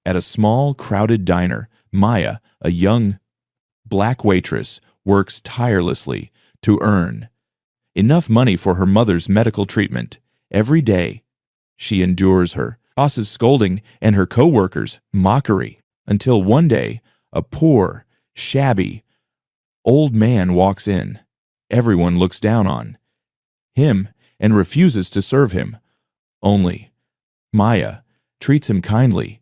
At a small, crowded diner, Maya, a young black waitress, works tirelessly to earn enough money for her mother's medical treatment. Every day, she endures her boss's scolding and her co-workers' mockery, until one day, a poor, shabby, old man walks in. Everyone looks down on him and refuses to serve him. Only Maya treats him kindly,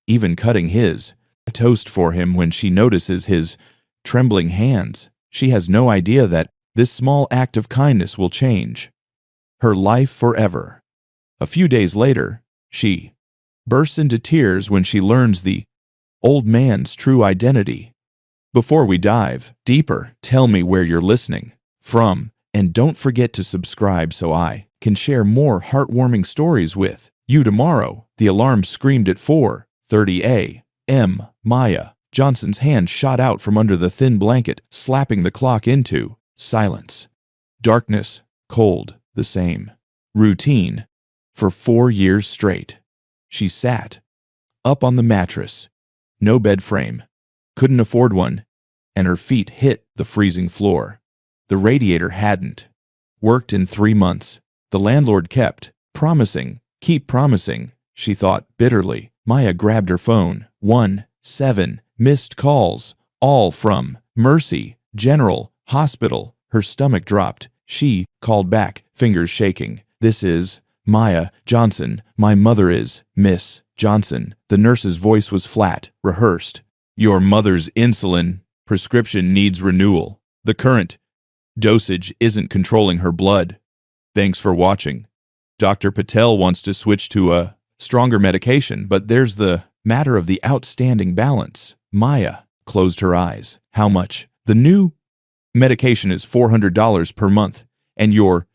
even cutting his toast for him when she notices his trembling hands. She has no idea that this small act of kindness will change her life forever. A few days later, she bursts into tears when she learns the old man's true identity. Before we dive deeper, tell me where you're listening from, and don't forget to subscribe so I can share more heartwarming stories with you tomorrow. The alarm screamed at 4:30 a.m. Maya Johnson's hand shot out from under the thin blanket, slapping the clock into silence. Darkness, cold, the same routine. For 4 years straight, she sat up on the mattress. No bed frame. Couldn't afford one, and her feet hit the freezing floor. The radiator hadn't worked in 3 months. The landlord kept promising, keep promising, she thought bitterly. Maya grabbed her phone. 7 missed calls, all from Mercy General Hospital. Her stomach dropped. She called back, fingers shaking. This is Maya Johnson. My mother is Miss Johnson. The nurse's voice was flat, rehearsed. Your mother's insulin prescription needs renewal. The current dosage isn't controlling her blood. Thanks for watching. Dr. Patel wants to switch to a stronger medication, but there's the matter of the outstanding balance. Maya closed her eyes. How much? The new medication is $400 per month, and your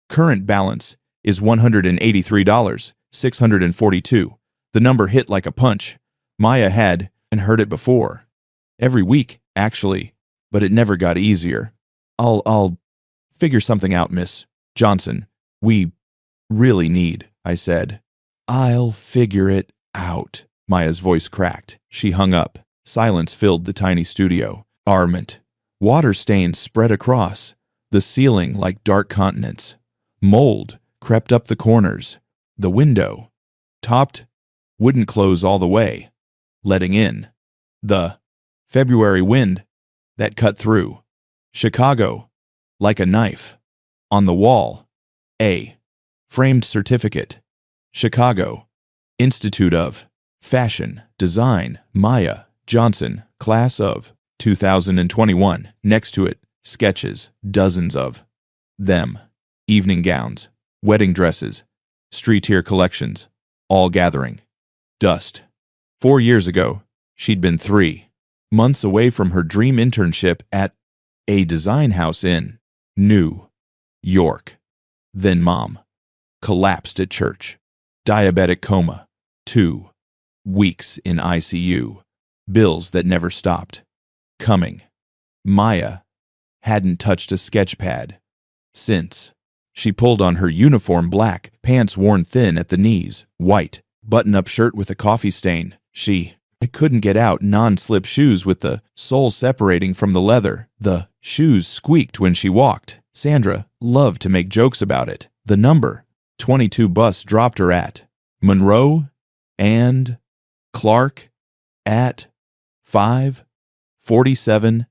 current balance is $183, $642. The number hit like a punch. Maya had heard it before. Every week, actually, but it never got easier. I'll figure something out, Miss Johnson. We really need, I said. I'll figure it out. Maya's voice cracked. She hung up. Silence filled the tiny studio. Armament. Water stains spread across the ceiling like dark continents. Mold crept up the corners. The window, topped, wouldn't close all the way, letting in the February wind that cut through Chicago like a knife. On the wall, a framed certificate. Chicago Institute of Fashion Design, Maya Johnson, class of 2021. Next to it, sketches, dozens of them. Evening gowns, wedding dresses, street-tier collections, all gathering dust. 4 years ago, she'd been 3 months away from her dream internship at a design house in New York. Then Mom collapsed at church. Diabetic coma. 2 weeks in ICU. Bills that never stopped coming. Maya hadn't touched a sketch pad since. She pulled on her uniform black, pants worn thin at the knees, white, button-up shirt with a coffee stain. I couldn't get out non-slip shoes with the sole separating from the leather. The shoes squeaked when she walked. Sandra loved to make jokes about it. The number 22 bus dropped her at Monroe and Clark at 5:47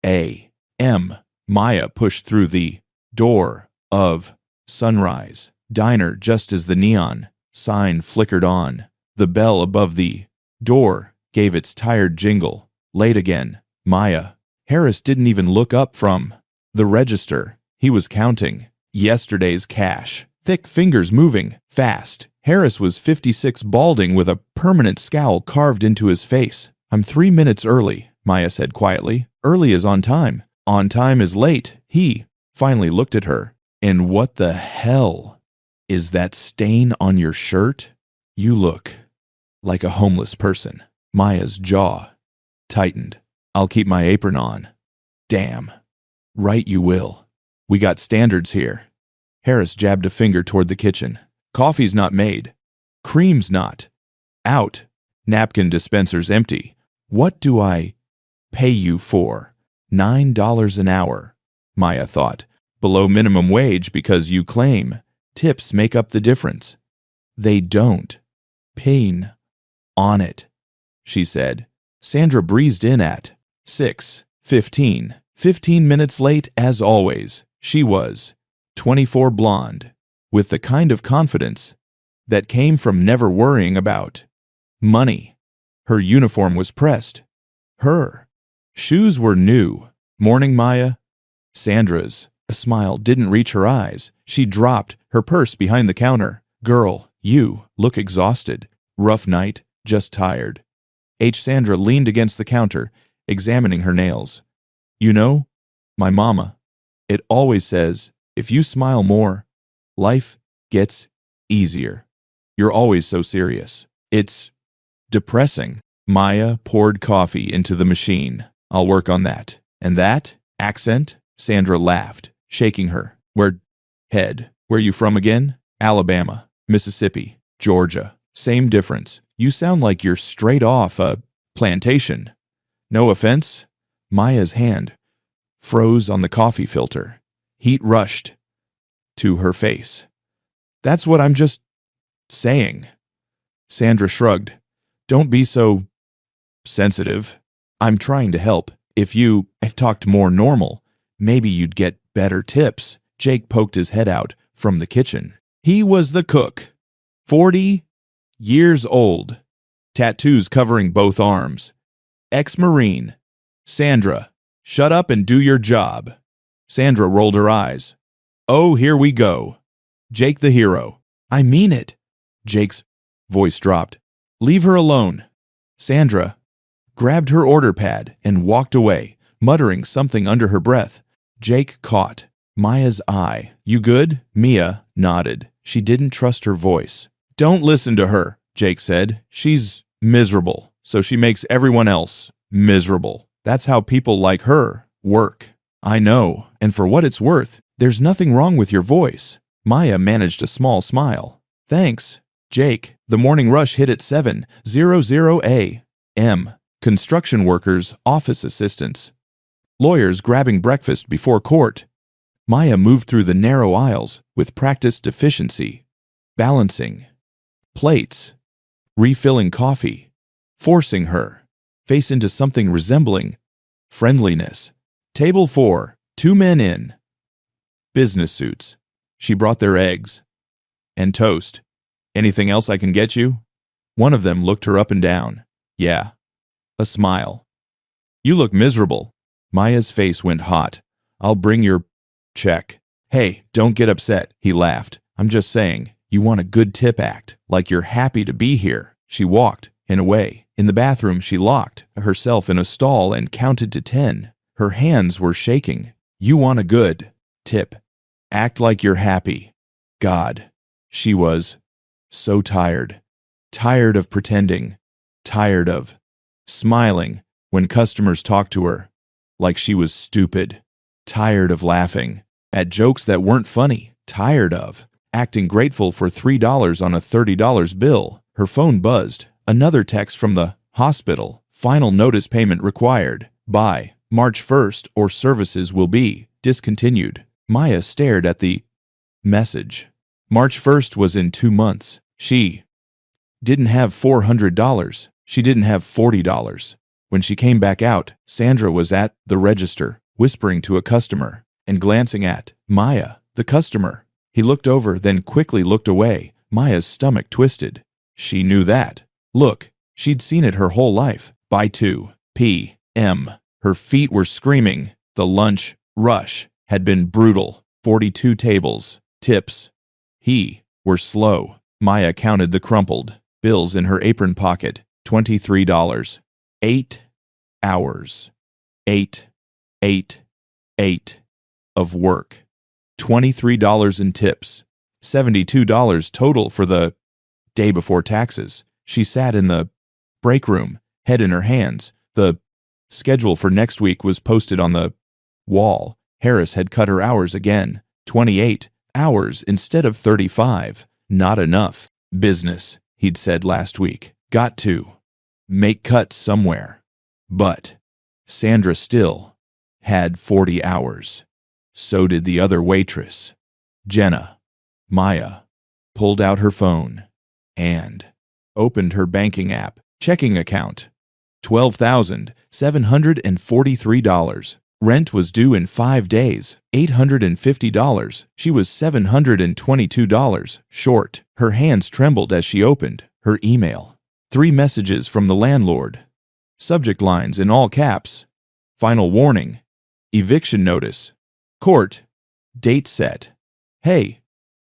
a.m. Maya pushed through the door of Sunrise Diner just as the neon sign flickered on. The bell above the door gave its tired jingle. Late again. Maya. Harris didn't even look up from the register. He was counting yesterday's cash. Thick fingers moving fast. Harris was 56, balding with a permanent scowl carved into his face. I'm 3 minutes early, Maya said quietly. Early is on time. On time is late. He finally looked at her. And what the hell is that stain on your shirt? You look like a homeless person. Maya's jaw tightened. I'll keep my apron on. Damn. Right you will. We got standards here. Harris jabbed a finger toward the kitchen. Coffee's not made. Cream's not out. Napkin dispenser's empty. What do I pay you for? $9 an hour, Maya thought. Below minimum wage because you claim tips make up the difference. They don't. Pain on it, she said. Sandra breezed in at 6:15. 15 minutes late as always. She was 24, blonde, with the kind of confidence that came from never worrying about money. Her uniform was pressed. Her shoes were new. Morning, Maya. Sandra's. A smile didn't reach her eyes. She dropped her purse behind the counter. Girl, you look exhausted. Rough night, just tired. Sandra leaned against the counter, examining her nails. You know, my mama, it always says, if you smile more, life gets easier. You're always so serious. It's depressing. Maya poured coffee into the machine. I'll work on that. And that accent? Sandra laughed, shaking her head. Where you from again? Alabama, Mississippi, Georgia. Same difference. You sound like you're straight off a plantation. No offense? Maya's hand froze on the coffee filter. Heat rushed to her face. That's what I'm just saying. Sandra shrugged. Don't be so sensitive. I'm trying to help. If you talked more normal, maybe you'd get better tips. Jake poked his head out from the kitchen. He was the cook. 40 years old. Tattoos covering both arms. Ex-Marine. Sandra, shut up and do your job. Sandra rolled her eyes. Oh, here we go. Jake the hero. I mean it. Jake's voice dropped. Leave her alone. Sandra grabbed her order pad and walked away, muttering something under her breath. Jake caught Maya's eye. You good? Mia nodded. She didn't trust her voice. Don't listen to her, Jake said. She's miserable, so she makes everyone else miserable. That's how people like her work. I know, and for what it's worth, there's nothing wrong with your voice. Maya managed a small smile. Thanks, Jake. The morning rush hit at 7:00 a.m. Construction workers, office assistants, lawyers grabbing breakfast before court. Maya moved through the narrow aisles with practiced efficiency, balancing plates, refilling coffee, forcing her face into something resembling friendliness. Table 4, 2 men in business suits. She brought their eggs and toast. Anything else I can get you? One of them looked her up and down. Yeah. A smile. You look miserable. Maya's face went hot. I'll bring your check. Hey, don't get upset, he laughed. I'm just saying, you want a good tip act, like you're happy to be here. She walked away. In the bathroom, she locked herself in a stall and counted to 10. Her hands were shaking. You want a good tip. Act like you're happy. God. She was so tired. Tired of pretending. Tired of smiling when customers talked to her like she was stupid. Tired of laughing at jokes that weren't funny. Tired of acting grateful for $3 on a $30 bill. Her phone buzzed. Another text from the hospital. Final notice payment required by March 1st or services will be discontinued. Maya stared at the message. March 1st was in 2 months. She didn't have $400. She didn't have $40. When she came back out, Sandra was at the register, whispering to a customer and glancing at Maya, the customer. He looked over, then quickly looked away. Maya's stomach twisted. She knew that look. She'd seen it her whole life. By 2 p.m., her feet were screaming. The lunch rush had been brutal. 42 tables. Tips. Were slow. Maya counted the crumpled bills in her apron pocket. $23. 8 hours. 8 of work. $23 in tips. $72 total for the day before taxes. She sat in the break room, head in her hands. The schedule for next week was posted on the wall. Harris had cut her hours again. 28 hours instead of 35. Not enough. Business, he'd said last week. Got to make cuts somewhere. But Sandra still had 40 hours. So did the other waitress. Jenna. Maya pulled out her phone and opened her banking app. Checking account. $12,743. Rent was due in 5 days. $850. She was $722 short. Her hands trembled as she opened her email. 3 messages from the landlord. Subject lines in all caps. Final warning. Eviction notice. Court. Date set. Hey.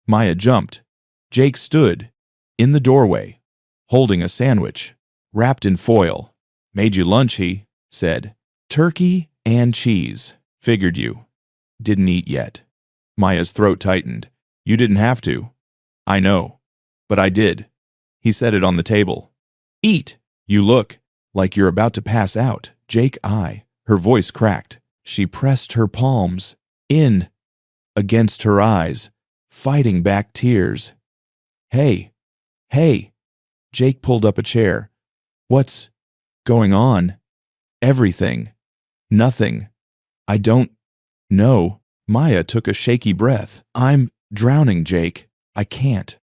Maya jumped. Jake stood in the doorway, holding a sandwich, wrapped in foil. Made you lunch, he said. Turkey and cheese. Figured you didn't eat yet. Maya's throat tightened. You didn't have to. I know. But I did. He set it on the table. Eat. You look like you're about to pass out. Jake, her voice cracked. She pressed her palms in against her eyes, fighting back tears. Hey. Jake pulled up a chair. What's going on? Everything. Nothing. I don't know. Maya took a shaky breath. I'm drowning, Jake. I can't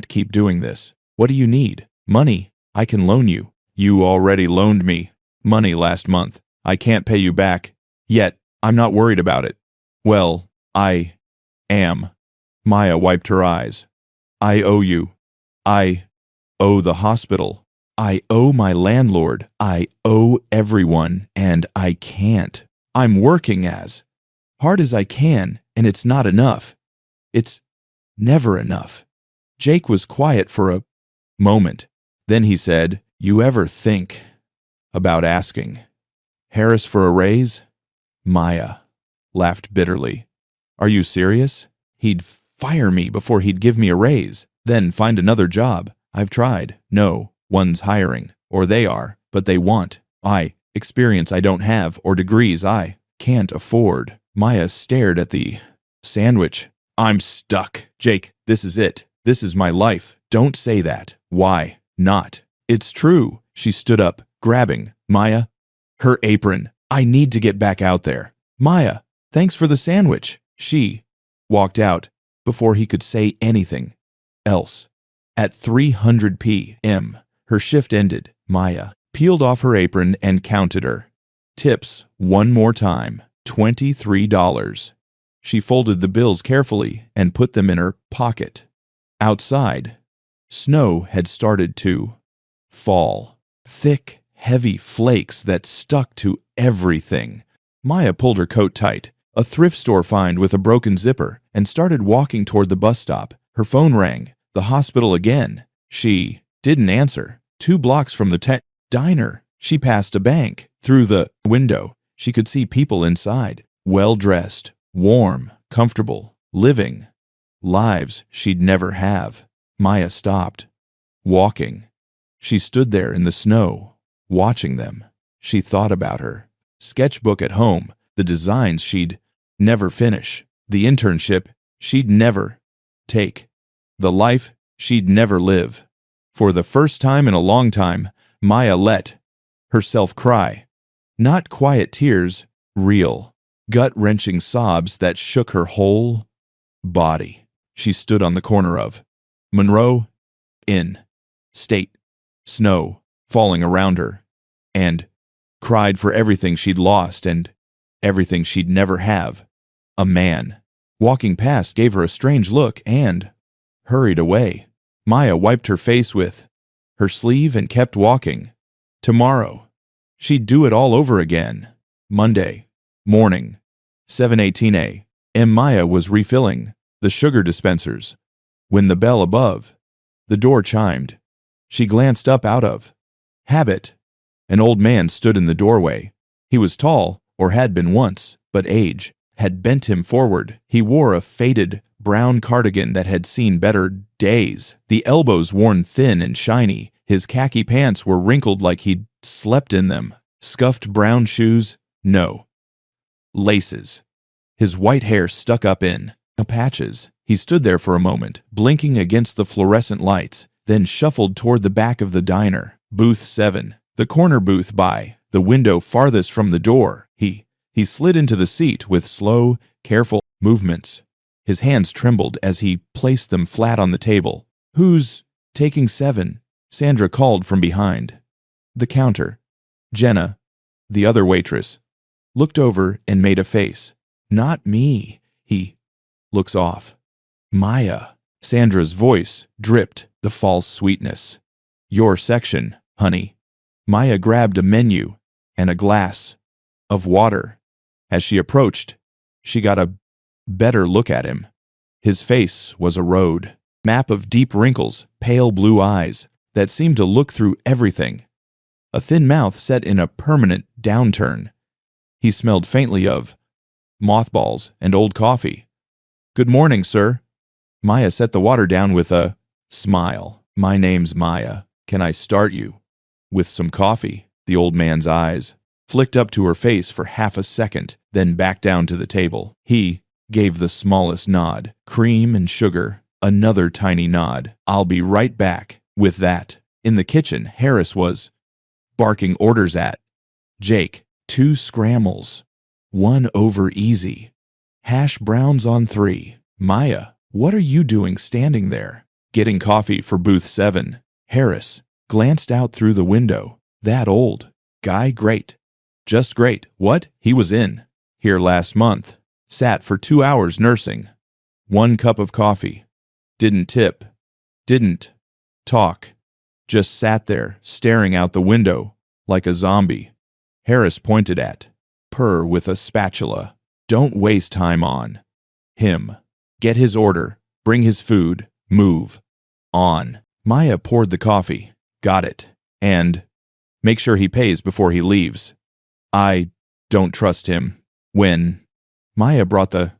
keep doing this. What do you need? Money. I can loan you. You already loaned me money last month. I can't pay you back. Yet, I'm not worried about it. Well, I am. Maya wiped her eyes. I owe you. I owe the hospital. I owe my landlord. I owe everyone, and I can't. I'm working as hard as I can, and it's not enough. It's never enough. Jake was quiet for a moment. Then he said, You ever think about asking Harris for a raise? Maya laughed bitterly. Are you serious? He'd fire me before he'd give me a raise, then find another job. I've tried. No one's hiring, or they are, but they want. Experience I don't have, or degrees I can't afford. Maya stared at the sandwich. I'm stuck. Jake, this is it. This is my life. Don't say that. Why not? It's true. She stood up, grabbing Maya, her apron. I need to get back out there. Maya, thanks for the sandwich. She walked out before he could say anything else. At 300 p.m., her shift ended. Maya peeled off her apron and counted her tips one more time. $23. She folded the bills carefully and put them in her pocket. Outside, snow had started to fall. Thick, heavy flakes that stuck to everything. Maya pulled her coat tight, a thrift store find with a broken zipper, and started walking toward the bus stop. Her phone rang. The hospital again. She didn't answer. 2 blocks from the diner, she passed a bank. Through the window, she could see people inside, well-dressed, warm, comfortable, living lives she'd never have. Maya stopped, walking. She stood there in the snow, watching them. She thought about her sketchbook at home, the designs she'd never finish, the internship she'd never take, the life she'd never live. For the first time in a long time, Maya let herself cry. Not quiet tears, real, gut-wrenching sobs that shook her whole body. She stood on the corner of Monroe in State, snow falling around her, and cried for everything she'd lost and everything she'd never have. A man walking past gave her a strange look and hurried away. Maya wiped her face with her sleeve and kept walking. Tomorrow, she'd do it all over again. Monday morning, 7:18 a.m. Maya was refilling the sugar dispensers when the bell above the door chimed. She glanced up out of habit. An old man stood in the doorway. He was tall, or had been once, but age had bent him forward. He wore a faded brown cardigan that had seen better days, the elbows worn thin and shiny. His khaki pants were wrinkled like he'd slept in them. Scuffed brown shoes, no laces. His white hair stuck up in patches. He stood there for a moment, blinking against the fluorescent lights, then shuffled toward the back of the diner. Booth 7. The corner booth by the window farthest from the door. He slid into the seat with slow, careful movements. His hands trembled as he placed them flat on the table. "Who's taking 7?" Sandra called from behind the counter. Jenna, the other waitress, looked over and made a face. "Not me." He looks off. "Maya." Sandra's voice dripped the false sweetness. "Your section, honey." Maya grabbed a menu and a glass of water. As she approached, she got a better look at him. His face was a road map of deep wrinkles, pale blue eyes that seemed to look through everything, a thin mouth set in a permanent downturn. He smelled faintly of mothballs and old coffee. "Good morning, sir." Maya set the water down with a smile. "My name's Maya. Can I start you with some coffee?" The old man's eyes flicked up to her face for half a second, then back down to the table. He gave the smallest nod. "Cream and sugar." Another tiny nod. "I'll be right back with that." In the kitchen, Harris was barking orders at Jake. 2 scrambles, 1 over easy. Hash browns on 3. "Maya, what are you doing standing there?" "Getting coffee for booth 7. Harris glanced out through the window. "That old guy, great. Just great." "What? He was in here last month. Sat for 2 hours nursing. 1 cup of coffee. Didn't tip. Didn't talk. Just sat there, staring out the window like a zombie." Harris pointed at Purr with a spatula. "Don't waste time on him. Get his order. Bring his food. Move on." Maya poured the coffee. "Got it. And make sure he pays before he leaves. I don't trust him." When Maya brought the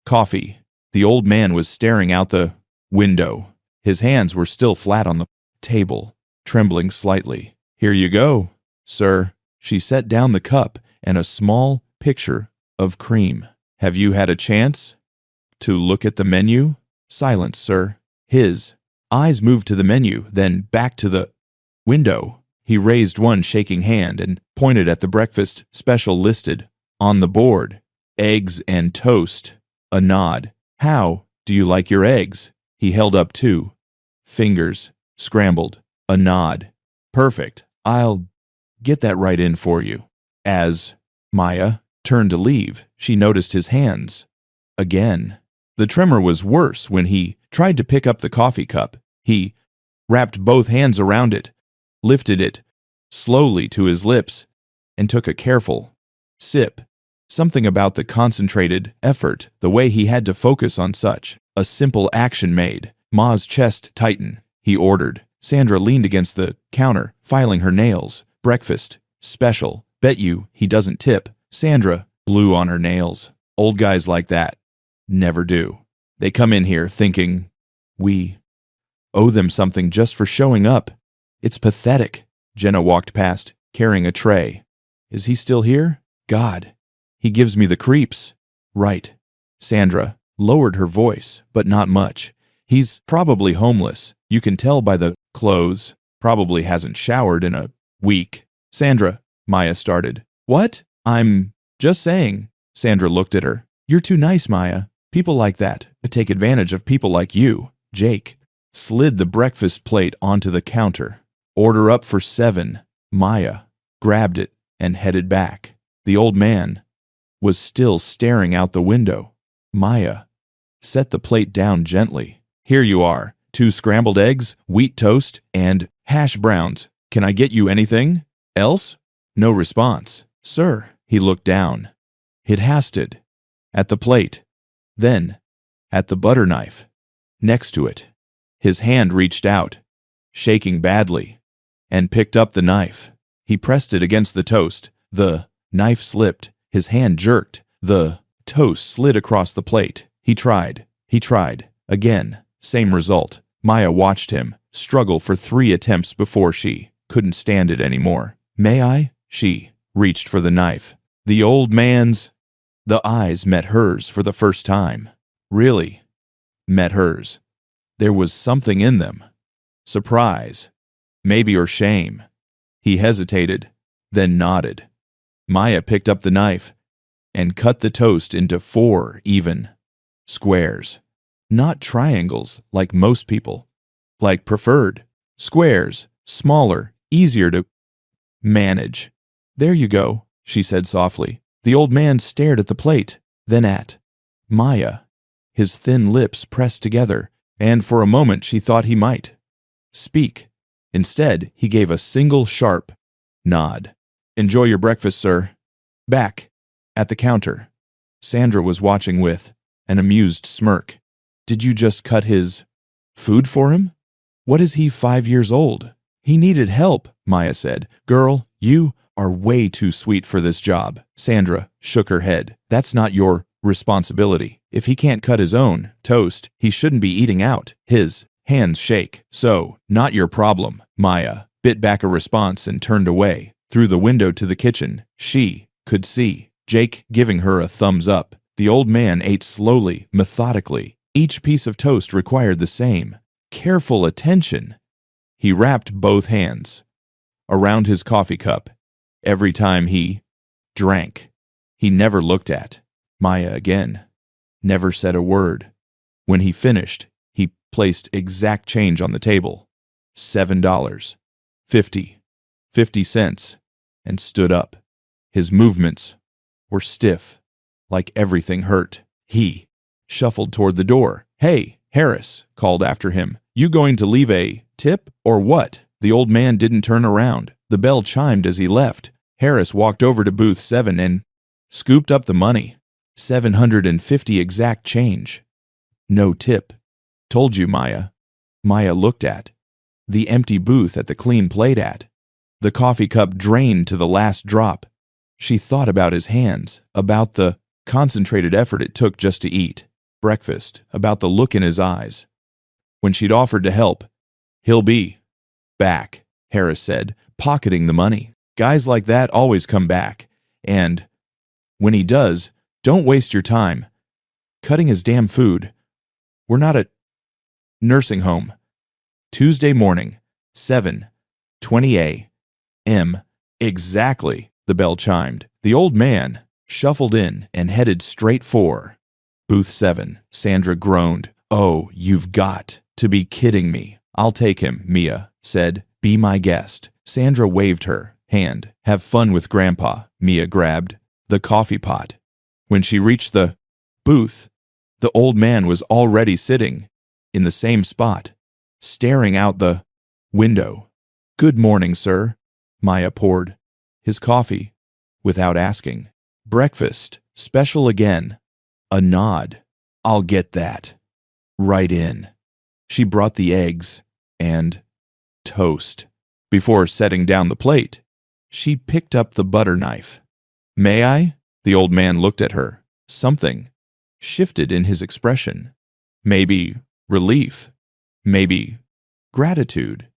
coffee, the old man was staring out the window. His hands were still flat on the table, trembling slightly. "Here you go, sir." She set down the cup and a small picture of cream. "Have you had a chance to look at the menu?" "Silence, sir." His eyes moved to the menu, then back to the window. He raised one shaking hand and pointed at the breakfast special listed on the board. "Eggs and toast." A nod. "How do you like your eggs?" He held up 2 fingers, scrambled. A nod. "Perfect. I'll get that right in for you." As Maya turned to leave, she noticed his hands again. The tremor was worse when he tried to pick up the coffee cup. He wrapped both hands around it, lifted it slowly to his lips, and took a careful sip. Something about the concentrated effort, the way he had to focus on such a simple action made Ma's chest tighten. He ordered. Sandra leaned against the counter, filing her nails. "Breakfast special. Bet you he doesn't tip." Sandra blew on her nails. "Old guys like that never do. They come in here thinking we owe them something just for showing up. It's pathetic." Jenna walked past, carrying a tray. "Is he still here? God, he gives me the creeps." "Right." Sandra lowered her voice, but not much. "He's probably homeless. You can tell by the clothes. Probably hasn't showered in a week." "Sandra," Maya started. "What?" "I'm just saying." Sandra looked at her. "You're too nice, Maya. People like that take advantage of people like you." Jake slid the breakfast plate onto the counter. "Order up for 7. Maya grabbed it and headed back. The old man was still staring out the window. Maya set the plate down gently. "Here you are. 2 scrambled eggs, wheat toast, and hash browns. Can I get you anything else?" No response. "Sir." He looked down. It hasted at the plate, then at the butter knife next to it. His hand reached out, shaking badly, and picked up the knife. He pressed it against the toast. The knife slipped. His hand jerked. The toast slid across the plate. He tried. Again, same result. Maya watched him struggle for 3 attempts before she couldn't stand it anymore. "May I?" She reached for the knife. The old man's the eyes met hers for the first time. Really met hers. There was something in them. Surprise, maybe, or shame. He hesitated, then nodded. Maya picked up the knife and cut the toast into 4 even squares. Not triangles like most people, like preferred. Squares, smaller, easier to manage. There you go, she said softly. The old man stared at the plate, then at Maya. His thin lips pressed together, and for a moment she thought he might speak. Instead, he gave a single sharp nod. Enjoy your breakfast, sir. Back at the counter, Sandra was watching with an amused smirk. Did you just cut his food for him? What is he, 5 years old? He needed help, Maya said. Girl, you are way too sweet for this job. Sandra shook her head. That's not your responsibility. If he can't cut his own toast, he shouldn't be eating out. His hands shake. So, not your problem. Maya bit back a response and turned away. Through the window to the kitchen, she could see Jake giving her a thumbs up. The old man ate slowly, methodically. Each piece of toast required the same careful attention. He wrapped both hands around his coffee cup every time he drank. He never looked at Maya again, never said a word. When he finished, he placed exact change on the table, $7.50, and stood up. His movements were stiff, like everything hurt. He shuffled toward the door. Hey, Harris called after him. You going to leave a tip or what? The old man didn't turn around. The bell chimed as he left. Harris walked over to booth 7 and scooped up the money. $750 exact change. No tip. Told you, Maya. Maya looked at the empty booth at the clean plate at. The coffee cup drained to the last drop. She thought about his hands, about the concentrated effort it took just to eat breakfast, about the look in his eyes. When she'd offered to help, he'll be back, Harris said, pocketing the money. Guys like that always come back. And when he does, don't waste your time cutting his damn food. We're not a nursing home. Tuesday morning, 7:20 a.m. Exactly, the bell chimed. The old man shuffled in and headed straight for booth 7. Sandra groaned. Oh, you've got to be kidding me. I'll take him, Mia said. Be my guest. Sandra waved her hand. Have fun with Grandpa. Mia grabbed the coffee pot. When she reached the booth, the old man was already sitting in the same spot, staring out the window. Good morning, sir. Maya poured his coffee without asking. Breakfast, special again. A nod. I'll get that. Right in. She brought the eggs and toast. Before setting down the plate, she picked up the butter knife. May I? The old man looked at her. Something shifted in his expression. Maybe relief. Maybe gratitude.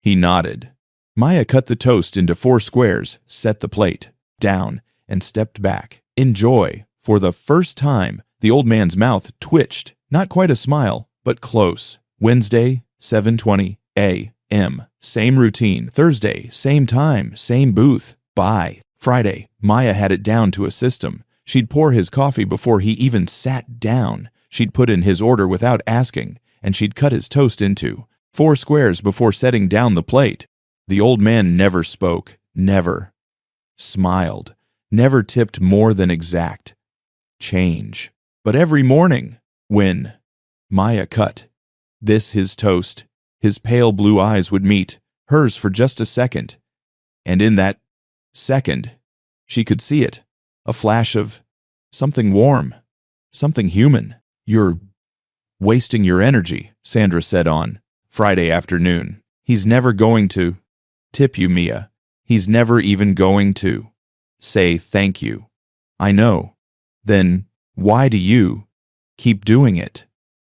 He nodded. Maya cut the toast into 4 squares, set the plate down, and stepped back. Enjoy. For the first time, the old man's mouth twitched. Not quite a smile, but close. Wednesday, 7:20 a.m. Same routine. Thursday, same time, same booth. Bye. Friday, Maya had it down to a system. She'd pour his coffee before he even sat down. She'd put in his order without asking, and she'd cut his toast into 4 squares before setting down the plate. The old man never spoke, never smiled, never tipped more than exact change. But every morning, when Maya cut his toast, his pale blue eyes would meet hers for just a second, and in that second, she could see it, a flash of something warm, something human. You're wasting your energy, Sandra said on Friday afternoon. He's never going to tip you, Mia. He's never even going to say thank you. I know. Then why do you keep doing it?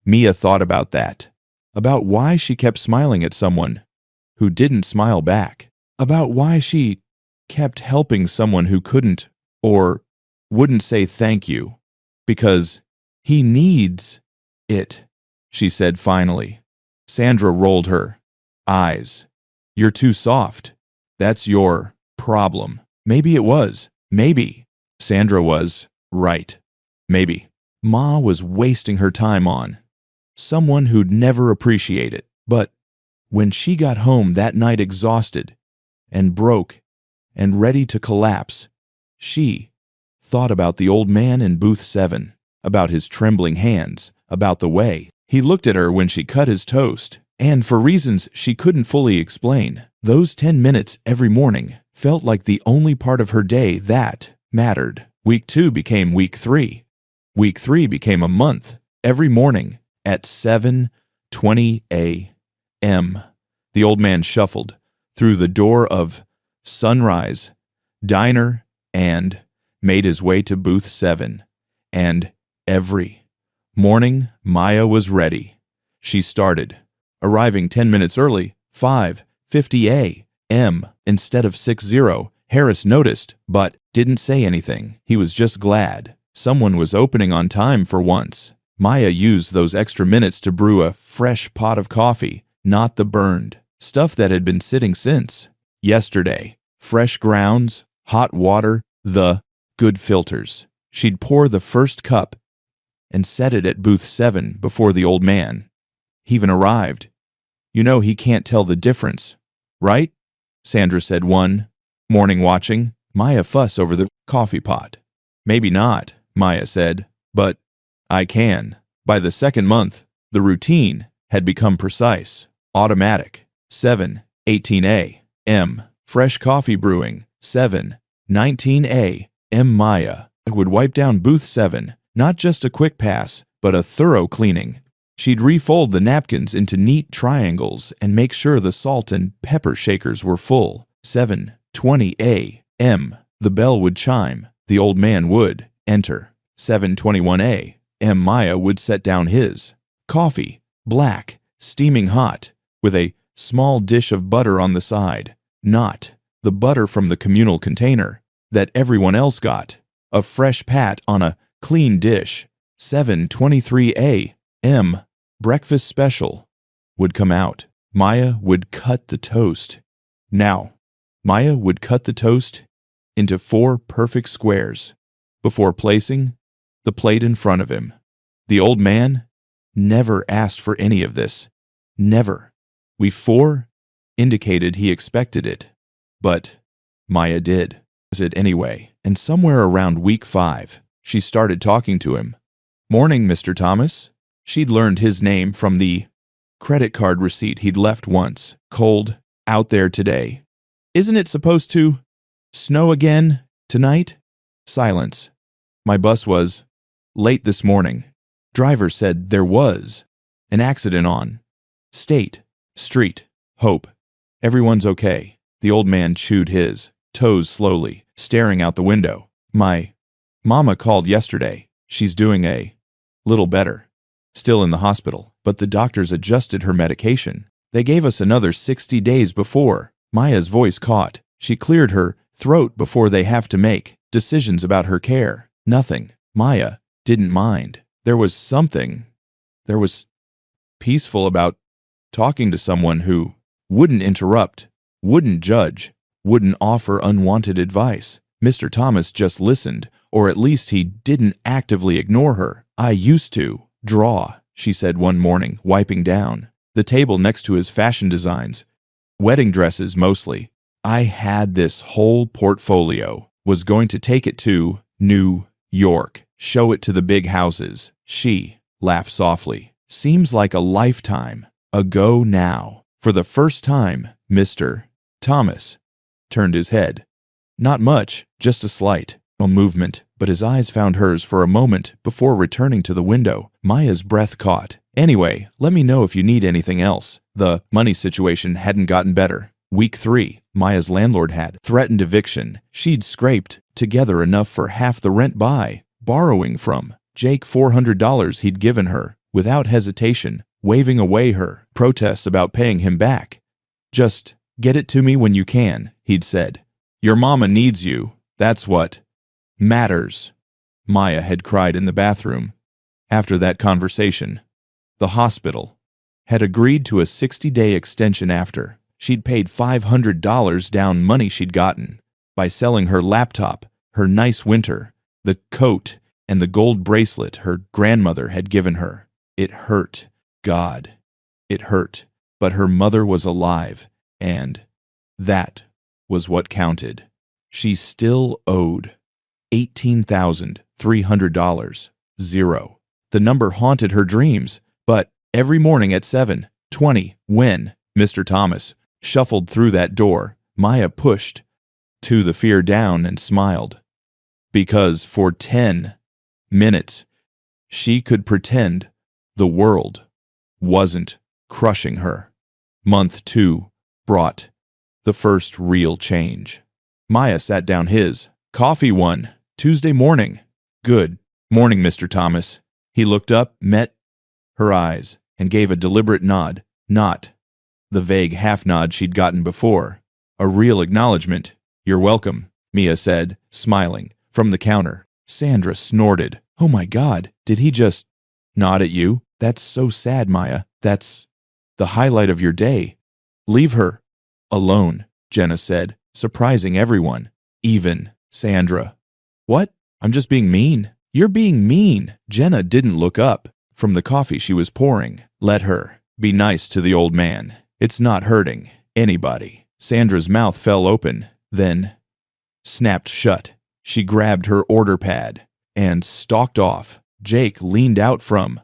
Mia thought about that, about why she kept smiling at someone who didn't smile back, about why she kept helping someone who couldn't or wouldn't say thank you. Because he needs it, she said finally. Sandra rolled her eyes. You're too soft. That's your problem. Maybe it was. Maybe. Sandra was right. Maybe. Ma was wasting her time on someone who'd never appreciate it. But when she got home that night exhausted and broke and ready to collapse, she thought about the old man in booth 7, about his trembling hands, about the way he looked at her when she cut his toast, and for reasons she couldn't fully explain, those 10 minutes every morning felt like the only part of her day that mattered. Week 2 became week 3. Week 3 became a month. Every morning at 7:20 a.m., the old man shuffled through the door of Sunrise Diner and made his way to booth 7. And every morning, Maya was ready. She started, arriving 10 minutes early, 5:50 a.m. instead of 6:00. Harris noticed, but didn't say anything. He was just glad someone was opening on time for once. Maya used those extra minutes to brew a fresh pot of coffee, not the burned stuff that had been sitting since yesterday. Fresh grounds, hot water, the good filters. She'd pour the first cup and set it at booth 7 before the old man. He even arrived. You know he can't tell the difference, right? Sandra said one morning watching Maya fuss over the coffee pot. Maybe not, Maya said, but I can. By the second month, the routine had become precise, automatic. 7:18 a.m. Fresh coffee brewing. 7:19 a.m. Maya would wipe down booth 7, not just a quick pass, but a thorough cleaning. She'd refold the napkins into neat triangles and make sure the salt and pepper shakers were full. 7:20 a.m. The bell would chime. The old man would enter. 7:21 a.m. Maya would set down his coffee, black, steaming hot, with a small dish of butter on the side. Not the butter from the communal container that everyone else got. A fresh pat on a clean dish. 7:23 a.m. Breakfast special would come out. Maya would cut the toast. Now, Maya would cut the toast into 4 perfect squares before placing the plate in front of him. The old man never asked for any of this. Never. We 4 indicated he expected it. But Maya did it anyway, and somewhere around week 5, she started talking to him. Morning, Mr. Thomas. She'd learned his name from the credit card receipt he'd left once. Cold out there today. Isn't it supposed to snow again tonight? Silence. My bus was late this morning. Driver said there was an accident on State Street. Hope everyone's okay. The old man chewed his toes slowly, staring out the window. My mama called yesterday. She's doing a little better. Still in the hospital, but the doctors adjusted her medication. They gave us another 60 days before. Maya's voice caught. She cleared her throat before they have to make decisions about her care. Nothing. Maya didn't mind. There was peaceful about talking to someone who wouldn't interrupt, wouldn't judge, wouldn't offer unwanted advice. Mr. Thomas just listened, or at least he didn't actively ignore her. I used to draw, she said one morning, wiping down the table next to his fashion designs. Wedding dresses mostly. I had this whole portfolio, was going to take it to New York, show it to the big houses. She laughed softly. Seems like a lifetime ago now. For the first time, Mr. Thomas turned his head. Not much, just a slight movement, but his eyes found hers for a moment before returning to the window. Maya's breath caught. Anyway, let me know if you need anything else. The money situation hadn't gotten better. Week 3, Maya's landlord had threatened eviction. She'd scraped together enough for half the rent by borrowing from Jake $400 he'd given her, without hesitation, waving away her protests about paying him back. Just get it to me when you can, he'd said. Your mama needs you. That's what matters, Maya had cried in the bathroom. After that conversation, the hospital had agreed to a 60-day extension after She'd paid $500 down, money she'd gotten by selling her laptop, her nice winter, the coat, and the gold bracelet her grandmother had given her. It hurt. God, it hurt. But her mother was alive, and that was what counted. She still owed $18,300. Zero. The number haunted her dreams, but every morning at 7:20, when Mr. Thomas shuffled through that door, Maya pushed the fear down and smiled. Because for 10 minutes, she could pretend the world wasn't crushing her. Month 2 brought the first real change. Maya sat down his coffee one Tuesday morning. Good morning, Mr. Thomas. He looked up, met her eyes, and gave a deliberate nod, not the vague half-nod she'd gotten before. A real acknowledgement. You're welcome, Mia said, smiling, from the counter. Sandra snorted. Oh my God, did he just nod at you? That's so sad, Maya. That's the highlight of your day. Leave her alone, Jenna said, surprising everyone, even Sandra. What? I'm just being mean. You're being mean. Jenna didn't look up from the coffee she was pouring. Let her be nice to the old man. It's not hurting anybody. Sandra's mouth fell open, then snapped shut. She grabbed her order pad and stalked off. Jake leaned out from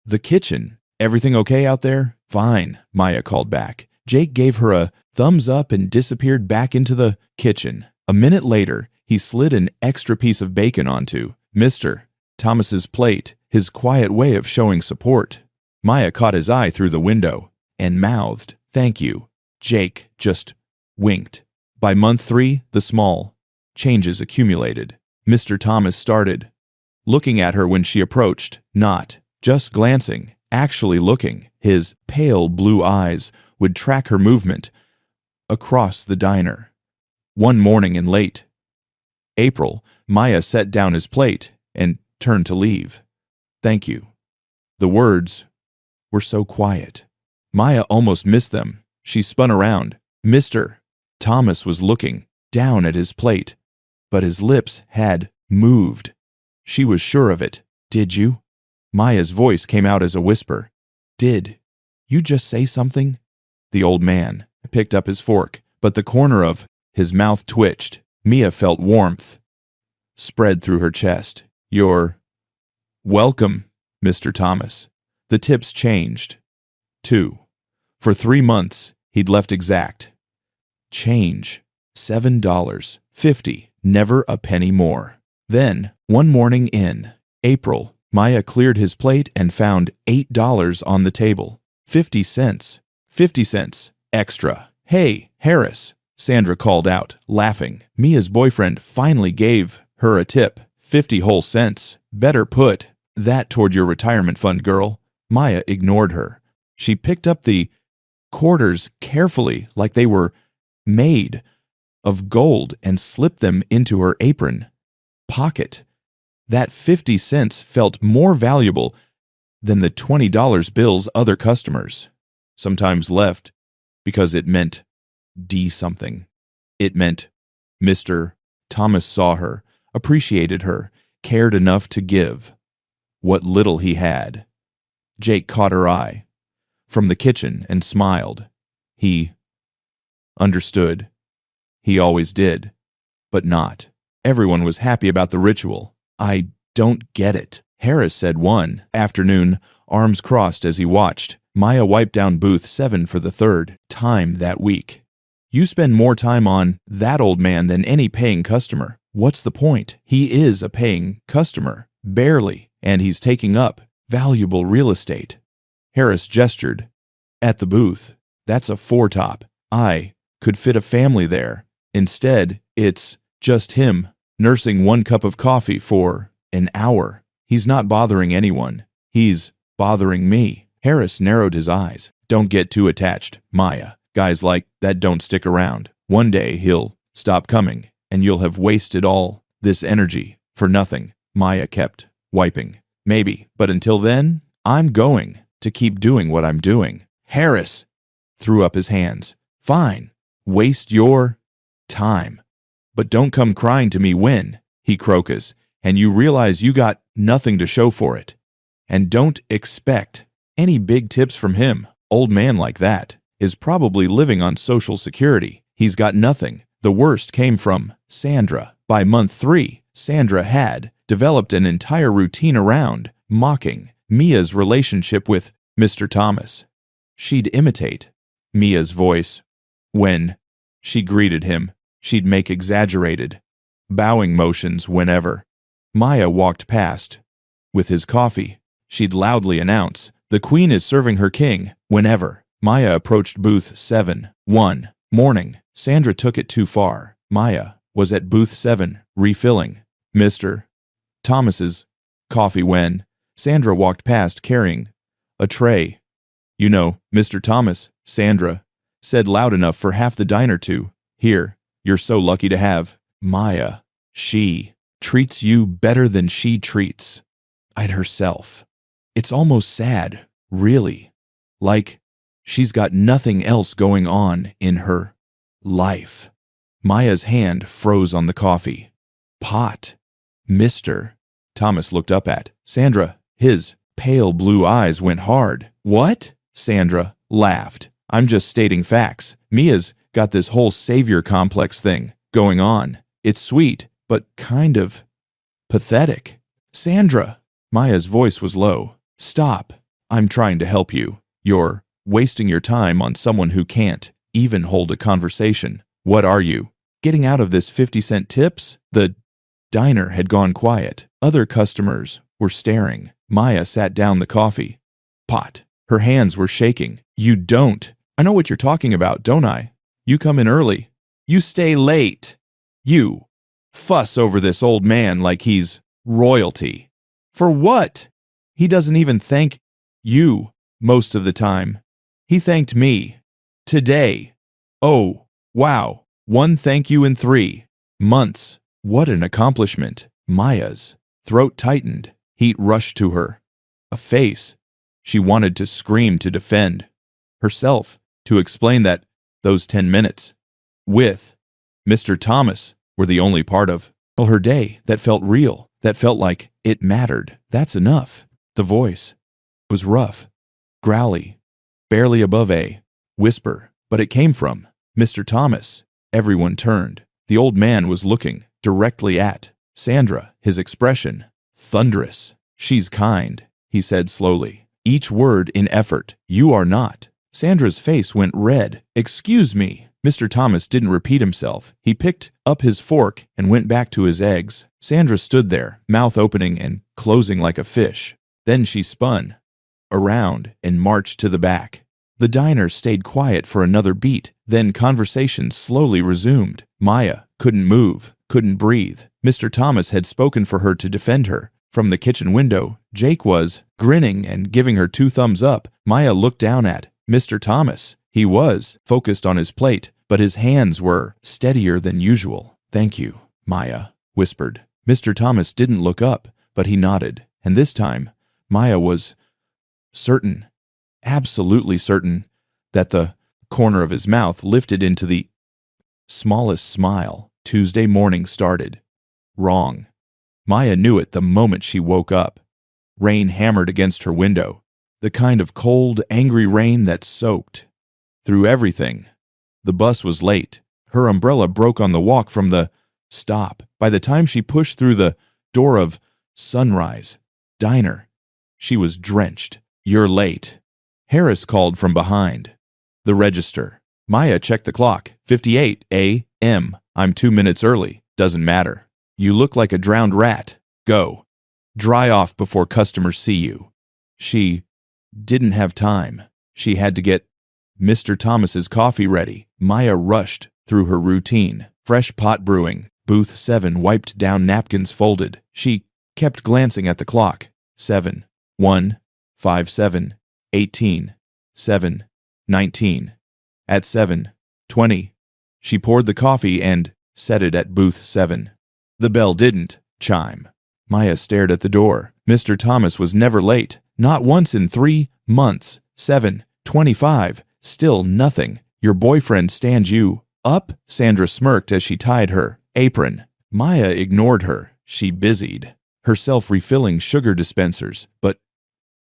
the kitchen. Everything okay out there? Fine, Maya called back. Jake gave her a thumbs up and disappeared back into the kitchen. A minute later, he slid an extra piece of bacon onto Mr. Thomas's plate, his quiet way of showing support. Maya caught his eye through the window and mouthed, "Thank you." Jake just winked. By month 3, the small changes accumulated. Mr. Thomas started looking at her when she approached, not just glancing, actually looking. His pale blue eyes would track her movement across the diner. One morning in late April, Maya set down his plate and turned to leave. Thank you. The words were so quiet. Maya almost missed them. She spun around. Mr. Thomas was looking down at his plate, but his lips had moved. She was sure of it. Did you? Maya's voice came out as a whisper. Did you just say something? The old man picked up his fork, but the corner of his mouth twitched. Mia felt warmth spread through her chest. You're welcome, Mr. Thomas. The tips changed, too. For 3 months, he'd left exact change, $7.50, never a penny more. Then, one morning in April, Maya cleared his plate and found $8 on the table. 50 cents. 50 cents. Extra. Hey, Harris, Sandra called out, laughing. Mia's boyfriend finally gave her a tip. 50 whole cents. Better put that toward your retirement fund, girl. Maya ignored her. She picked up the quarters carefully, like they were made of gold, and slipped them into her apron pocket. That 50 cents felt more valuable than the $20 bills other customers sometimes left, because it meant something. It meant Mr. Thomas saw her, appreciated her, cared enough to give what little he had. Jake caught her eye from the kitchen and smiled. He understood. He always did, but not. Everyone was happy about the ritual. I don't get it, Harris said one afternoon, arms crossed as he watched Maya wipe down booth 7 for the 3rd time that week. You spend more time on that old man than any paying customer. What's the point? He is a paying customer. Barely. And he's taking up valuable real estate. Harris gestured at the booth. That's a 4-top. I could fit a family there. Instead, it's just him, nursing 1 cup of coffee for an hour. He's not bothering anyone. He's bothering me. Harris narrowed his eyes. Don't get too attached, Maya. Guys like that don't stick around. One day he'll stop coming, and you'll have wasted all this energy for nothing. Maya kept wiping. Maybe, but until then, I'm going to keep doing what I'm doing. Harris threw up his hands. Fine. Waste your time. But don't come crying to me when, he croakus, and you realize you got nothing to show for it. And don't expect any big tips from him. Old man like that is probably living on Social Security. He's got nothing. The worst came from Sandra. By month 3, Sandra had developed an entire routine around mocking Mia's relationship with Mr. Thomas. She'd imitate Mia's voice. When she greeted him, she'd make exaggerated, bowing motions whenever Maya walked past. With his coffee, she'd loudly announce, "The Queen is serving her king." Whenever Maya approached booth 7, one morning, Sandra took it too far. Maya was at booth 7, refilling Mr. Thomas's coffee when Sandra walked past carrying a tray. "You know, Mr. Thomas," Sandra said loud enough for half the diner to hear. "You're so lucky to have Maya. She treats you better than she treats herself. It's almost sad, really. Like she's got nothing else going on in her life." Maya's hand froze on the coffee pot. Mr. Thomas looked up at Sandra. His pale blue eyes went hard. "What?" Sandra laughed. "I'm just stating facts. Mia's got this whole savior complex thing going on. It's sweet, but kind of pathetic." "Sandra," Maya's voice was low. "Stop. I'm trying to help you. You're wasting your time on someone who can't even hold a conversation. What are you, getting out of this 50-cent tips?" The diner had gone quiet. Other customers were staring. Maya sat down the coffee pot. Her hands were shaking. "You don't. I know what you're talking about, don't I? You come in early. You stay late. You fuss over this old man like he's royalty. For what? He doesn't even thank you most of the time. He thanked me. Today. Oh, wow. 1 thank you in 3 months. What an accomplishment." Maya's throat tightened. Heat rushed to her. A face. She wanted to scream, to defend herself, to explain that those 10 minutes with Mr. Thomas were the only part of her day that felt real, that felt like it mattered. "That's enough." The voice was rough, growly, barely above a whisper, but it came from Mr. Thomas. Everyone turned. The old man was looking directly at Sandra, his expression thunderous. "She's kind," he said slowly, each word in effort. "You are not." Sandra's face went red. "Excuse me." Mr. Thomas didn't repeat himself. He picked up his fork and went back to his eggs. Sandra stood there, mouth opening and closing like a fish. Then she spun around and marched to the back. The diner stayed quiet for another beat. Then conversation slowly resumed. Maya couldn't move, couldn't breathe. Mr. Thomas had spoken for her to defend her. From the kitchen window, Jake was grinning and giving her 2 thumbs up. Maya looked down at Mr. Thomas. He was focused on his plate, but his hands were steadier than usual. "Thank you," Maya whispered. Mr. Thomas didn't look up, but he nodded. And this time, Maya was certain, absolutely certain, that the corner of his mouth lifted into the smallest smile. Tuesday morning started wrong. Maya knew it the moment she woke up. Rain hammered against her window, the kind of cold, angry rain that soaked through everything. The bus was late. Her umbrella broke on the walk from the stop. By the time she pushed through the door of Sunrise Diner, she was drenched. "You're late," Harris called from behind the register. Maya checked the clock. 58 a.m. "I'm 2 minutes early." "Doesn't matter. You look like a drowned rat. Go. Dry off before customers see you." She didn't have time. She had to get Mr. Thomas's coffee ready. Maya rushed through her routine. Fresh pot brewing. Booth 7 wiped down napkins folded. She kept glancing at the clock. 7, 1, 5, 7, 18, 7, 19. At 7:20, she poured the coffee and set it at booth 7. The bell didn't chime. Maya stared at the door. Mr. Thomas was never late. Not once in 3 months. 7:25. Still nothing. Your boyfriend stands you up, Sandra smirked as she tied her apron. Maya ignored her. She busied herself refilling sugar dispensers, but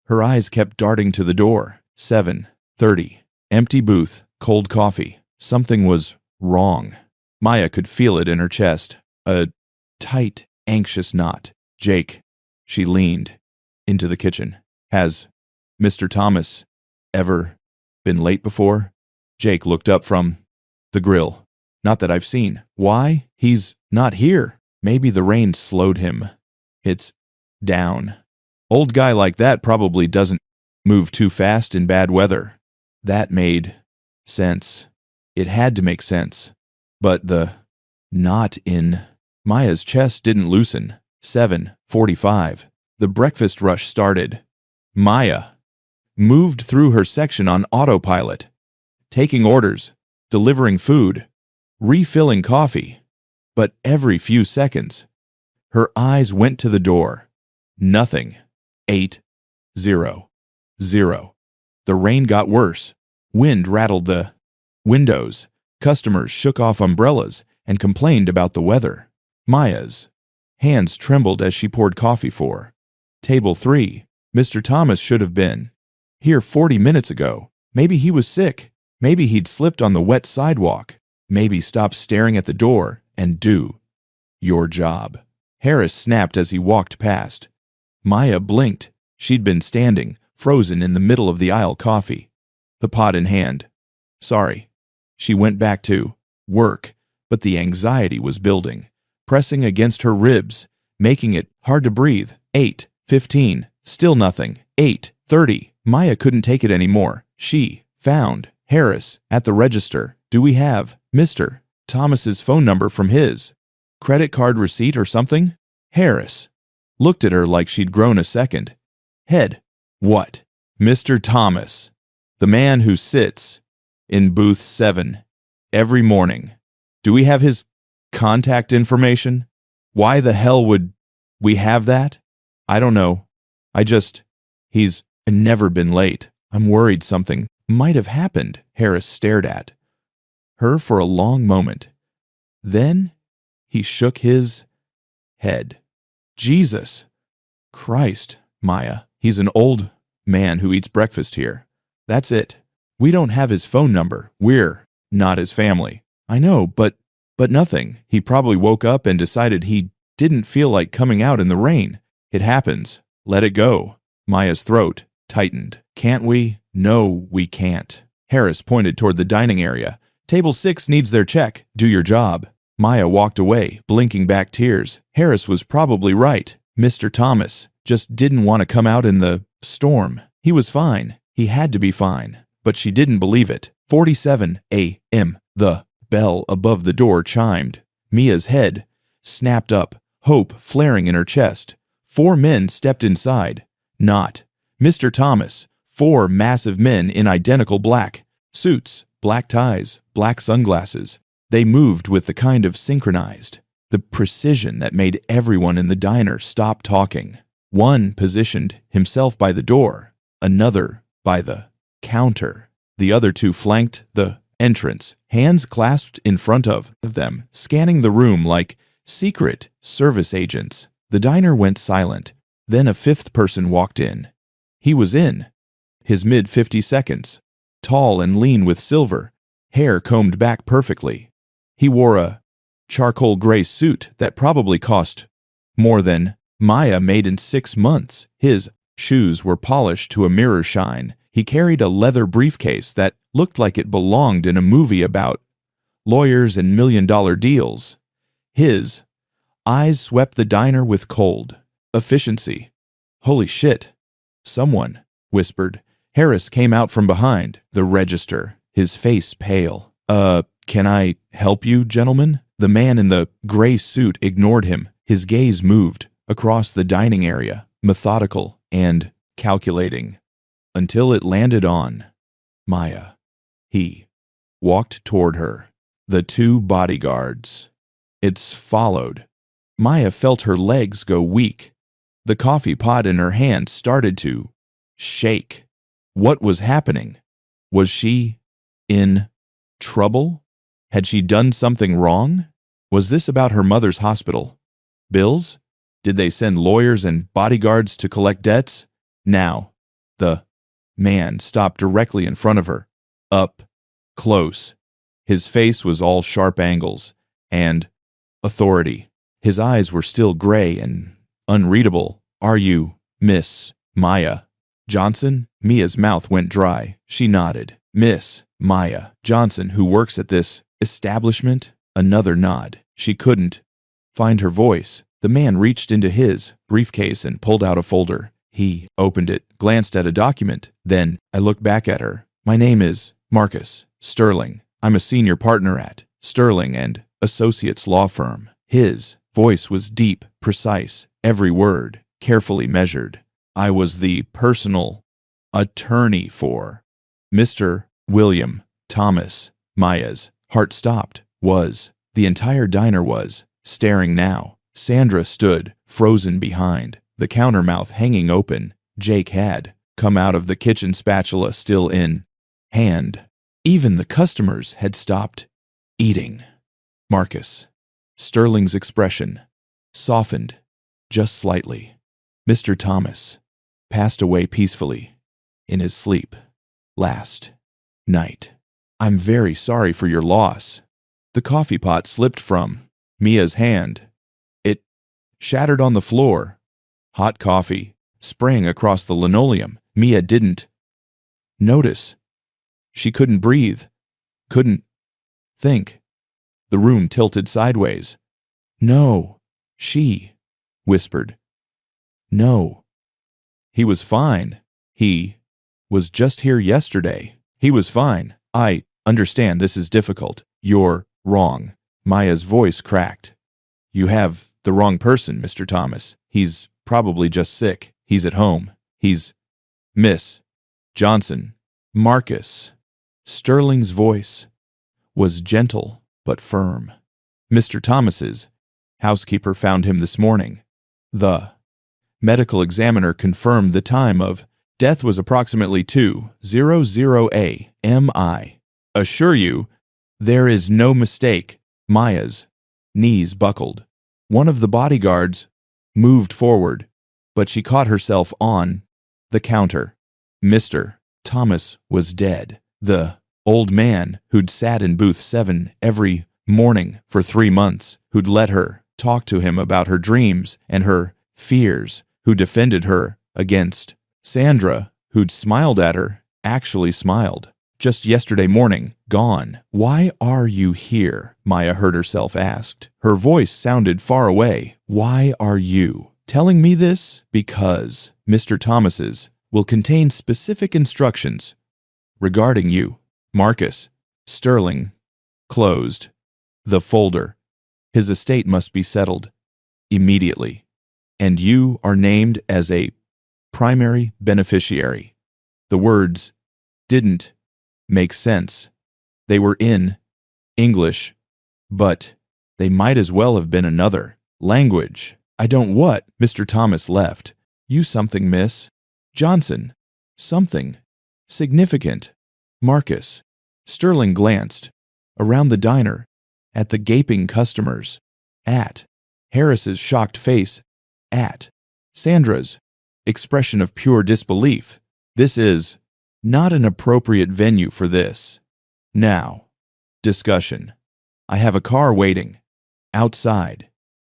her eyes kept darting to the door. 7:30. Empty booth, cold coffee. Something was wrong. Maya could feel it in her chest. A tight, anxious knot. Jake. She leaned into the kitchen. Has Mr. Thomas ever been late before? Jake looked up from the grill. Not that I've seen. Why? He's not here. Maybe the rain slowed him. It's down. Old guy like that probably doesn't move too fast in bad weather. That made sense. It had to make sense. But the knot in Maya's chest didn't loosen. 7:45. The breakfast rush started. Maya moved through her section on autopilot, taking orders, delivering food, refilling coffee. But every few seconds, her eyes went to the door. Nothing. 8:00. The rain got worse. Wind rattled the windows. Customers shook off umbrellas and complained about the weather. Maya's hands trembled as she poured coffee for Table 3. Mr. Thomas should have been here 40 minutes ago. Maybe he was sick. Maybe he'd slipped on the wet sidewalk. Maybe stop staring at the door and do your job. Harris snapped as he walked past. Maya blinked. She'd been standing, frozen in the middle of the aisle, coffee, the pot in hand. Sorry. She went back to work, but the anxiety was building, pressing against her ribs, making it hard to breathe. 8:15. Still nothing. 8:30. Maya couldn't take it anymore. She found Harris at the register. Do we have Mr. Thomas's phone number from his credit card receipt or something? Harris looked at her like she'd grown a second. Head. What? Mr. Thomas, the man who sits in booth 7 every morning. Do we have his contact information? Why the hell would we have that? I don't know. He's never been late. I'm worried something might have happened. Harris stared at her for a long moment. Then he shook his head. Jesus Christ, Maya. He's an old man who eats breakfast here. That's it. We don't have his phone number. We're not his family. I know, but nothing. He probably woke up and decided he didn't feel like coming out in the rain. It happens. Let it go. Maya's throat tightened. Can't we? No, we can't. Harris pointed toward the dining area. Table 6 needs their check. Do your job. Maya walked away, blinking back tears. Harris was probably right. Mr. Thomas just didn't want to come out in the storm. He was fine. He had to be fine. But she didn't believe it. 47 a.m. The bell above the door chimed. Mia's head snapped up, hope flaring in her chest. 4 men stepped inside. Not Mr. Thomas. 4 massive men in identical black suits, black ties, black sunglasses. They moved with the kind of synchronized, the precision that made everyone in the diner stop talking. One positioned himself by the door, another by the counter. The other 2 flanked the entrance, hands clasped in front of them, scanning the room like secret service agents. The diner went silent. Then a 5th person walked in. He was in his mid-50s, tall and lean with silver hair combed back perfectly. He wore a charcoal gray suit that probably cost more than Maya made in 6 months. His shoes were polished to a mirror shine. He carried a leather briefcase that looked like it belonged in a movie about lawyers and million-dollar deals. His eyes swept the diner with cold efficiency. Holy shit, someone whispered. Harris came out from behind the register, his face pale. Can I help you, gentlemen? The man in the gray suit ignored him. His gaze moved across the dining area, methodical and calculating, until it landed on Maya. He walked toward her. The 2 bodyguards. It's followed. Maya felt her legs go weak. The coffee pot in her hand started to shake. What was happening? Was she in Trouble? Had she done something wrong? Was this about her mother's hospital? Bills? Did they send lawyers and bodyguards to collect debts? Now, the man stopped directly in front of her. Up, close. His face was all sharp angles and authority. His eyes were still gray and unreadable. Are you Miss Maya Johnson? Mia's mouth went dry. She nodded. Miss Maya Johnson, who works at this establishment? Another nod. She couldn't find her voice. The man reached into his briefcase and pulled out a folder. He opened it, glanced at a document. Then I looked back at her. My name is Marcus Sterling. I'm a senior partner at Sterling and Associates law firm. His voice was deep, precise, every word carefully measured. I was the personal attorney for Mr. William Thomas. Maya's heart stopped. The entire diner was staring now. Sandra stood, frozen behind, the counter mouth hanging open. Jake had come out of the kitchen, spatula still in hand. Even the customers had stopped eating. Marcus Sterling's expression softened just slightly. Mr. Thomas passed away peacefully in his sleep last night. I'm very sorry for your loss. The coffee pot slipped from Mia's hand. It shattered on the floor. Hot coffee sprang across the linoleum. Mia didn't notice. She couldn't breathe, couldn't think. The room tilted sideways. No, she whispered. No. He was fine. He was just here yesterday. He was fine. I understand this is difficult. You're wrong. Maya's voice cracked. You have the wrong person, Mr. Thomas. He's probably just sick. He's at home. He's Miss Johnson. Marcus Sterling's voice was gentle but firm. Mr. Thomas's housekeeper found him this morning. The medical examiner confirmed the time of death was approximately 2:00 a.m. I assure you, there is no mistake. Maya's knees buckled. One of the bodyguards moved forward, but she caught herself on the counter. Mr. Thomas was dead. The old man who'd sat in booth 7 every morning for 3 months, who'd let her talk to him about her dreams and her fears, who defended her against Sandra, who'd smiled at her, actually smiled. Just yesterday morning, gone. Why are you here? Maya heard herself asked. Her voice sounded far away. Why are you telling me this? Because Mr. Thomas's will contain specific instructions regarding you. Marcus Sterling closed the folder. His estate must be settled immediately, and you are named as a primary beneficiary. The words didn't make sense. They were in English, but they might as well have been another language. I don't what? Mr. Thomas left. You something, Miss Johnson. Something significant. Marcus Sterling glanced around the diner, at the gaping customers, at Harris's shocked face, at Sandra's expression of pure disbelief. This is not an appropriate venue for this. Now, discussion. I have a car waiting outside.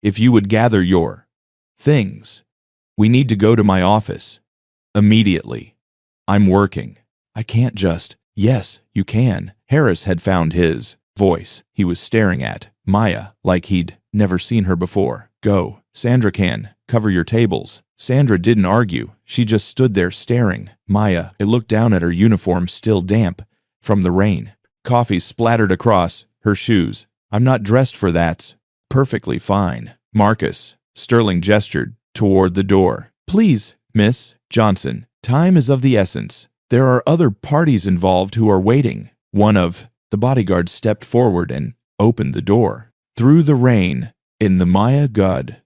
If you would gather your things, we need to go to my office immediately. I'm working. I can't just. Yes, you can. Harris had found his voice. He was staring at Maya like he'd never seen her before. Go. Sandra can cover your tables. Sandra didn't argue. She just stood there staring. Maya looked down at her uniform, still damp from the rain. Coffee splattered across her shoes. I'm not dressed for that. Perfectly fine. Marcus Sterling gestured toward the door. Please, Miss Johnson, time is of the essence. There are other parties involved who are waiting. One of the bodyguards stepped forward and opened the door. Through the rain, in the Maya Gud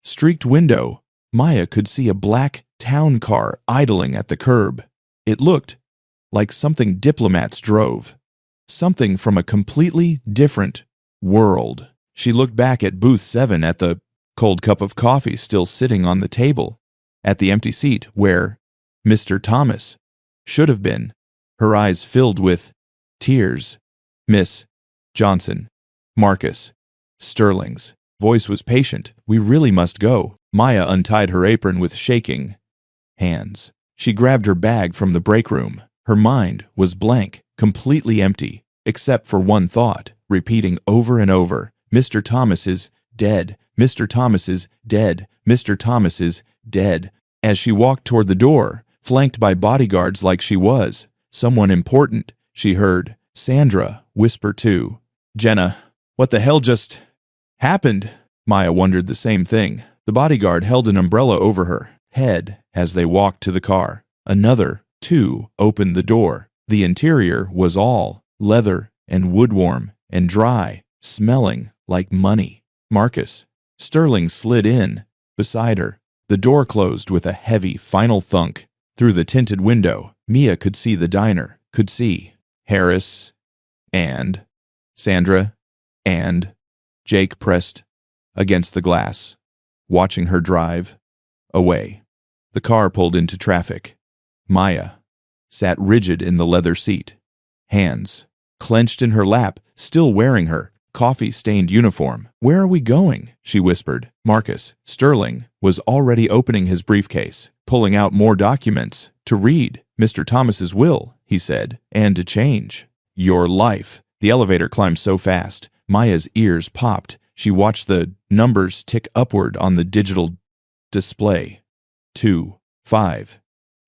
streaked window, Maya could see a black town car idling at the curb. It looked like something diplomats drove. Something from a completely different world. She looked back at booth 7 at the cold cup of coffee still sitting on the table, at the empty seat where Mr. Thomas should have been. Her eyes filled with tears. Miss Johnson, Marcus Sterling's voice was patient. We really must go. Maya untied her apron with shaking hands. She grabbed her bag from the break room. Her mind was blank, completely empty, except for one thought, repeating over and over, Mr. Thomas is dead. Mr. Thomas is dead. Mr. Thomas is dead. As she walked toward the door, flanked by bodyguards like she was someone important, she heard Sandra whisper to Jenna, "What the hell just happened?" Maya wondered the same thing. The bodyguard held an umbrella over her head as they walked to the car. Another two opened the door. The interior was all leather and wood-warm and dry, smelling like money. Marcus Sterling slid in beside her. The door closed with a heavy, final thunk. Through the tinted window, Mia could see the diner, could see Harris and Sandra and Jake pressed against the glass, watching her drive away. The car pulled into traffic. Maya sat rigid in the leather seat, hands clenched in her lap, still wearing her coffee-stained uniform. "Where are we going?" she whispered. Marcus Sterling was already opening his briefcase, pulling out more documents to read. "Mr. Thomas's will," he said, "and to change your life." The elevator climbed so fast, Maya's ears popped. She watched the numbers tick upward on the digital display. 2, 5,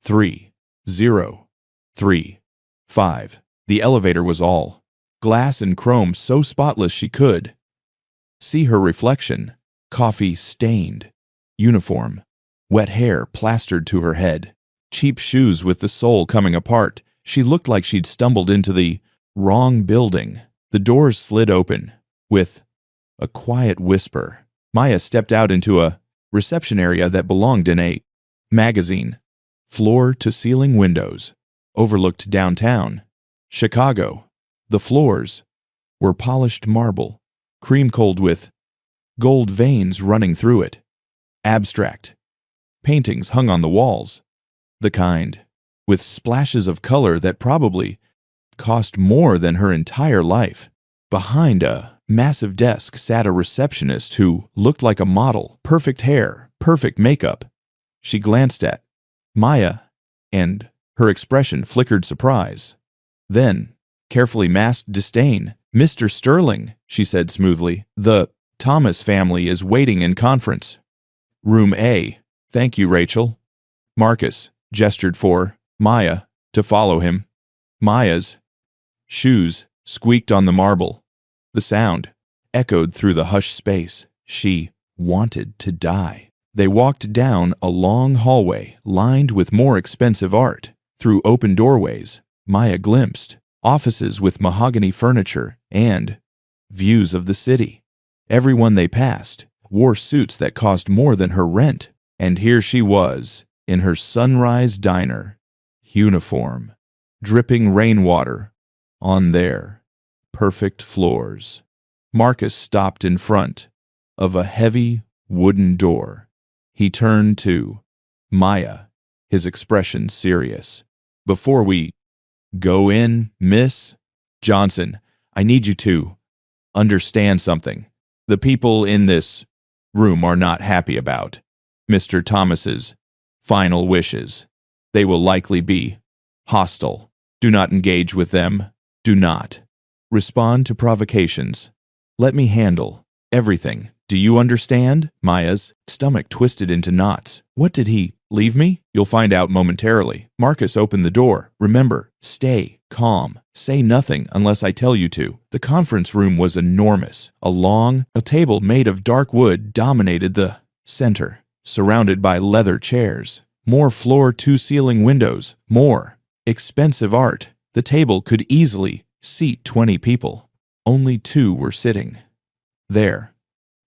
3, 0, 3, 5. The elevator was all glass and chrome, so spotless she could see her reflection. Coffee-stained uniform, wet hair plastered to her head, cheap shoes with the sole coming apart. She looked like she'd stumbled into the wrong building. The doors slid open with a quiet whisper. Maya stepped out into a reception area that belonged in a magazine. Floor-to-ceiling windows overlooked downtown Chicago. The floors were polished marble, cream-cold with gold veins running through it. Abstract paintings hung on the walls, the kind with splashes of color that probably cost more than her entire life. Behind a massive desk sat a receptionist who looked like a model, perfect hair, perfect makeup. She glanced at Maya, and her expression flickered surprise. Then, carefully masked disdain. "Mr. Sterling," she said smoothly, "the Thomas family is waiting in conference room A." "Thank you, Rachel." Marcus gestured for Maya to follow him. Maya's shoes squeaked on the marble. The sound echoed through the hushed space. She wanted to die. They walked down a long hallway lined with more expensive art. Through open doorways, Maya glimpsed offices with mahogany furniture and views of the city. Everyone they passed wore suits that cost more than her rent. And here she was, in her sunrise diner uniform, dripping rainwater on their perfect floors. Marcus stopped in front of a heavy wooden door. He turned to Maya, his expression serious. "Before we go in, Miss Johnson, I need you to understand something. The people in this room are not happy about Mr. Thomas's final wishes. They will likely be hostile. Do not engage with them. Do not respond to provocations. Let me handle everything. Do you understand?" Maya's stomach twisted into knots. "What did he leave me?" "You'll find out momentarily." Marcus opened the door. "Remember, stay calm. Say nothing unless I tell you to." The conference room was enormous. A table made of dark wood dominated the center, surrounded by leather chairs. More floor-to-ceiling windows. More expensive art. The table could easily seat 20 people. Only 2 were sitting there.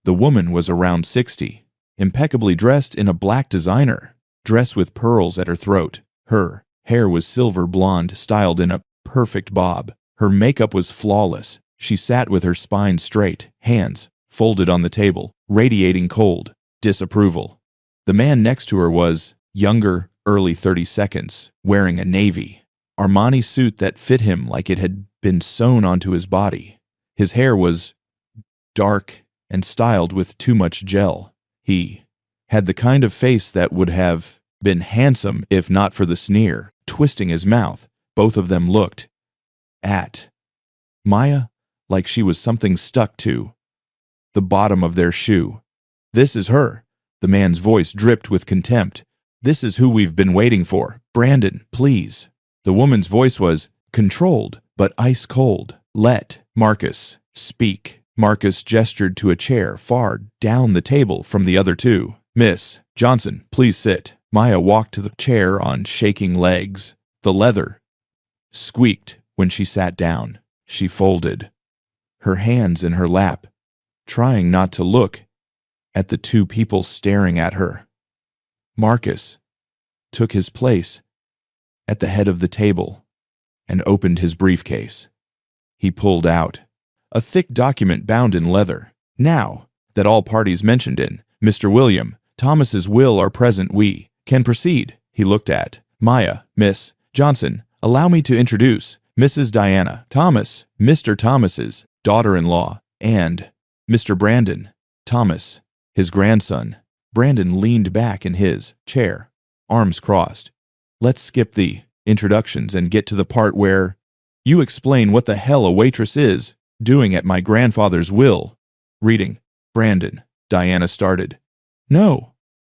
The woman was around 60, impeccably dressed in a black designer dress with pearls at her throat. Her hair was silver blonde, styled in a perfect bob. Her makeup was flawless. She sat with her spine straight, hands folded on the table, radiating cold disapproval. The man next to her was younger, early 32s, wearing a navy Armani suit that fit him like it had been sewn onto his body. His hair was dark and styled with too much gel. He had the kind of face that would have been handsome if not for the sneer twisting his mouth. Both of them looked at Maya like she was something stuck to the bottom of their shoe. "This is her." The man's voice dripped with contempt. "This is who we've been waiting for. Brandon, please." The woman's voice was controlled but ice cold. "Let Marcus speak." Marcus gestured to a chair far down the table from the other two. "Miss Johnson, please sit." Maya walked to the chair on shaking legs. The leather squeaked when she sat down. She folded her hands in her lap, trying not to look at the two people staring at her. Marcus took his place at the head of the table and opened his briefcase. He pulled out a thick document bound in leather. "Now that all parties mentioned in Mr. William Thomas's will are present, we can proceed." He looked at Maya. "Miss Johnson, allow me to introduce Mrs. Diana Thomas, Mr. Thomas's daughter-in-law, and Mr. Brandon Thomas, his grandson." Brandon leaned back in his chair, arms crossed. "Let's skip the introductions and get to the part where you explain what the hell a waitress is doing at my grandfather's will." Reading. "Brandon," Diana started. "No,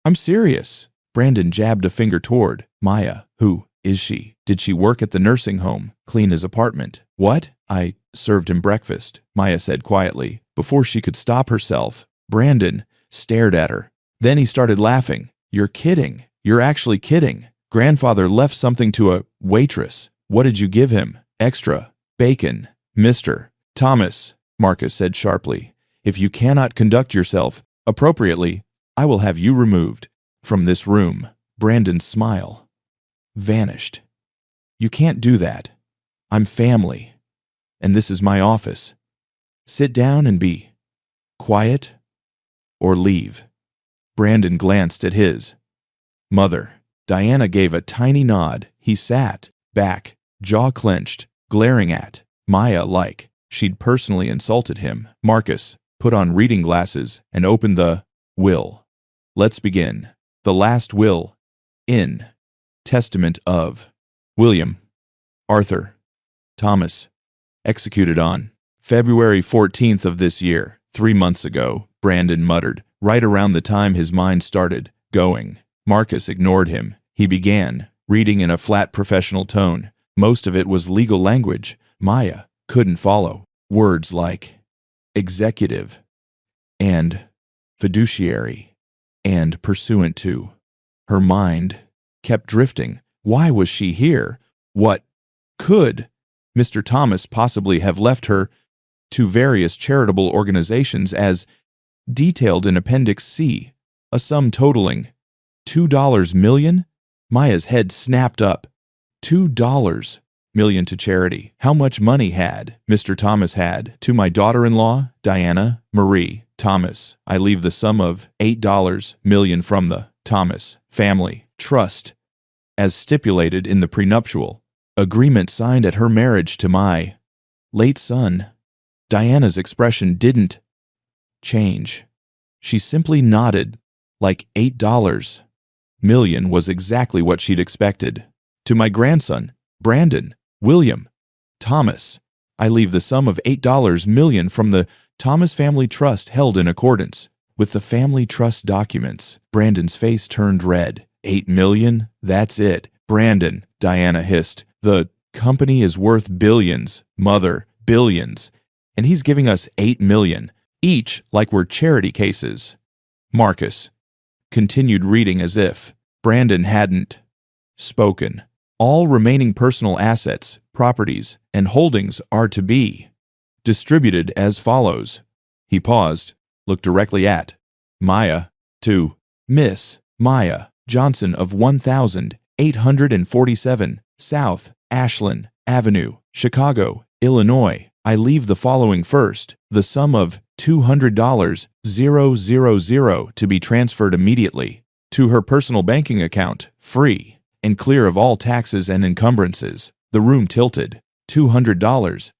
I'm serious." Brandon jabbed a finger toward Maya. "Who is she? Did she work at the nursing home, clean his apartment?" "What?" "I served him breakfast," Maya said quietly. Before she could stop herself, Brandon stared at her. Then he started laughing. "You're kidding. You're actually kidding. Grandfather left something to a waitress. What did you give him?" "Extra bacon." "Mr. Thomas," Marcus said sharply, "if you cannot conduct yourself appropriately, I will have you removed from this room." Brandon's smile vanished. "You can't do that. I'm family, and this is my office. Sit down and be quiet or leave." Brandon glanced at his mother. Diana gave a tiny nod. He sat back, jaw clenched, glaring at Maya like she'd personally insulted him. Marcus put on reading glasses and opened the will. "Let's begin. The last will in testament of William Arthur Thomas, executed on February 14th of this year, 3 months ago," Brandon muttered, right around the time his mind started going. Marcus ignored him. He began, reading in a flat professional tone. Most of it was legal language Maya couldn't follow. Words like executive and fiduciary and pursuant to. Her mind kept drifting. Why was she here? What could Mr. Thomas possibly have left her to various charitable organizations as detailed in Appendix C, a sum totaling $2 million? Maya's head snapped up. $2 million to charity. How much money had Mr. Thomas had? "To my daughter-in-law, Diana Marie Thomas, I leave the sum of $8 million from the Thomas Family Trust, as stipulated in the prenuptial agreement signed at her marriage to my late son." Diana's expression didn't change. She simply nodded, like $8 million was exactly what she'd expected. "To my grandson, Brandon William Thomas, I leave the sum of $8 million from the Thomas Family Trust held in accordance with the family trust documents." Brandon's face turned red. $8 million? That's it. "Brandon," Diana hissed, "the company is worth billions, mother, billions, and he's giving us $8 million, each like we're charity cases." Marcus continued reading as if Brandon hadn't spoken. "All remaining personal assets, properties, and holdings are to be distributed as follows." He paused, looked directly at Maya. "To Miss Maya Johnson of 1847 South Ashland Avenue, Chicago, Illinois. I leave the following first. The sum of $200 to be transferred immediately to her personal banking account, free and clear of all taxes and encumbrances. The room tilted. $200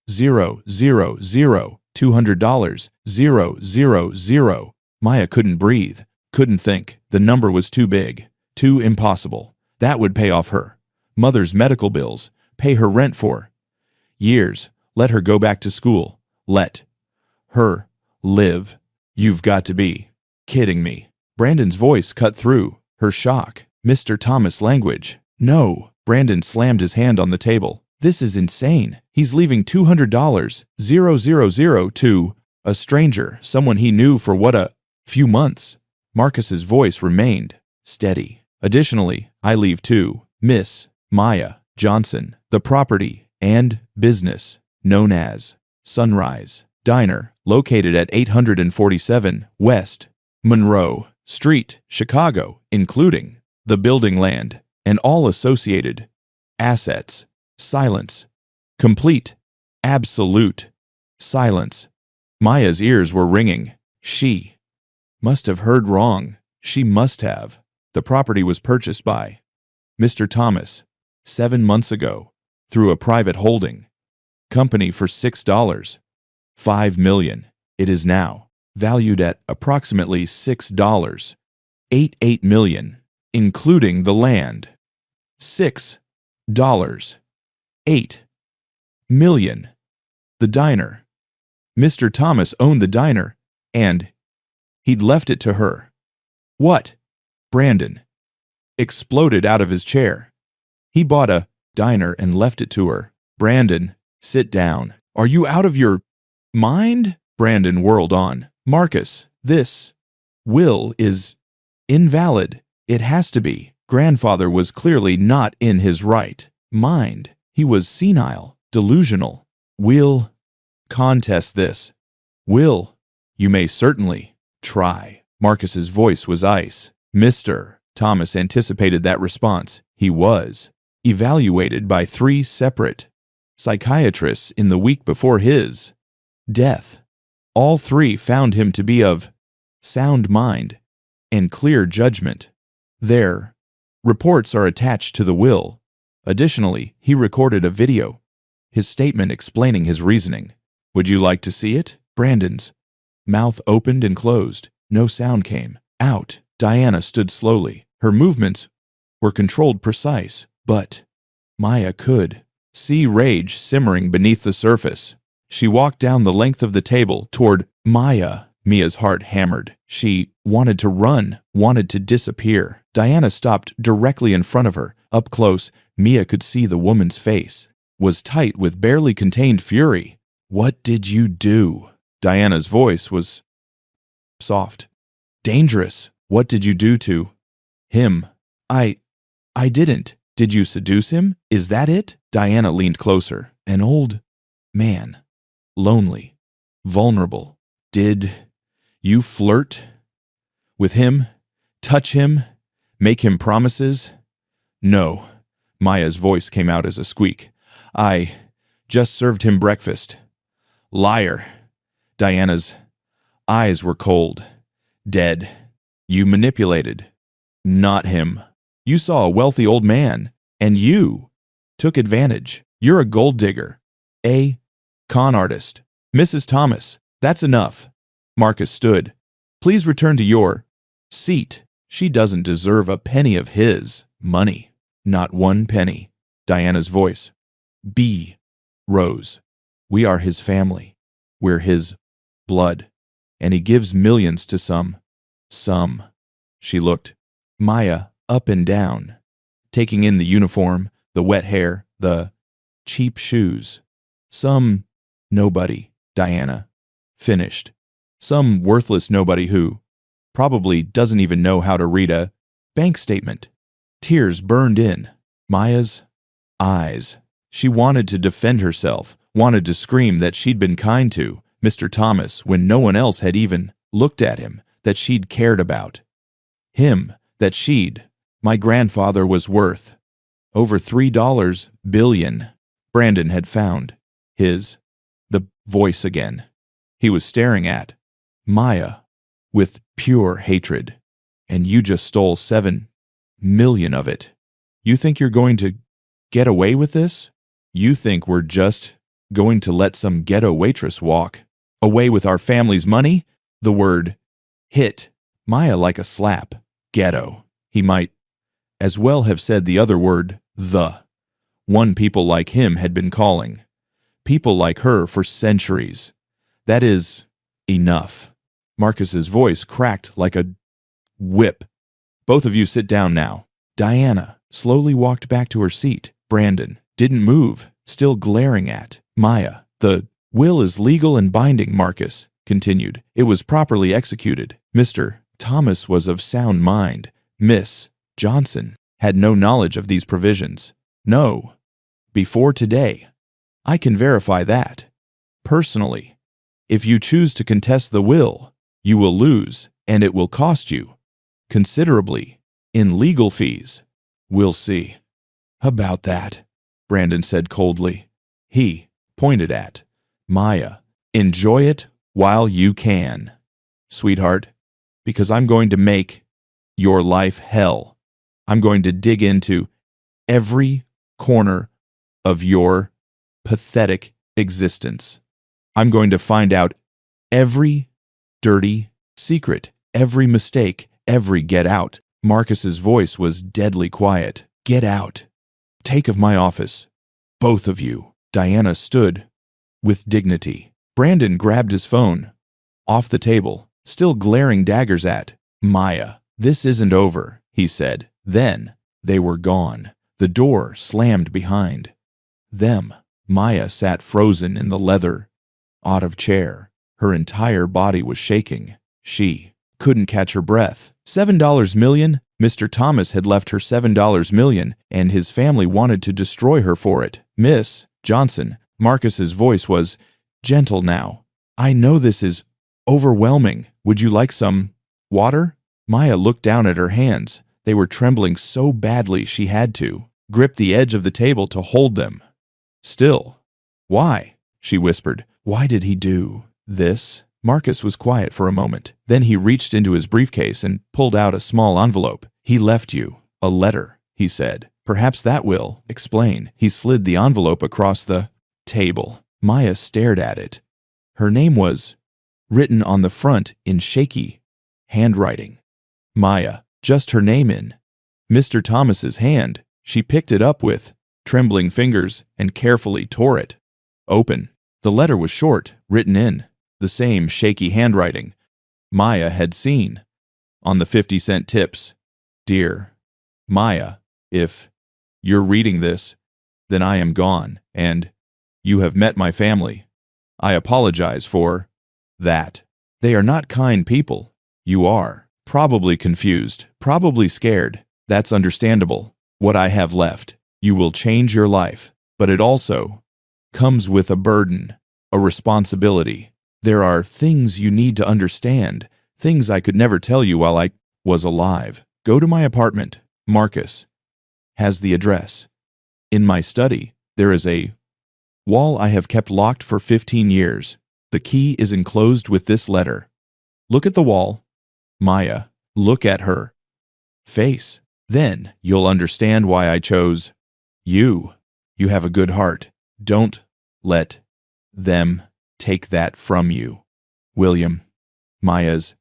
$200. Maya couldn't breathe, couldn't think. The number was too big, too impossible. That would pay off her mother's medical bills, pay her rent for years, let her go back to school, let her live. You've got to be kidding me. Brandon's voice cut through her shock. Mr. Thomas' language. No. Brandon slammed his hand on the table. This is insane. He's leaving $200 to a stranger, someone he knew for what, a few months. Marcus's voice remained steady. Additionally, I leave to Miss Maya Johnson the property and business known as Sunrise Diner, located at 847 West Monroe Street, Chicago, including the building land and all associated assets. Silence. Complete. Absolute silence. Maya's ears were ringing. She must have heard wrong. She must have. The property was purchased by Mr. Thomas 7 months ago through a private holding company for $6.5 million. It is now valued at approximately $6.88 million, including the land. $6.8 million. The diner. Mr. Thomas owned the diner, and he'd left it to her. What? Brandon exploded out of his chair. He bought a diner and left it to her. Brandon, sit down. Are you out of your mind? Brandon whirled on. Marcus, this will is invalid. It has to be. Grandfather was clearly not in his right mind. He was senile, delusional. We'll contest this. Will, you may certainly try. Marcus's voice was ice. Mr. Thomas anticipated that response. He was evaluated by 3 separate psychiatrists in the week before his death. All 3 found him to be of sound mind and clear judgment. Their reports are attached to the will. Additionally, he recorded a video, his statement explaining his reasoning. Would you like to see it? Brandon's mouth opened and closed. No sound came out. Diana stood slowly. Her movements were controlled, precise, but Maya could see rage simmering beneath the surface. She walked down the length of the table toward Maya. Mia's heart hammered. She wanted to run, wanted to disappear. Diana stopped directly in front of her. Up close, Mia could see the woman's face was tight with barely contained fury. What did you do? Diana's voice was soft. Dangerous. What did you do to him? I didn't. Did you seduce him? Is that it? Diana leaned closer. An old man. Lonely. Vulnerable. Did you flirt with him? Touch him? Make him promises? No. Maya's voice came out as a squeak. I just served him breakfast. Liar. Diana's eyes were cold. Dead. You manipulated. Not him. You saw a wealthy old man, and you took advantage. You're a gold digger. A con artist. Mrs. Thomas, that's enough. Marcus stood. Please return to your seat. She doesn't deserve a penny of his money. Not 1 penny. Diana's voice. B. Rose. We are his family. We're his blood. And he gives millions to some. She looked Maya up and down, taking in the uniform, the wet hair, the cheap shoes. Some nobody, Diana finished. Some worthless nobody who probably doesn't even know how to read a bank statement. Tears burned in Maya's eyes. She wanted to defend herself, wanted to scream that she'd been kind to Mr. Thomas when no one else had even looked at him, that she'd cared about him, that my grandfather was worth over $3 billion. Brandon had found The voice again. He was staring at Maya with pure hatred. And you just stole 7 million of it. You think you're going to get away with this? You think we're just going to let some ghetto waitress walk away with our family's money? The word hit Maya like a slap. Ghetto. He might as well have said the other word, the one people like him had been calling people like her for centuries. That is enough. Marcus's voice cracked like a whip. Both of you sit down now. Diana slowly walked back to her seat. Brandon didn't move, still glaring at Maya. The will is legal and binding, Marcus continued. It was properly executed. Mr. Thomas was of sound mind. Miss Johnson had no knowledge of these provisions. No. Before today. I can verify that. Personally. If you choose to contest the will, you will lose, and it will cost you considerably in legal fees. We'll see about that, Brandon said coldly. He pointed at Maya. Enjoy it while you can, sweetheart, because I'm going to make your life hell. I'm going to dig into every corner of your pathetic existence. I'm going to find out every dirty secret, every mistake, every get out. Marcus's voice was deadly quiet. Get out. Take of my office. Both of you. Diana stood with dignity. Brandon grabbed his phone off the table, still glaring daggers at Maya. This isn't over, he said. Then they were gone. The door slammed behind them. Maya sat frozen in the leather out-of chair. Her entire body was shaking. She couldn't catch her breath. $7 million? Mr. Thomas had left her $7 million, and his family wanted to destroy her for it. Miss Johnson, Marcus's voice was gentle now. I know this is overwhelming. Would you like some water? Maya looked down at her hands. They were trembling so badly she had to grip the edge of the table to hold them. Still. Why? She whispered. Why did he do this? Marcus was quiet for a moment. Then he reached into his briefcase and pulled out a small envelope. He left you a letter, he said. Perhaps that will explain. He slid the envelope across the table. Maya stared at it. Her name was written on the front in shaky handwriting. Maya, just her name in Mr. Thomas's hand. She picked it up with trembling fingers and carefully tore it open. The letter was short, written in the same shaky handwriting Maya had seen on the 50-cent tips. Dear Maya, if you're reading this, then I am gone, and you have met my family. I apologize for that. They are not kind people. You are probably confused, probably scared. That's understandable. What I have left, you will change your life, but it also comes with a burden, a responsibility. There are things you need to understand, things I could never tell you while I was alive. Go to my apartment. Marcus has the address. In my study, there is a wall I have kept locked for 15 years. The key is enclosed with this letter. Look at the wall. Maya, look at her face. Then you'll understand why I chose you. You have a good heart. Don't let them take that from you. William. Maya's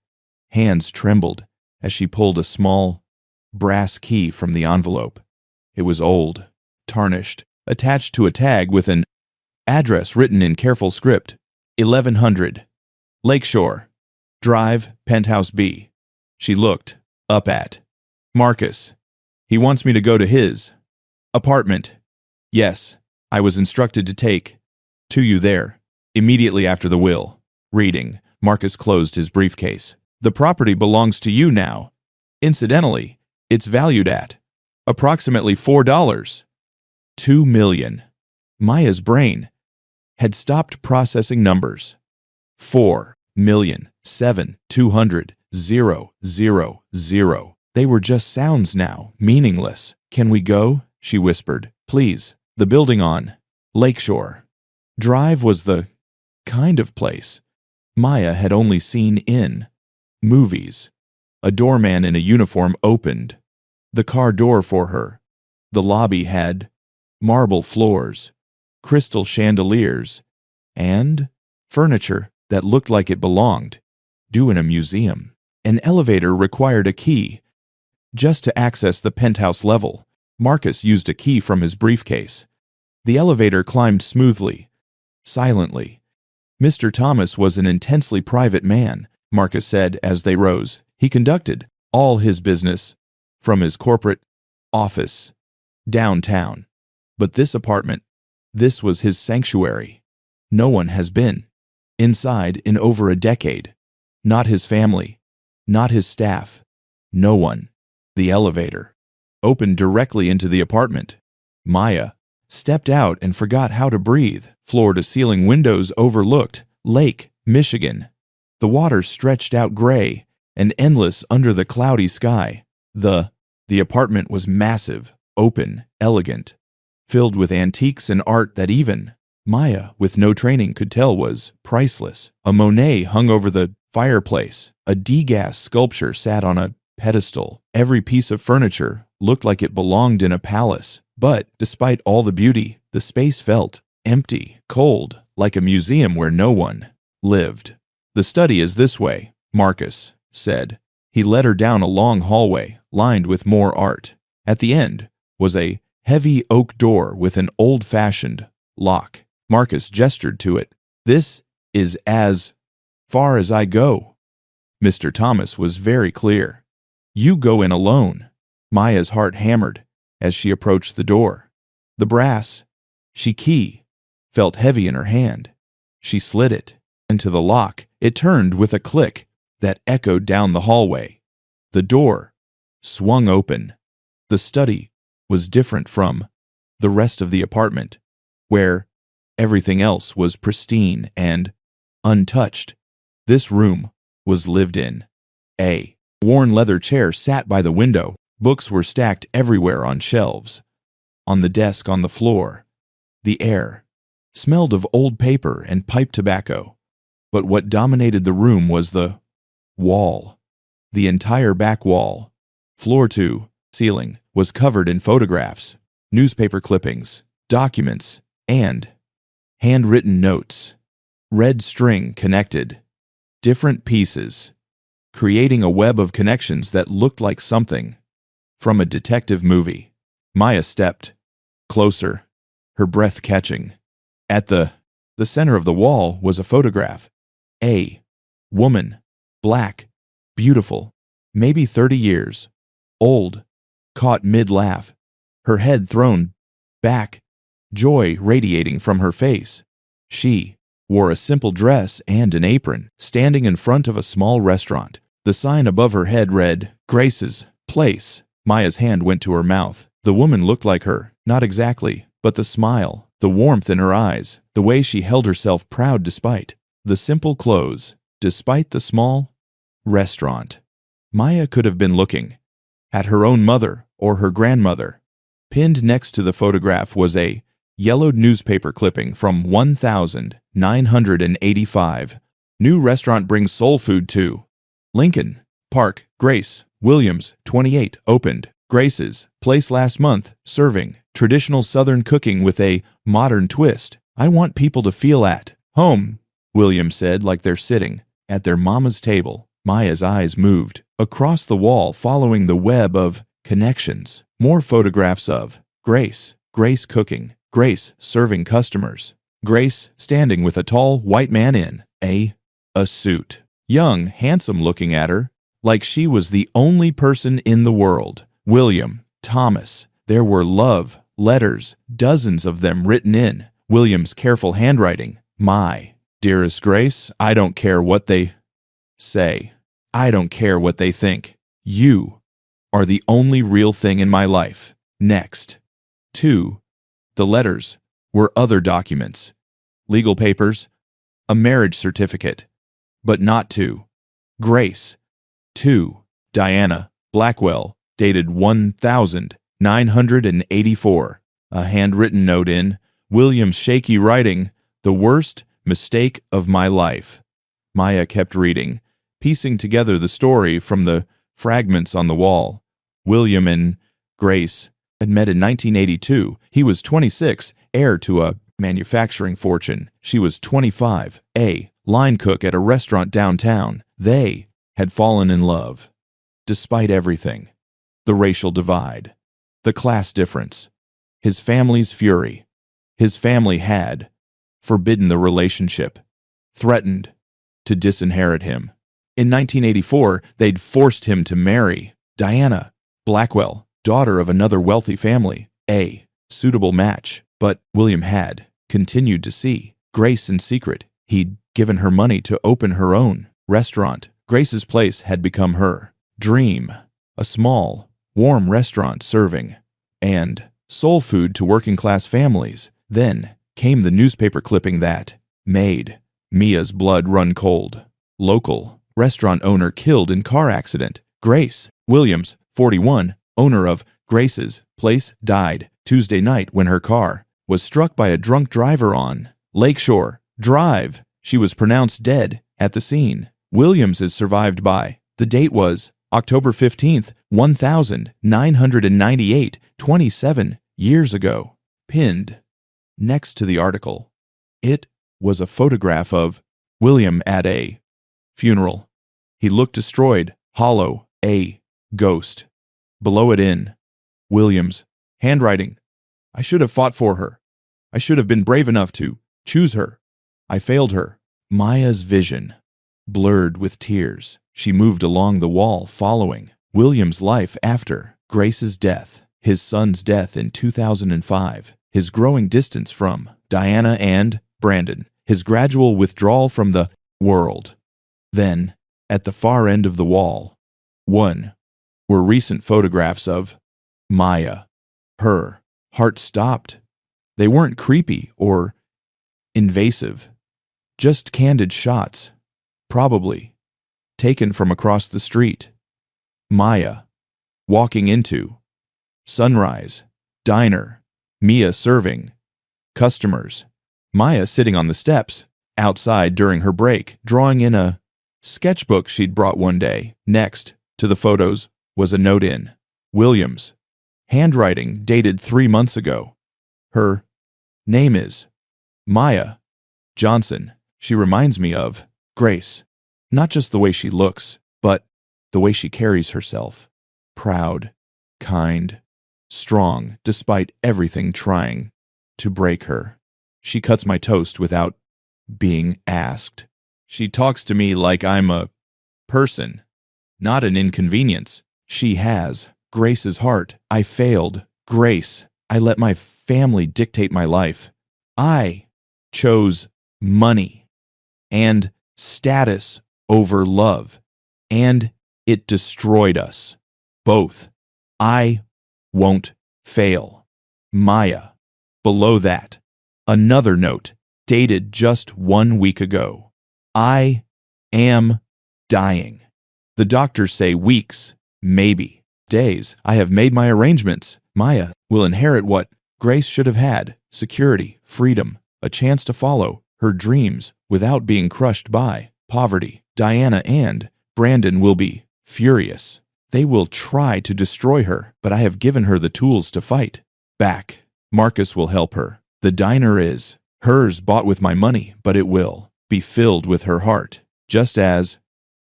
hands trembled as she pulled a small brass key from the envelope. It was old, tarnished, attached to a tag with an address written in careful script. 1100 Lakeshore Drive, Penthouse B. She looked up at Marcus. He wants me to go to his apartment. Yes, I was instructed to take to you there immediately after the will. Reading, Marcus closed his briefcase. The property belongs to you now. Incidentally, it's valued at approximately $4. 2 million. Maya's brain had stopped processing numbers. 4 million, 7, 200, 0, 0, 0. They were just sounds now, meaningless. Can we go? She whispered. Please. The building on Lakeshore Drive was the kind of place Maya had only seen in movies. A doorman in a uniform opened the car door for her. The lobby had marble floors, crystal chandeliers, and furniture that looked like it belonged in a museum. An elevator required a key just to access the penthouse level. Marcus used a key from his briefcase. The elevator climbed smoothly, silently. Mr. Thomas was an intensely private man, Marcus said as they rose. He conducted all his business from his corporate office downtown. But this apartment, this was his sanctuary. No one has been inside in over a decade. Not his family, not his staff, no one. The elevator opened directly into the apartment. Maya stepped out and forgot how to breathe. Floor-to-ceiling windows overlooked Lake Michigan. The water stretched out gray and endless under the cloudy sky. The apartment was massive, open, elegant, filled with antiques and art that even Maya, with no training, could tell was priceless. A Monet hung over the fireplace. A Degas sculpture sat on a pedestal. Every piece of furniture looked like it belonged in a palace. But despite all the beauty, the space felt empty, cold, like a museum where no one lived. "The study is this way," Marcus said. He led her down a long hallway, lined with more art. At the end was a heavy oak door with an old-fashioned lock. Marcus gestured to it. "This is as far as I go." Mr. Thomas was very clear. "You go in alone." Maya's heart hammered as she approached the door. The brass key felt heavy in her hand. She slid it into the lock. It turned with a click that echoed down the hallway. The door swung open. The study was different from the rest of the apartment, where everything else was pristine and untouched. This room was lived in. A worn leather chair sat by the window. Books were stacked everywhere on shelves. On the desk on the floor, the air smelled of old paper and pipe tobacco. But what dominated the room was the wall. The entire back wall, floor to ceiling, was covered in photographs, newspaper clippings, documents, and handwritten notes. Red string connected different pieces, creating a web of connections that looked like something from a detective movie. Maya stepped closer, her breath catching. At the center of the wall was a photograph. A woman, black, beautiful, maybe 30 years old, caught mid-laugh, her head thrown back, joy radiating from her face. She wore a simple dress and an apron, standing in front of a small restaurant. The sign above her head read, "Grace's Place." Maya's hand went to her mouth. The woman looked like her, not exactly, but the smile, the warmth in her eyes, the way she held herself proud despite the simple clothes, despite the small restaurant. Maya could have been looking at her own mother or her grandmother. Pinned next to the photograph was a yellowed newspaper clipping from 1985. New restaurant brings soul food to Lincoln Park. Grace Williams, 28, opened Grace's Place last month, serving traditional Southern cooking with a modern twist. "I want people to feel at home," Williams said, like they're sitting at their mama's table. Maya's eyes moved across the wall, following the web of connections. More photographs of Grace cooking, Grace serving customers, Grace standing with a tall white man in a suit. Young, handsome looking at her, like she was the only person in the world. William Thomas. There were love letters, dozens of them written in William's careful handwriting. "My dearest Grace, I don't care what they say. I don't care what they think. You are the only real thing in my life." Next to the letters were other documents, legal papers, a marriage certificate, but not to Grace. To Diana Blackwell, dated 1984. A handwritten note in William's shaky writing The worst mistake of my life. Maya kept reading, piecing together the story from the fragments on the wall. William and Grace had met in 1982. He was 26, heir to a manufacturing fortune. She was 25, a line cook at a restaurant downtown. They had fallen in love. Despite everything, the racial divide, the class difference, his family's fury, his family had forbidden the relationship, threatened to disinherit him. In 1984, they'd forced him to marry Diana Blackwell, daughter of another wealthy family, a suitable match. But William had continued to see Grace in secret. He'd given her money to open her own restaurant. Grace's place had become her dream, a small, warm restaurant serving and soul food to working-class families. Then came the newspaper clipping that made Mia's blood run cold. Local restaurant owner killed in car accident. Grace Williams, 41, owner of Grace's place, died Tuesday night when her car was struck by a drunk driver on Lakeshore Drive. She was pronounced dead at the scene. Williams is survived by, the date was October 15th, 1998, 27 years ago. Pinned next to the article, it was a photograph of William at a funeral. He looked destroyed, hollow, a ghost. Below it in William's handwriting, I should have fought for her. I should have been brave enough to choose her. I failed her. Maya's vision blurred with tears. She moved along the wall following William's life after Grace's death, his son's death in 2005, his growing distance from Diana and Brandon, his gradual withdrawal from the world. Then, at the far end of the wall, one were recent photographs of Maya. Her heart stopped. They weren't creepy or invasive, just candid shots, probably taken from across the street. Maya walking into Sunrise Diner, Mia serving customers, Maya sitting on the steps outside during her break, drawing in a sketchbook she'd brought one day. Next to the photos was a note in Williams' handwriting dated 3 months ago. Her name is Maya Johnson. She reminds me of Grace, not just the way she looks, but the way she carries herself. Proud, kind, strong, despite everything trying to break her. She cuts my toast without being asked. She talks to me like I'm a person, not an inconvenience. She has Grace's heart. I failed Grace. I let my family dictate my life. I chose money and status over love, and it destroyed us both. I won't fail. Maya. Below that, another note dated just 1 week ago. I am dying. The doctors say weeks, maybe days. I have made my arrangements. Maya will inherit what Grace should have had: security, freedom, a chance to follow her dreams without being crushed by poverty. Diana and Brandon will be furious. They will try to destroy her, but I have given her the tools to fight back. Marcus will help her. The diner is hers, bought with my money, but it will be filled with her heart, just as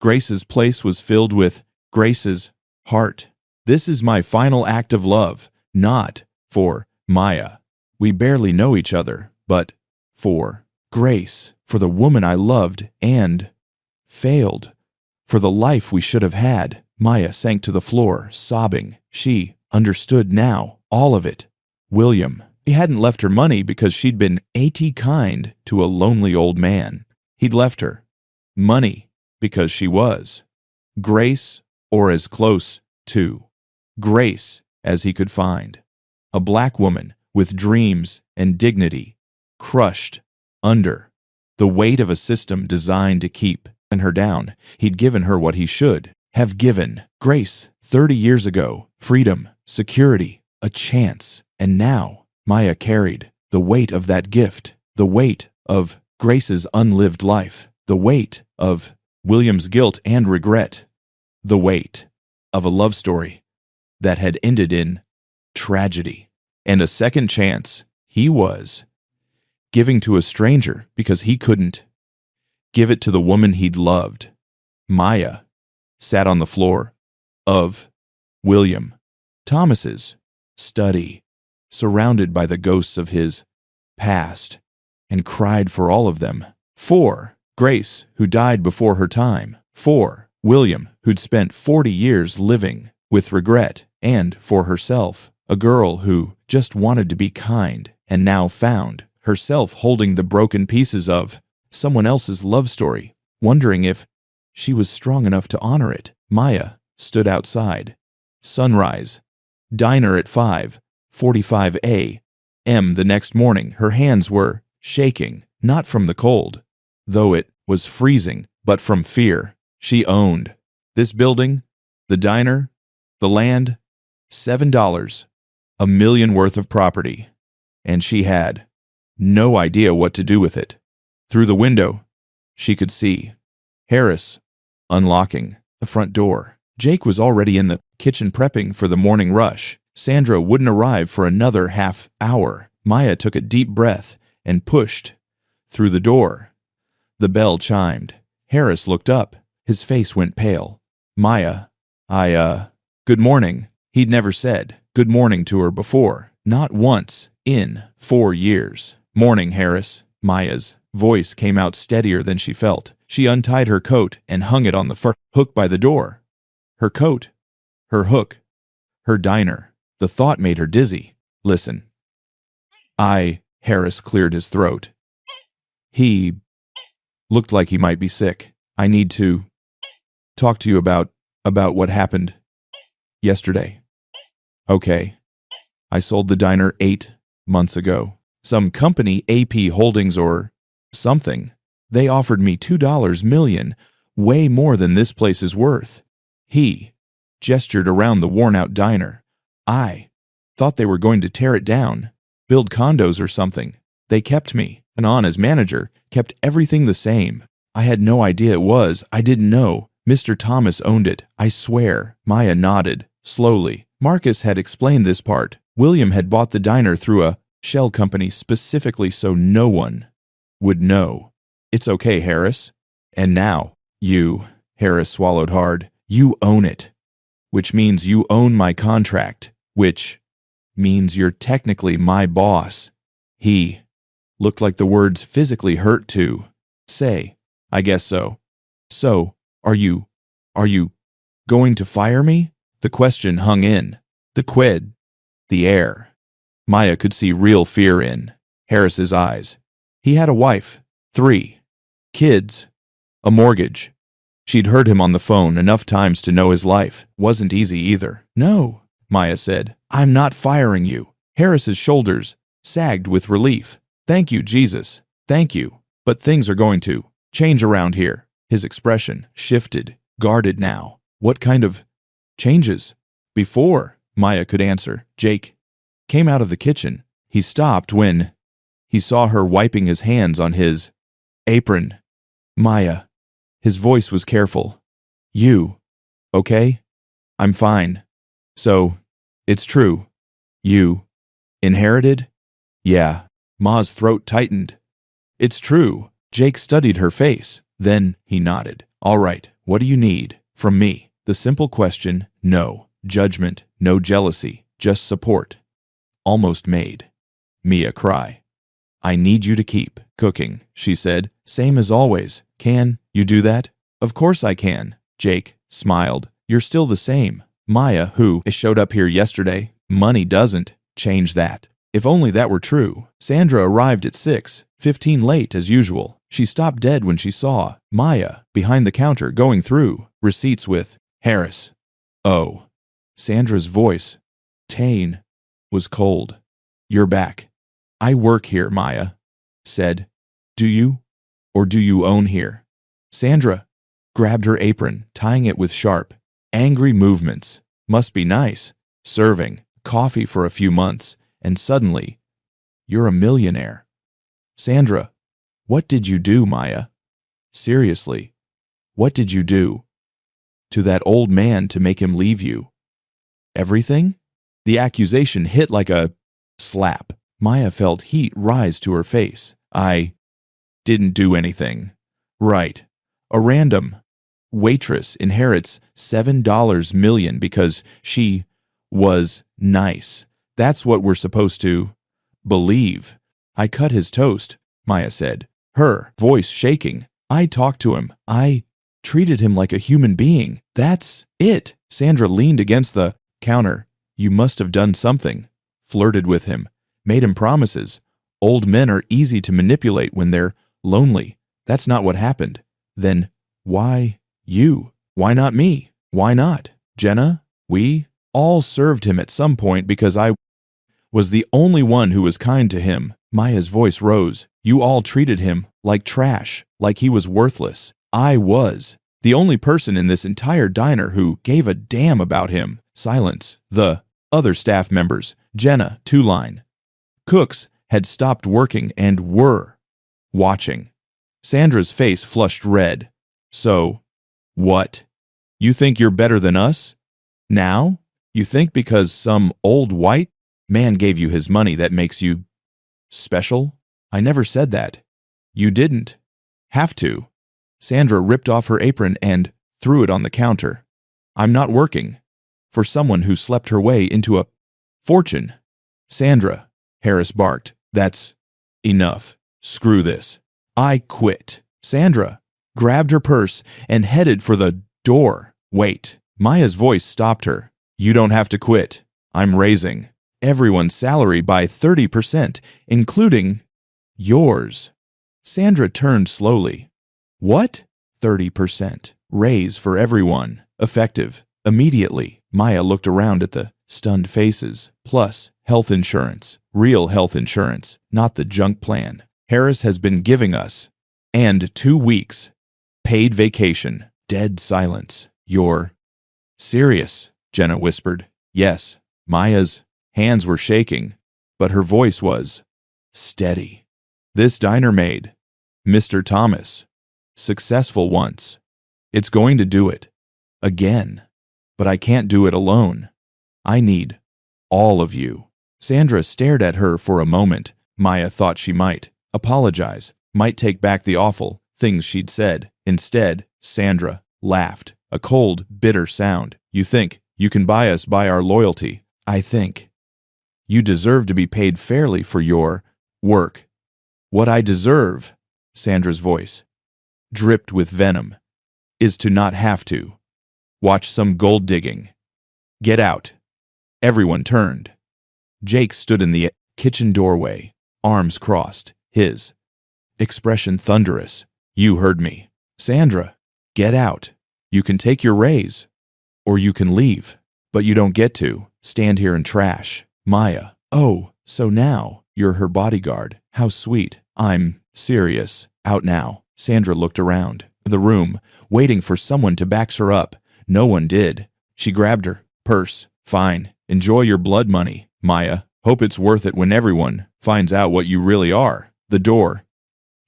Grace's place was filled with Grace's heart. This is my final act of love, not for Maya. We barely know each other, but for Grace, for the woman I loved and failed, for the life we should have had. Maya sank to the floor, sobbing. She understood now, all of it. William, he hadn't left her money because she'd been kind to a lonely old man. He'd left her money because she was Grace, or as close to Grace as he could find. A black woman with dreams and dignity, crushed under the weight of a system designed to keep her down. He'd given her what he should have given Grace 30 years ago: freedom, security, a chance. And now Maya carried the weight of that gift, the weight of Grace's unlived life, the weight of William's guilt and regret, the weight of a love story that had ended in tragedy, and a second chance he was giving to a stranger because he couldn't give it to the woman he'd loved. Maya sat on the floor of William Thomas's study, surrounded by the ghosts of his past, and cried for all of them. For Grace, who died before her time. For William, who'd spent 40 years living with regret. And for herself, a girl who just wanted to be kind and now found herself holding the broken pieces of someone else's love story, wondering if she was strong enough to honor it. Maya stood outside. Sunrise. Diner at 5:45 a.m. the next morning. Her hands were shaking, not from the cold, though it was freezing, but from fear. She owned this building, the diner, the land, $7, $1 million worth of property, and she had no idea what to do with it. Through the window, she could see Harris unlocking the front door. Jake was already in the kitchen prepping for the morning rush. Sandra wouldn't arrive for another half hour. Maya took a deep breath and pushed through the door. The bell chimed. Harris looked up. His face went pale. Maya, good morning. He'd never said good morning to her before. Not once in 4 years. Morning, Harris. Maya's voice came out steadier than she felt. She untied her coat and hung it on the hook by the door. Her coat, her hook, her diner. The thought made her dizzy. Listen. Harris cleared his throat. He looked like he might be sick. I need to talk to you about what happened yesterday. Okay. I sold the diner 8 months ago. Some company, AP Holdings or something. They offered me $2 million, way more than this place is worth. He gestured around the worn-out diner. I thought they were going to tear it down, build condos or something. They kept me, and on as manager, kept everything the same. I had no idea it was. I didn't know. Mr. Thomas owned it, I swear. Maya nodded, slowly. Marcus had explained this part. William had bought the diner through a shell company specifically so no one would know. It's okay, Harris. And now, you, Harris swallowed hard, you own it. Which means you own my contract. Which means you're technically my boss. He looked like the words physically hurt to say. I guess so. So, are you going to fire me? The question hung in the air. Maya could see real fear in Harris's eyes. He had a wife, 3 kids, a mortgage. She'd heard him on the phone enough times to know his life wasn't easy either. No, Maya said. I'm not firing you. Harris's shoulders sagged with relief. Thank you, Jesus. Thank you. But things are going to change around here. His expression shifted, guarded now. What kind of changes? Before Maya could answer, Jake came out of the kitchen. He stopped when he saw her wiping his hands on his apron. Maya. His voice was careful. You okay? I'm fine. So, it's true. You inherited? Yeah. Ma's throat tightened. It's true. Jake studied her face. Then he nodded. All right, what do you need from me? The simple question, no judgment, no jealousy, just support. Almost made Mia cry. I need you to keep cooking, she said. Same as always. Can you do that? Of course I can. Jake smiled. You're still the same. Maya, who showed up here yesterday. Money doesn't change that. If only that were true. Sandra arrived at 6:15 late as usual. She stopped dead when she saw Maya behind the counter going through receipts with Harris. Oh. Sandra's voice, tone, was cold. You're back. I work here, Maya said. Do you? Or do you own here? Sandra grabbed her apron, tying it with sharp, angry movements. Must be nice. Serving coffee for a few months, and suddenly, you're a millionaire. Sandra, What did you do, Maya? Seriously, what did you do to that old man to make him leave you? Everything? The accusation hit like a slap. Maya felt heat rise to her face. I didn't do anything. Right. A random waitress inherits $7 million because she was nice. That's what we're supposed to believe. I cut his toast, Maya said, her voice shaking. I talked to him. I treated him like a human being. That's it. Sandra leaned against the counter. You must have done something. Flirted with him. Made him promises. Old men are easy to manipulate when they're lonely. That's not what happened. Then why you? Why not me? Why not Jenna? We all served him at some point because I was the only one who was kind to him. Maya's voice rose. You all treated him like trash, like he was worthless. I was the only person in this entire diner who gave a damn about him. Silence. The other staff members, Jenna, two-line cooks, had stopped working and were watching. Sandra's face flushed red. So, what? You think you're better than us? Now? You think because some old white man gave you his money that makes you special? I never said that. You didn't have to. Sandra ripped off her apron and threw it on the counter. I'm not working for someone who slept her way into a fortune. Sandra, Harris barked. That's enough. Screw this. I quit. Sandra grabbed her purse and headed for the door. Wait. Maya's voice stopped her. You don't have to quit. I'm raising everyone's salary by 30%, including yours. Sandra turned slowly. What? 30%. Raise for everyone. Effective. Immediately. Maya looked around at the stunned faces. Plus, health insurance. Real health insurance, not the junk plan. Harris has been giving us. And 2 weeks. Paid vacation. Dead silence. You're serious, Jenna whispered. Yes. Maya's hands were shaking, but her voice was steady. This diner made Mr. Thomas successful once. It's going to do it again, but I can't do it alone. I need all of you. Sandra stared at her for a moment. Maya thought she might apologize, might take back the awful things she'd said. Instead, Sandra laughed, a cold, bitter sound. You think you can buy us by our loyalty? I think you deserve to be paid fairly for your work. What I deserve, Sandra's voice dripped with venom, is to not have to watch some gold digging. Get out. Everyone turned. Jake stood in the kitchen doorway, arms crossed, his expression thunderous. You heard me. Sandra, get out. You can take your raise, or you can leave, but you don't get to stand here and trash. Maya, oh, so now you're her bodyguard. How sweet. I'm serious. Out now. Sandra looked around the room, waiting for someone to back her up. No one did. She grabbed her purse. Fine. Enjoy your blood money, Maya. Hope it's worth it when everyone finds out what you really are. The door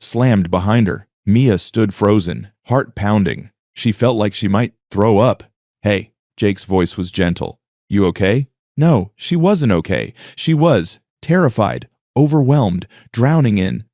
slammed behind her. Mia stood frozen, heart pounding. She felt like she might throw up. Hey, Jake's voice was gentle. You okay? No, she wasn't okay. She was terrified, overwhelmed, drowning in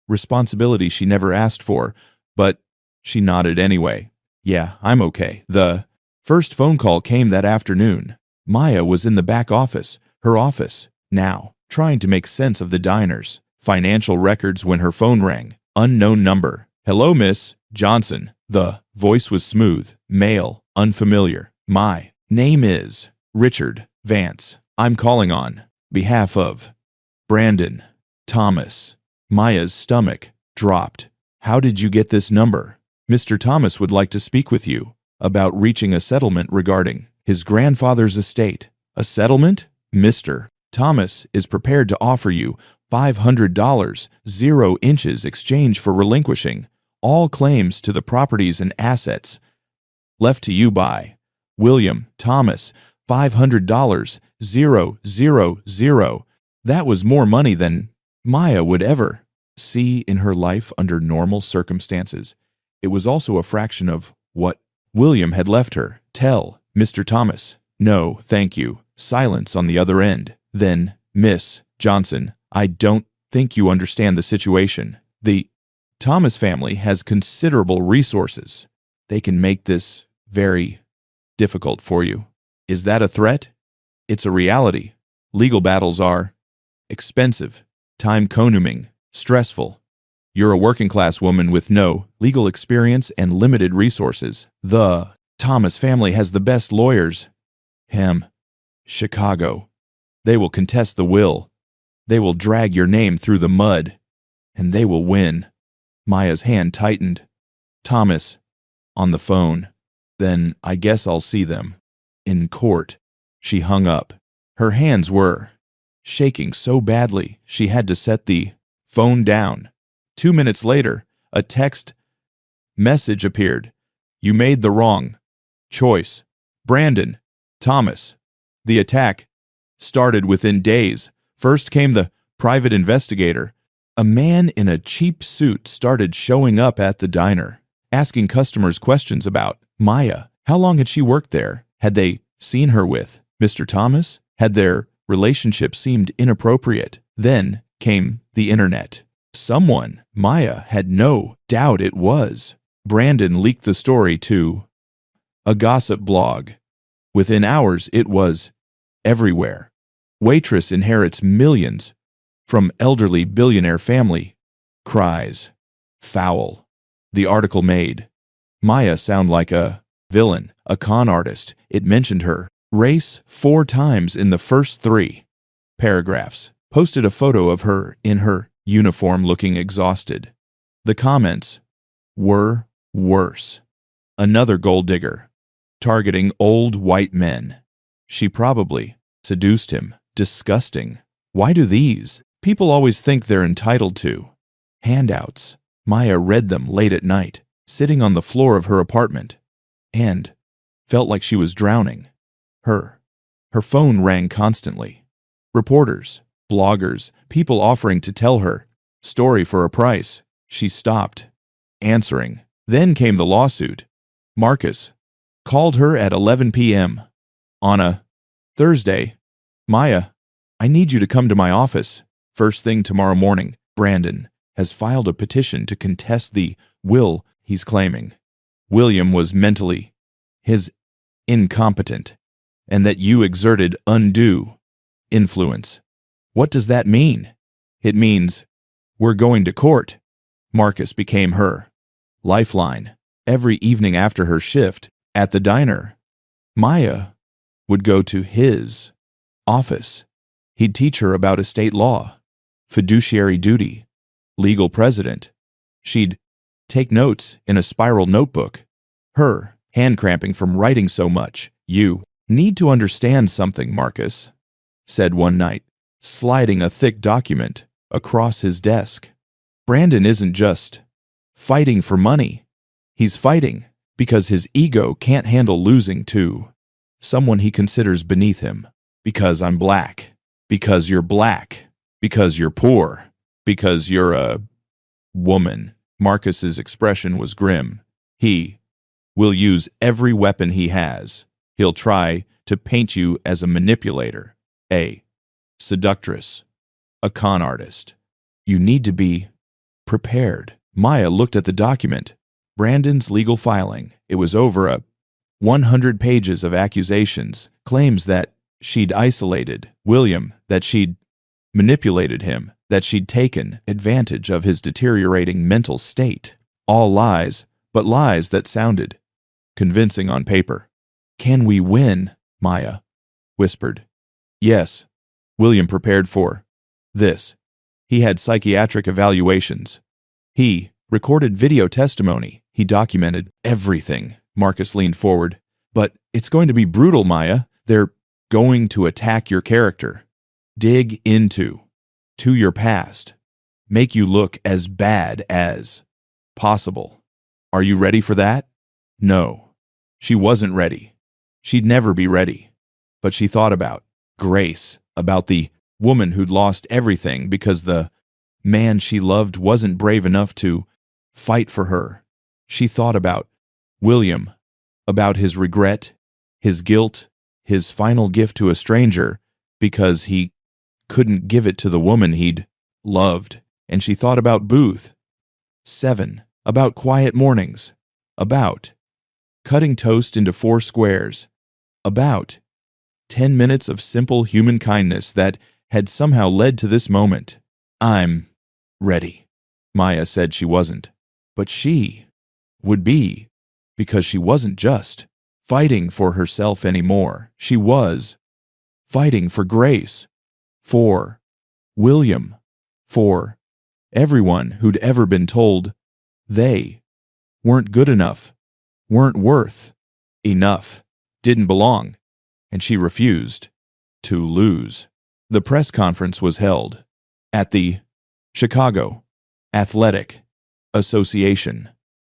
responsibility she never asked for, but she nodded anyway. Yeah, I'm okay. The first phone call came that afternoon. Maya was in the back office, her office, now, trying to make sense of the diner's financial records when her phone rang. Unknown number. Hello, Miss Johnson. The voice was smooth, male, unfamiliar. My name is Richard Vance. I'm calling on behalf of Brandon Thomas. Maya's stomach dropped. How did you get this number? Mr. Thomas would like to speak with you about reaching a settlement regarding his grandfather's estate. A settlement? Mr. Thomas is prepared to offer you $500, 0 inches exchange for relinquishing all claims to the properties and assets left to you by William Thomas. $500, 000. That was more money than Maya would ever see in her life under normal circumstances. It was also a fraction of what William had left her. Tell Mr. Thomas. No, thank you. Silence on the other end. Then, Miss Johnson, I don't think you understand the situation. The Thomas family has considerable resources. They can make this very difficult for you. Is that a threat? It's a reality. Legal battles are expensive, time-consuming, stressful. You're a working-class woman with no legal experience and limited resources. The Thomas family has the best lawyers. Chicago. They will contest the will. They will drag your name through the mud. And they will win. Maya's hand tightened. Thomas. On the phone. Then I guess I'll see them. In court. She hung up. Her hands were shaking so badly she had to set the phone down. 2 minutes later, a text message appeared. You made the wrong choice. Brandon. Thomas. The attack started within days. First came the private investigator. A man in a cheap suit started showing up at the diner, asking customers questions about Maya. How long had she worked there? Had they seen her with Mr. Thomas? Had their relationship seemed inappropriate? Then came the internet. Someone, Maya had no doubt it was. Brandon leaked the story to a gossip blog. Within hours, it was everywhere. Waitress inherits millions from elderly billionaire family. Cries. Foul. The article made Maya sound like a villain, a con artist. It mentioned her race 4 times in the first 3 paragraphs. Posted a photo of her in her uniform looking exhausted. The comments were worse. Another gold digger. Targeting old white men. She probably seduced him. Disgusting. Why do these people always think they're entitled to handouts? Maya read them late at night, sitting on the floor of her apartment, and felt like she was drowning. Her phone rang constantly. Reporters, bloggers, people offering to tell her story for a price. She stopped answering. Then came the lawsuit. Marcus called her at 11 p.m. on a Thursday. Maya, I need you to come to my office. First thing tomorrow morning. Brandon has filed a petition to contest the will he's claiming. William was mentally his incompetent, and that you exerted undue influence. What does that mean? It means we're going to court. Marcus became her lifeline. Every evening after her shift at the diner, Maya would go to his office. He'd teach her about estate law, fiduciary duty, legal precedent. She'd take notes in a spiral notebook, her hand cramping from writing so much. You need to understand something, Marcus said one night, sliding a thick document across his desk. Brandon isn't just fighting for money. He's fighting because his ego can't handle losing to someone he considers beneath him. Because I'm black. Because you're black. Because you're poor. Because you're a woman. Marcus's expression was grim. He will use every weapon he has. He'll try to paint you as a manipulator, a seductress, a con artist. You need to be prepared. Maya looked at the document, Brandon's legal filing. It was over 100 pages of accusations, claims that she'd isolated William, that she'd manipulated him, that she'd taken advantage of his deteriorating mental state. All lies, but lies that sounded convincing on paper. Can we win? Maya whispered. Yes. William prepared for this. He had psychiatric evaluations. He recorded video testimony. He documented everything. Marcus leaned forward. But it's going to be brutal, Maya. They're going to attack your character. Dig into your past. Make you look as bad as possible. Are you ready for that? No. She wasn't ready. She'd never be ready. But she thought about Grace, about the woman who'd lost everything because the man she loved wasn't brave enough to fight for her. She thought about William, about his regret, his guilt, his final gift to a stranger because he couldn't give it to the woman he'd loved. And she thought about Booth. 7. About quiet mornings. About cutting toast into 4 squares. About 10 minutes of simple human kindness that had somehow led to this moment. I'm ready. Maya said she wasn't. But she would be, because she wasn't just fighting for herself anymore. She was fighting for Grace, for William, for everyone who'd ever been told they weren't good enough, weren't worth enough, didn't belong, and she refused to lose. The press conference was held at the Chicago Athletic Association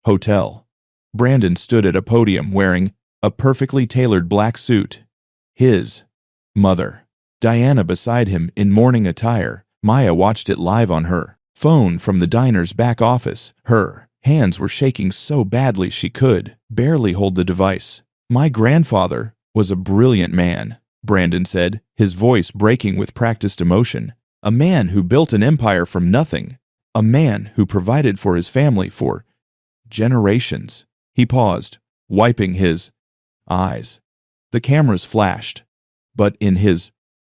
Hotel. Brandon stood at a podium wearing a perfectly tailored black suit. His mother, Diana, beside him in morning attire. Maya watched it live on her phone from the diner's back office. Her hands were shaking so badly she could barely hold the device. My grandfather was a brilliant man, Brandon said, his voice breaking with practiced emotion. A man who built an empire from nothing. A man who provided for his family for generations. He paused, wiping his eyes. The cameras flashed. But in his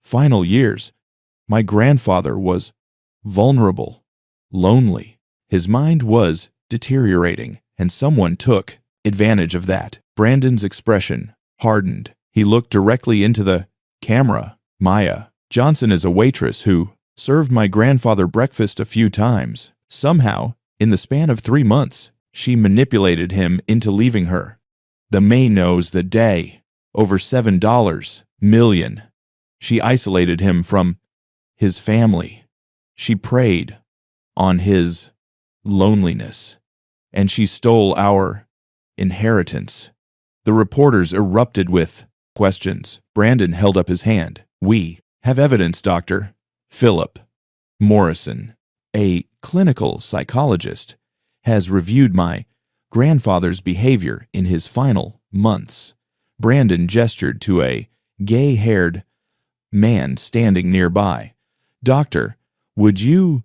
final years, my grandfather was vulnerable, lonely. His mind was deteriorating, and someone took advantage of that. Brandon's expression hardened. He looked directly into the camera. Maya Johnson is a waitress who served my grandfather breakfast a few times. Somehow, in the span of 3 months, she manipulated him into leaving her. The May knows the day. Over $7 million. She isolated him from his family. She preyed on his loneliness. And she stole our inheritance. The reporters erupted with questions. Brandon held up his hand. We have evidence, Dr. Philip Morrison, a clinical psychologist, has reviewed my grandfather's behavior in his final months. Brandon gestured to a gay-haired man standing nearby. Doctor, would you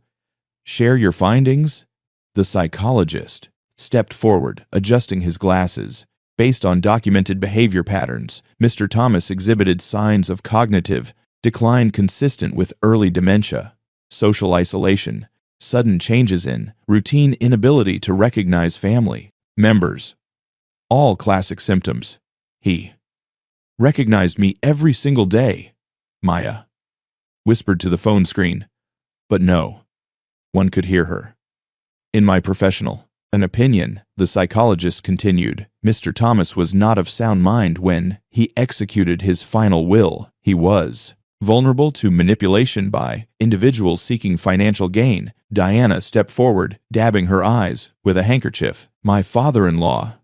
share your findings? The psychologist stepped forward, adjusting his glasses. Based on documented behavior patterns, Mr. Thomas exhibited signs of cognitive decline consistent with early dementia, social isolation, sudden changes in routine, inability to recognize family members. All classic symptoms. He recognized me every single day, Maya whispered to the phone screen. But no one could hear her. In my professional opinion, the psychologist continued, Mr. Thomas was not of sound mind when he executed his final will. He was vulnerable to manipulation by individuals seeking financial gain. Diana stepped forward, dabbing her eyes with a handkerchief. My father-in-law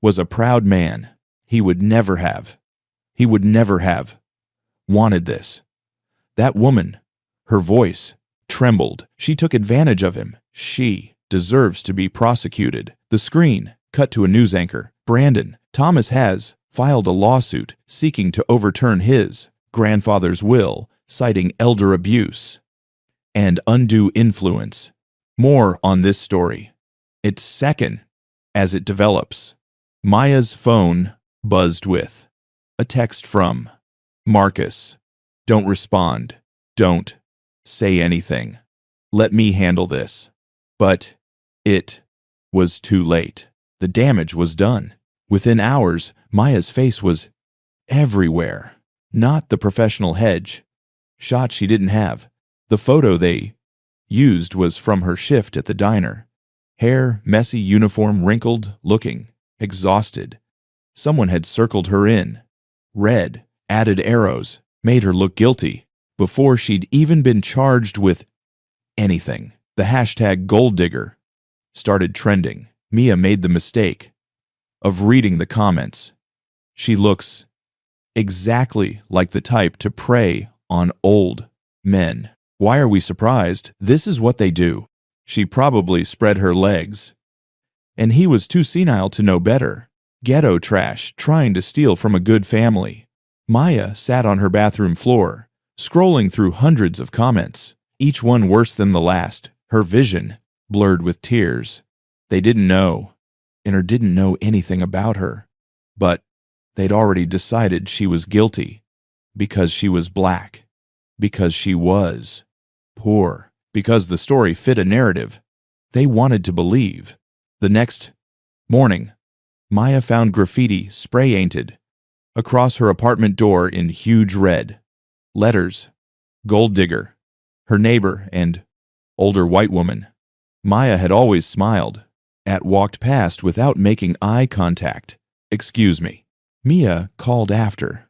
was a proud man. He would never have wanted this. That woman, her voice trembled. She took advantage of him. She deserves to be prosecuted. The screen cut to a news anchor. Brandon Thomas has filed a lawsuit seeking to overturn his grandfather's will, citing elder abuse and undue influence. More on this story. It's second as it develops. Maya's phone buzzed with a text from Marcus. Don't respond. Don't say anything. Let me handle this. But it was too late. The damage was done. Within hours, Maya's face was everywhere. Not the professional hedge shot she didn't have. The photo they used was from her shift at the diner. Hair, messy, uniform, wrinkled, looking exhausted. Someone had circled her in red, added arrows, made her look guilty before she'd even been charged with anything. The hashtag gold digger started trending. Mia made the mistake of reading the comments. She looks exactly like the type to prey on old men. Why are we surprised? This is what they do. She probably spread her legs. And he was too senile to know better. Ghetto trash, trying to steal from a good family. Maya sat on her bathroom floor, scrolling through hundreds of comments, each one worse than the last, her vision blurred with tears. They didn't know, or didn't know anything about her, but they'd already decided she was guilty because she was black, because she was poor, because the story fit a narrative they wanted to believe. The next morning, Maya found graffiti spray-painted across her apartment door in huge red letters. Gold digger, her neighbor, and older white woman. Maya had always smiled, walked past without making eye contact. "Excuse me." Mia called after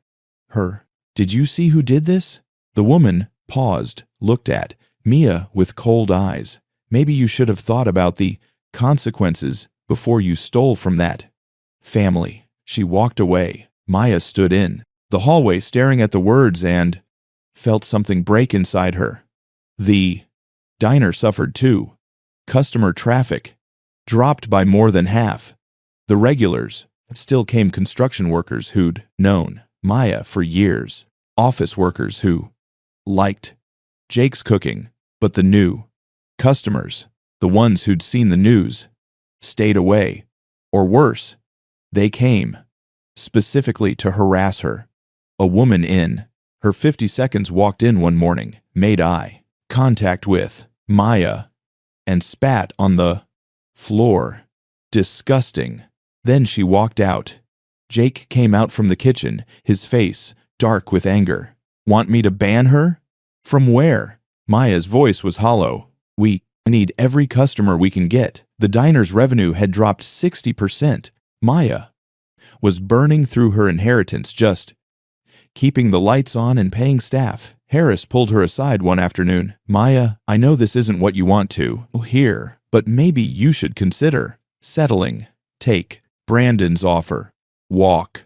her. "Did you see who did this?" The woman paused, looked at Mia with cold eyes. "Maybe you should have thought about the consequences before you stole from that family." She walked away. Maya stood in the hallway staring at the words and felt something break inside her. The diner suffered too. Customer traffic dropped by more than half. The regulars still came: construction workers who'd known Maya for years, office workers who liked Jake's cooking, but the new customers, the ones who'd seen the news, stayed away. Or worse, they came specifically to harass her. A woman in her 50s walked in one morning, made eye contact with Maya, and spat on the floor. Disgusting. Then she walked out. Jake came out from the kitchen, his face dark with anger. "Want me to ban her?" "From where?" Maya's voice was hollow. "We need every customer we can get." The diner's revenue had dropped 60%. Maya was burning through her inheritance just keeping the lights on and paying staff. Harris pulled her aside one afternoon. "Maya, I know this isn't what you want to hear, but maybe you should consider settling. Take Brandon's offer. Walk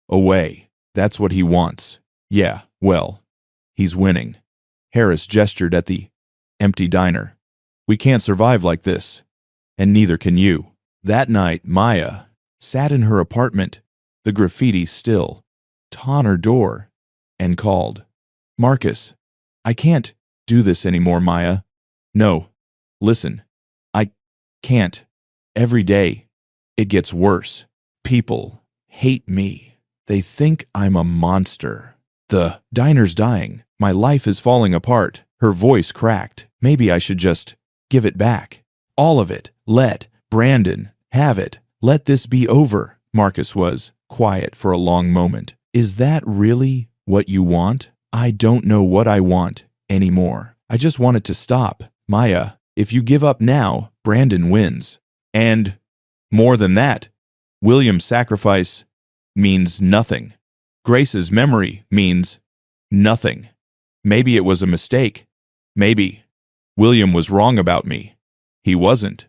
away. That's what he wants." "Yeah, well, he's winning." Harris gestured at the empty diner. "We can't survive like this, and neither can you." That night, Maya sat in her apartment, the graffiti still on her door, and called, "Marcus, I can't do this anymore, Maya." "No, listen, I can't. Every day, it gets worse. People hate me. They think I'm a monster. The diner's dying. My life is falling apart." Her voice cracked. "Maybe I should just give it back. All of it. Let Brandon have it. Let this be over." Marcus was quiet for a long moment. "Is that really what you want?" "I don't know what I want anymore. I just want it to stop." "Maya, if you give up now, Brandon wins. And more than that, William's sacrifice means nothing. Grace's memory means nothing. Maybe it was a mistake. Maybe William was wrong about me. He wasn't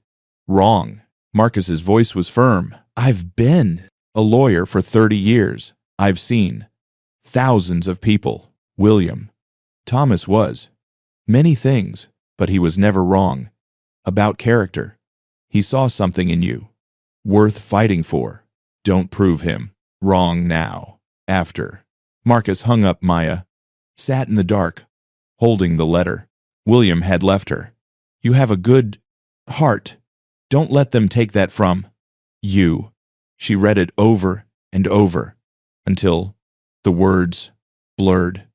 wrong." Marcus's voice was firm. "I've been a lawyer for 30 years. I've seen thousands of people. William Thomas was many things, but he was never wrong about character. He saw something in you worth fighting for. Don't prove him wrong now." After Marcus hung up, Maya sat in the dark, holding the letter. William had left her. "You have a good heart. Don't let them take that from you." She read it over and over until the words blurred.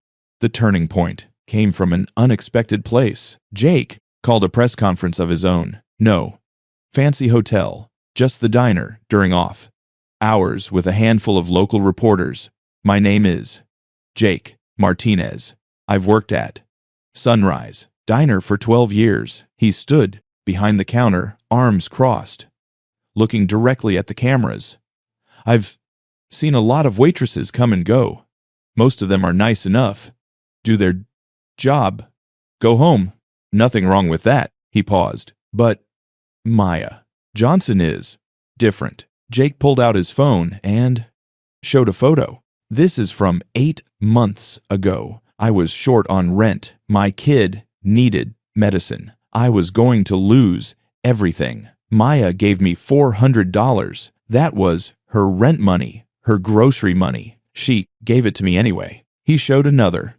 The turning point came from an unexpected place. Jake called a press conference of his own. No fancy hotel, just the diner during off hours with a handful of local reporters. "My name is Jake Martinez. I've worked at Sunrise Diner for 12 years. He stood behind the counter, arms crossed, looking directly at the cameras. "I've seen a lot of waitresses come and go. Most of them are nice enough, do their job, go home. Nothing wrong with that." He paused. "But Maya Johnson is different." Jake pulled out his phone and showed a photo. "This is from 8 months ago. I was short on rent. My kid needed medicine. I was going to lose everything. Maya gave me $400. That was her rent money, her grocery money. She gave it to me anyway. He showed another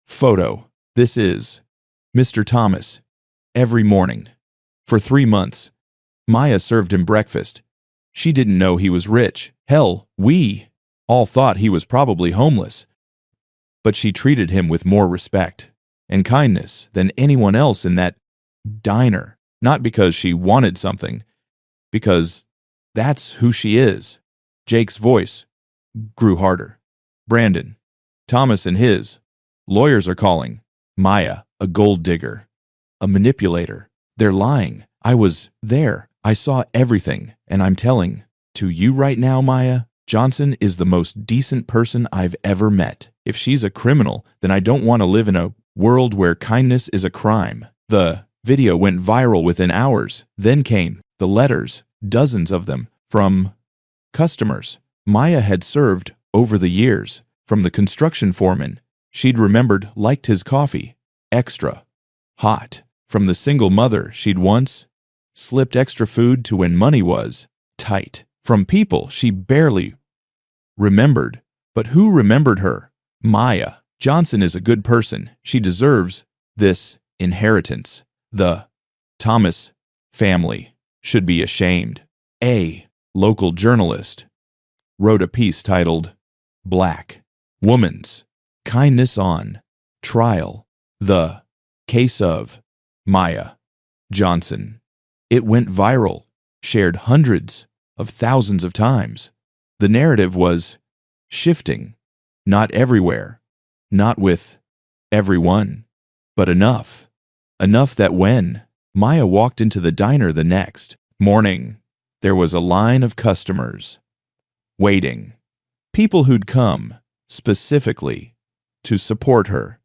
photo. This is Mr. Thomas. Every morning. For 3 months, Maya served him breakfast. She didn't know he was rich. Hell, we all thought he was probably homeless. But she treated him with more respect and kindness than anyone else in that diner. Not because she wanted something, because that's who she is. Jake's voice grew harder. Brandon, Thomas and his lawyers are calling Maya a gold digger, a manipulator. They're lying. I was there. I saw everything, and I'm telling to you right now, Maya, Johnson is the most decent person I've ever met. If she's a criminal, then I don't want to live in a world where kindness is a crime. The video went viral within hours. Then came the letters, dozens of them, from customers Maya had served over the years. From the construction foreman she'd remembered liked his coffee extra hot. From the single mother she'd once slipped extra food to when money was tight. From people she barely remembered. But who remembered her? Maya. Johnson is a good person. She deserves this inheritance. The Thomas family should be ashamed. A local journalist wrote a piece titled Black Woman's Kindness on Trial. The Case of Maya Johnson. It went viral, shared hundreds of thousands of times. The narrative was shifting, not everywhere, not with everyone, but enough. Enough that when Maya walked into the diner the next morning, there was a line of customers waiting. People who'd come specifically to support her,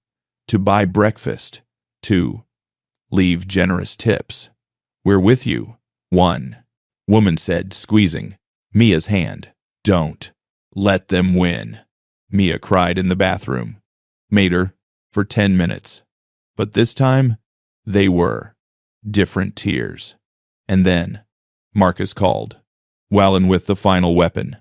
to buy breakfast, to leave generous tips. We're with you, one woman said, squeezing Mia's hand. Don't let them win, Mia cried in the bathroom. Made her for 10 minutes. But this time, they were different tears. And then, Marcus called. While in with the final weapon,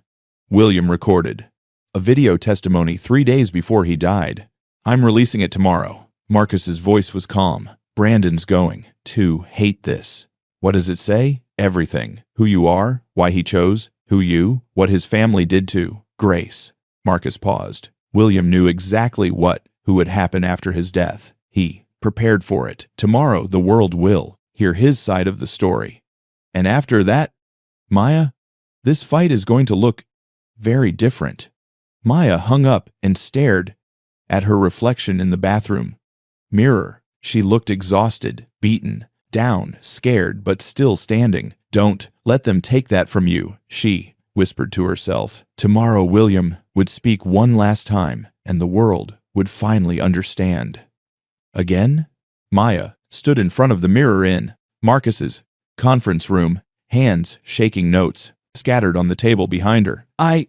William recorded a video testimony 3 days before he died. I'm releasing it tomorrow. Marcus's voice was calm. Brandon's going to hate this. What does it say? Everything. Who you are, why he chose, who you, what his family did to Grace. Marcus paused. William knew exactly who would happen after his death. He prepared for it. Tomorrow the world will hear his side of the story. And after that, Maya, this fight is going to look very different. Maya hung up and stared at her reflection in the bathroom mirror. She looked exhausted, beaten, down, scared, but still standing. Don't let them take that from you, she whispered to herself. Tomorrow William would speak one last time, and the world would finally understand. Again, Maya stood in front of the mirror in Marcus's conference room, hands shaking notes scattered on the table behind her. I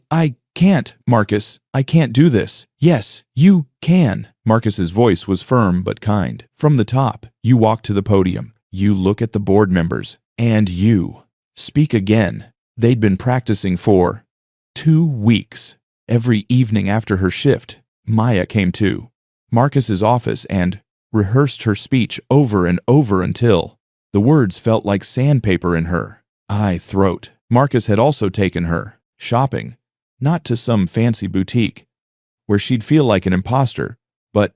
can't, Marcus. I can't do this. Yes, you can. Marcus's voice was firm but kind. From the top, you walk to the podium. You look at the board members, and you speak again. They'd been practicing for 2 weeks. Every evening after her shift, Maya came to Marcus's office and rehearsed her speech over and over until the words felt like sandpaper in her throat. Marcus had also taken her shopping, not to some fancy boutique where she'd feel like an imposter, but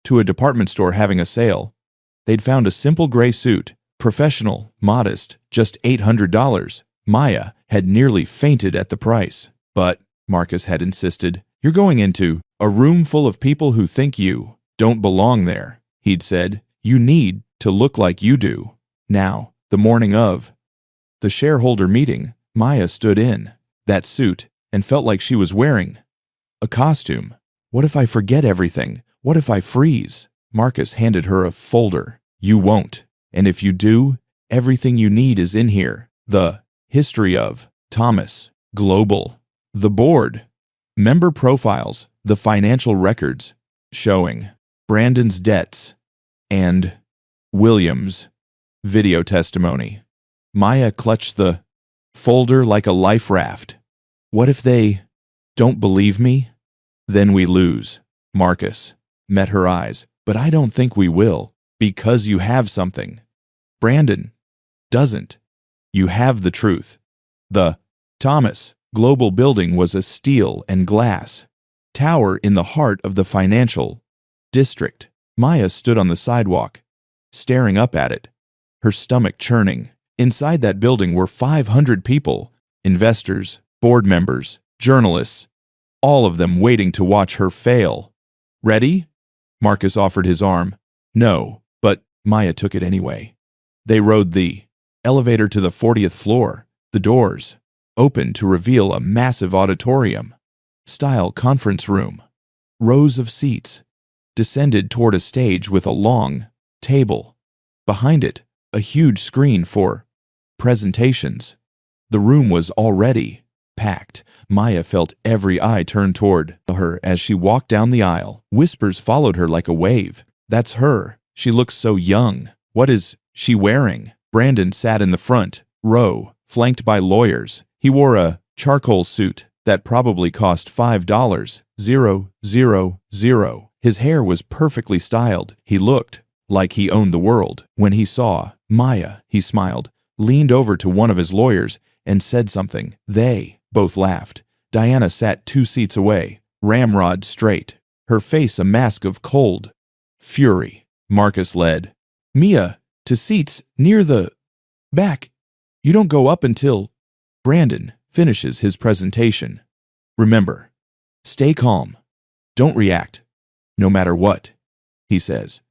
to a department store having a sale. They'd found a simple gray suit, professional, modest, just $800. Maya had nearly fainted at the price. But, Marcus had insisted, you're going into a room full of people who think you don't belong there. He'd said, you need to look like you do. Now, the morning of the shareholder meeting, Maya stood in that suit and felt like she was wearing a costume. What if I forget everything? What if I freeze? Marcus handed her a folder. You won't. And if you do, everything you need is in here. The history of Thomas, global, the board, member profiles, the financial records showing Brandon's debts, and Williams. Video testimony. Maya clutched the folder like a life raft. What if they don't believe me? Then we lose. Marcus met her eyes. But I don't think we will, because you have something. Brandon doesn't. You have the truth. The Thomas Global building was a steel and glass tower in the heart of the financial district. Maya stood on the sidewalk, staring up at it, her stomach churning. Inside that building were 500 people, investors, board members, journalists, all of them waiting to watch her fail. Ready? Marcus offered his arm. No, but Maya took it anyway. They rode the elevator to the 40th floor. The doors opened to reveal a massive auditorium-style conference room. Rows of seats descended toward a stage with a long table. Behind it, a huge screen for presentations. The room was already packed. Maya felt every eye turn toward her as she walked down the aisle. Whispers followed her like a wave. That's her. She looks so young. What is she wearing? Brandon sat in the front row, flanked by lawyers. He wore a charcoal suit that probably cost $5,000. His hair was perfectly styled. He looked like he owned the world. When he saw Maya, he smiled, leaned over to one of his lawyers, and said something. They both laughed. Diana sat 2 seats away, ramrod straight, her face a mask of cold fury. Marcus led Mia to seats near the back. You don't go up until Brandon finishes his presentation. Remember, stay calm. Don't react, no matter what, he says.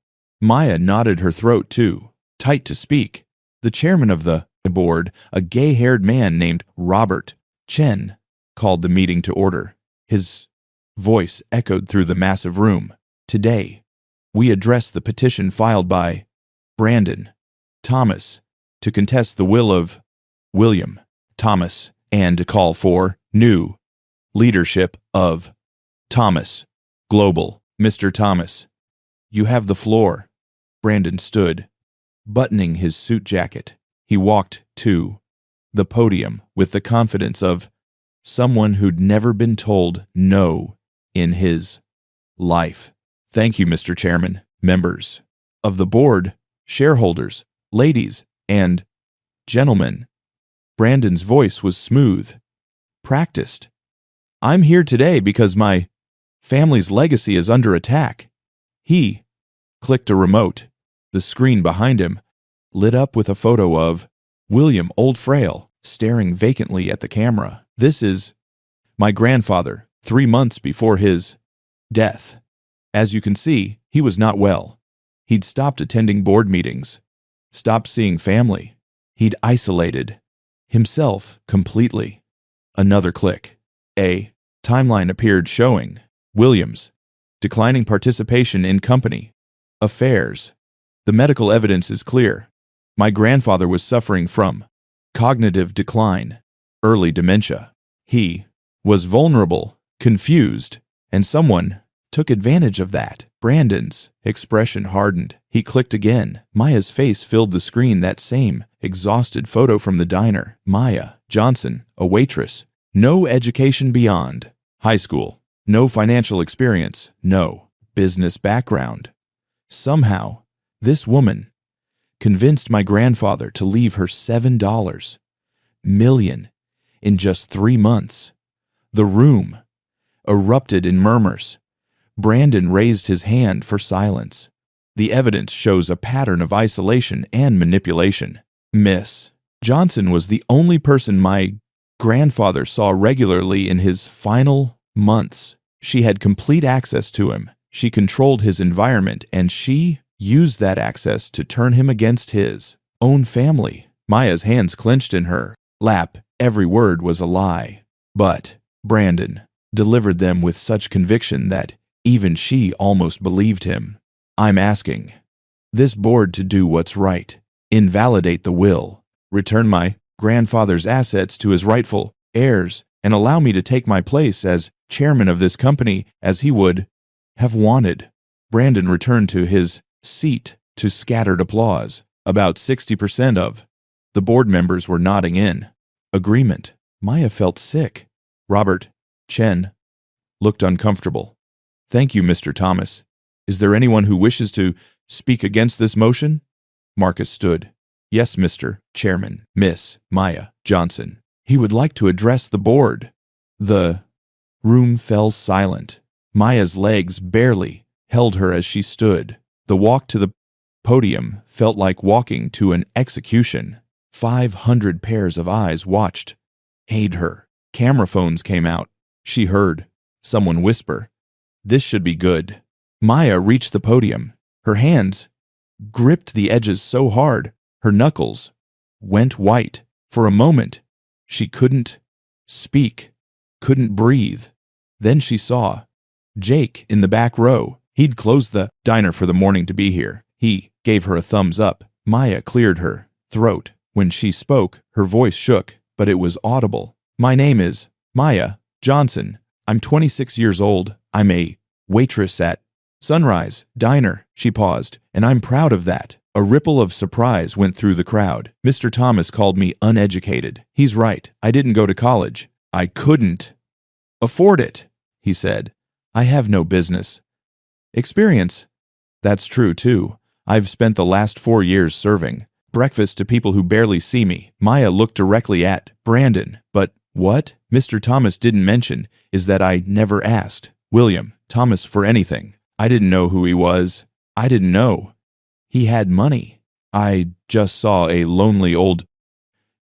Maya nodded, her throat too tight to speak. The chairman of the board, a gay-haired man named Robert Chen, called the meeting to order. His voice echoed through the massive room. Today, we address the petition filed by Brandon Thomas to contest the will of William Thomas and to call for new leadership of Thomas Global. Mr. Thomas, you have the floor. Brandon stood, buttoning his suit jacket. He walked to the podium with the confidence of someone who'd never been told no in his life. Thank you, Mr. Chairman, members of the board, shareholders, ladies and gentlemen. Brandon's voice was smooth, practiced. I'm here today because my family's legacy is under attack. He clicked a remote. The screen behind him lit up with a photo of William Old Frail staring vacantly at the camera. This is my grandfather, 3 months before his death. As you can see, he was not well. He'd stopped attending board meetings, stopped seeing family. He'd isolated himself completely. Another click. A timeline appeared showing Williams declining participation in company affairs. The medical evidence is clear. My grandfather was suffering from cognitive decline, early dementia. He was vulnerable, confused, and someone took advantage of that. Brandon's expression hardened. He clicked again. Maya's face filled the screen, that same exhausted photo from the diner. Maya Johnson, a waitress. No education beyond high school. No financial experience. No business background. Somehow, this woman convinced my grandfather to leave her $7 million in just 3 months. The room erupted in murmurs. Brandon raised his hand for silence. The evidence shows a pattern of isolation and manipulation. Miss Johnson was the only person my grandfather saw regularly in his final months. She had complete access to him. She controlled his environment, and she used that access to turn him against his own family. Maya's hands clenched in her lap. Every word was a lie. But Brandon delivered them with such conviction that even she almost believed him. I'm asking this board to do what's right. Invalidate the will. Return my grandfather's assets to his rightful heirs, and allow me to take my place as chairman of this company as he would have wanted. Brandon returned to his seat, to scattered applause. About 60% of the board members were nodding in agreement. Maya felt sick. Robert Chen looked uncomfortable. Thank you, Mr. Thomas. Is there anyone who wishes to speak against this motion? Marcus stood. Yes, Mr. Chairman, Miss Maya Johnson. He would like to address the board. The room fell silent. Maya's legs barely held her as she stood. The walk to the podium felt like walking to an execution. 500 pairs of eyes watched. Aid her. Camera phones came out. She heard someone whisper, "This should be good." Maya reached the podium. Her hands gripped the edges so hard, her knuckles went white. For a moment, she couldn't speak, couldn't breathe. Then she saw Jake in the back row. He'd closed the diner for the morning to be here. He gave her a thumbs up. Maya cleared her throat. When she spoke, her voice shook, but it was audible. My name is Maya Johnson. I'm 26 years old. I'm a waitress at Sunrise Diner. She paused, and I'm proud of that. A ripple of surprise went through the crowd. Mr. Thomas called me uneducated. He's right. I didn't go to college. I couldn't afford it, he said. I have no business experience. That's true, too. I've spent the last 4 years serving breakfast to people who barely see me. Maya looked directly at Brandon. But what Mr. Thomas didn't mention is that I never asked William Thomas for anything. I didn't know who he was. I didn't know he had money. I just saw a lonely old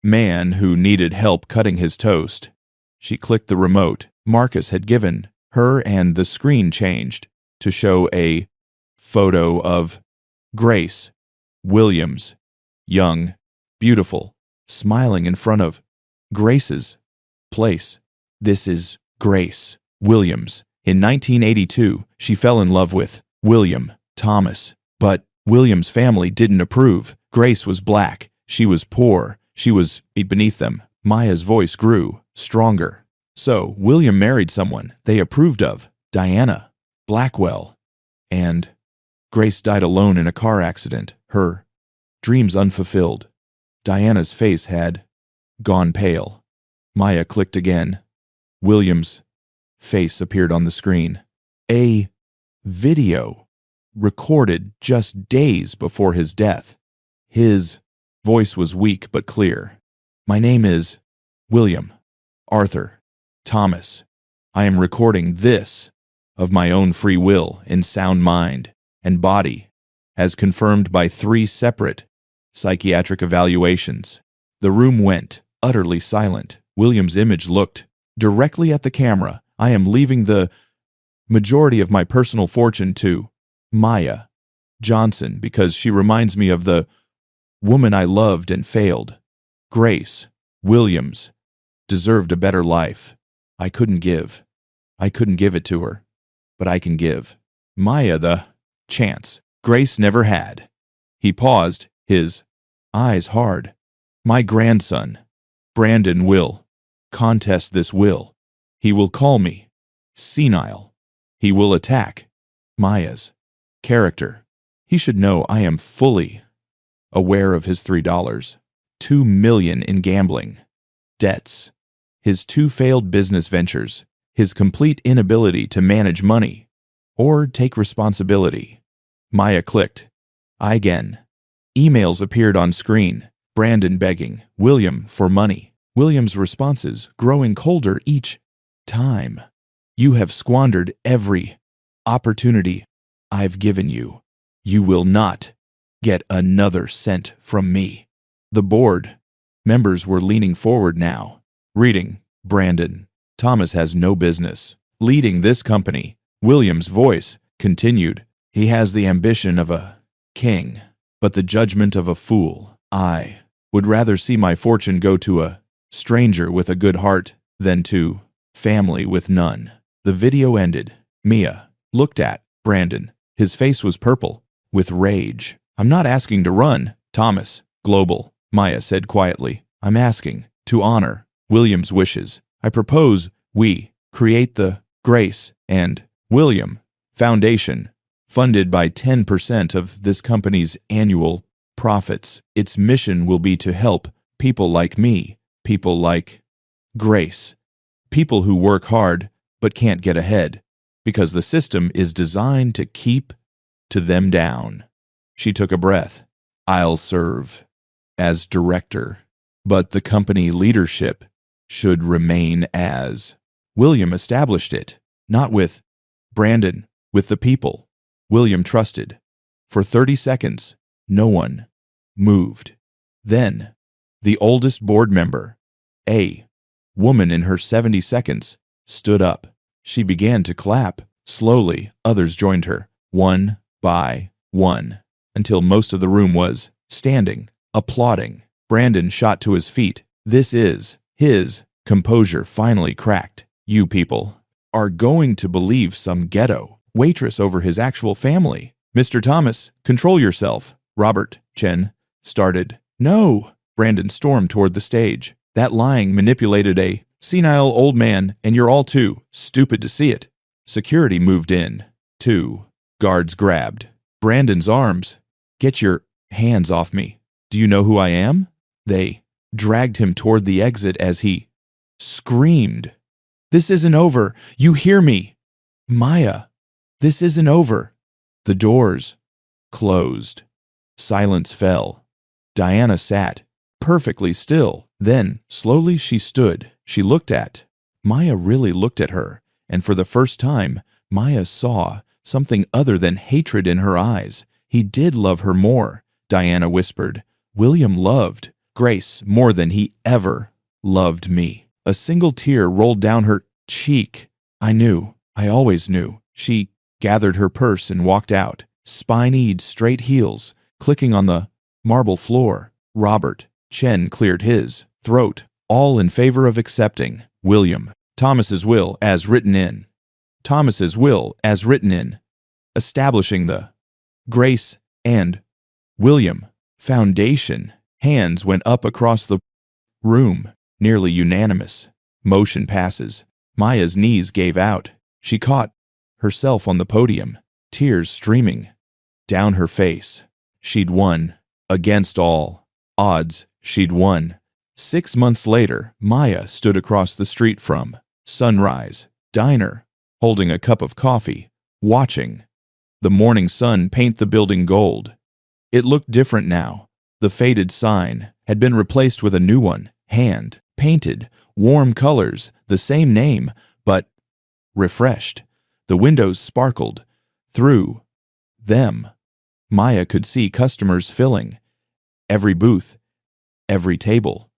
man who needed help cutting his toast. She clicked the remote Marcus had given her, and the screen changed to show a photo of Grace Williams, young, beautiful, smiling in front of Grace's place. This is Grace Williams. In 1982, she fell in love with William Thomas, but William's family didn't approve. Grace was black. She was poor. She was beneath them. Maya's voice grew stronger. So William married someone they approved of, Diana Blackwell, and Grace died alone in a car accident, her dreams unfulfilled. Diana's face had gone pale. Maya clicked again. William's face appeared on the screen. A video recorded just days before his death. His voice was weak but clear. My name is William Arthur Thomas. I am recording this of my own free will in sound mind and body, as confirmed by 3 separate psychiatric evaluations. The room went utterly silent. William's image looked directly at the camera. I am leaving the majority of my personal fortune to Maya Johnson because she reminds me of the woman I loved and failed. Grace Williams deserved a better life. I couldn't give it to her, but I can give Maya the chance Grace never had. He paused, his eyes hard. My grandson, Brandon, will contest this will. He will call me senile. He will attack Maya's character. He should know I am fully aware of his $3, $2 million in gambling debts, his 2 failed business ventures, his complete inability to manage money or take responsibility. Maya clicked. Again. Emails appeared on screen. Brandon begging William for money. William's responses growing colder each time. You have squandered every opportunity I've given you. You will not get another cent from me. The board members were leaning forward now, reading. Brandon Thomas has no business leading this company. William's voice continued. He has the ambition of a king, but the judgment of a fool. I would rather see my fortune go to a stranger with a good heart than to family with none. The video ended. Mia looked at Brandon. His face was purple with rage. I'm not asking to run, Thomas Global, Maya said quietly. I'm asking to honor William's wishes. I propose we create the Grace and William Foundation funded by 10% of this company's annual profits. Its mission will be to help people like me, people like Grace, people who work hard but can't get ahead, because the system is designed to keep to them down. She took a breath. I'll serve as director, but the company leadership should remain as. William established it, not with Brandon, with the people. William trusted. For 30 seconds, no one moved. Then, the oldest board member, a woman in her 70 seconds, stood up. She began to clap. Slowly, others joined her, one by one, until most of the room was standing, applauding. Brandon shot to his feet. His composure finally cracked. You people are going to believe some ghetto waitress over his actual family. Mr. Thomas, control yourself. Robert, Chen, started. No! Brandon stormed toward the stage. That lying manipulated a senile old man, and you're all too stupid to see it. Security moved in. 2 guards grabbed Brandon's arms. Get your hands off me. Do you know who I am? They dragged him toward the exit as he screamed. This isn't over. You hear me? Maya, this isn't over. The doors closed. Silence fell. Diana sat, perfectly still. Then, slowly she stood. She looked at. Maya really looked at her, and for the first time, Maya saw something other than hatred in her eyes. He did love her more, Diana whispered. William loved Grace more than he ever loved me. A single tear rolled down her cheek. I knew. I always knew. She gathered her purse and walked out, spine-eyed straight heels, clicking on the marble floor. Robert Chen cleared his throat, all in favor of accepting William Thomas's will as written in. Thomas's will as written in. Establishing the Grace and William Foundation. Hands went up across the room, nearly unanimous. Motion passes. Maya's knees gave out. She caught herself on the podium, tears streaming down her face. She'd won. Against all odds, she'd won. 6 months later, Maya stood across the street from Sunrise Diner, holding a cup of coffee, watching the morning sun paint the building gold. It looked different now. The faded sign had been replaced with a new one, hand-painted, warm colors, the same name, but refreshed. The windows sparkled. Through them, Maya could see customers filling every booth, every table.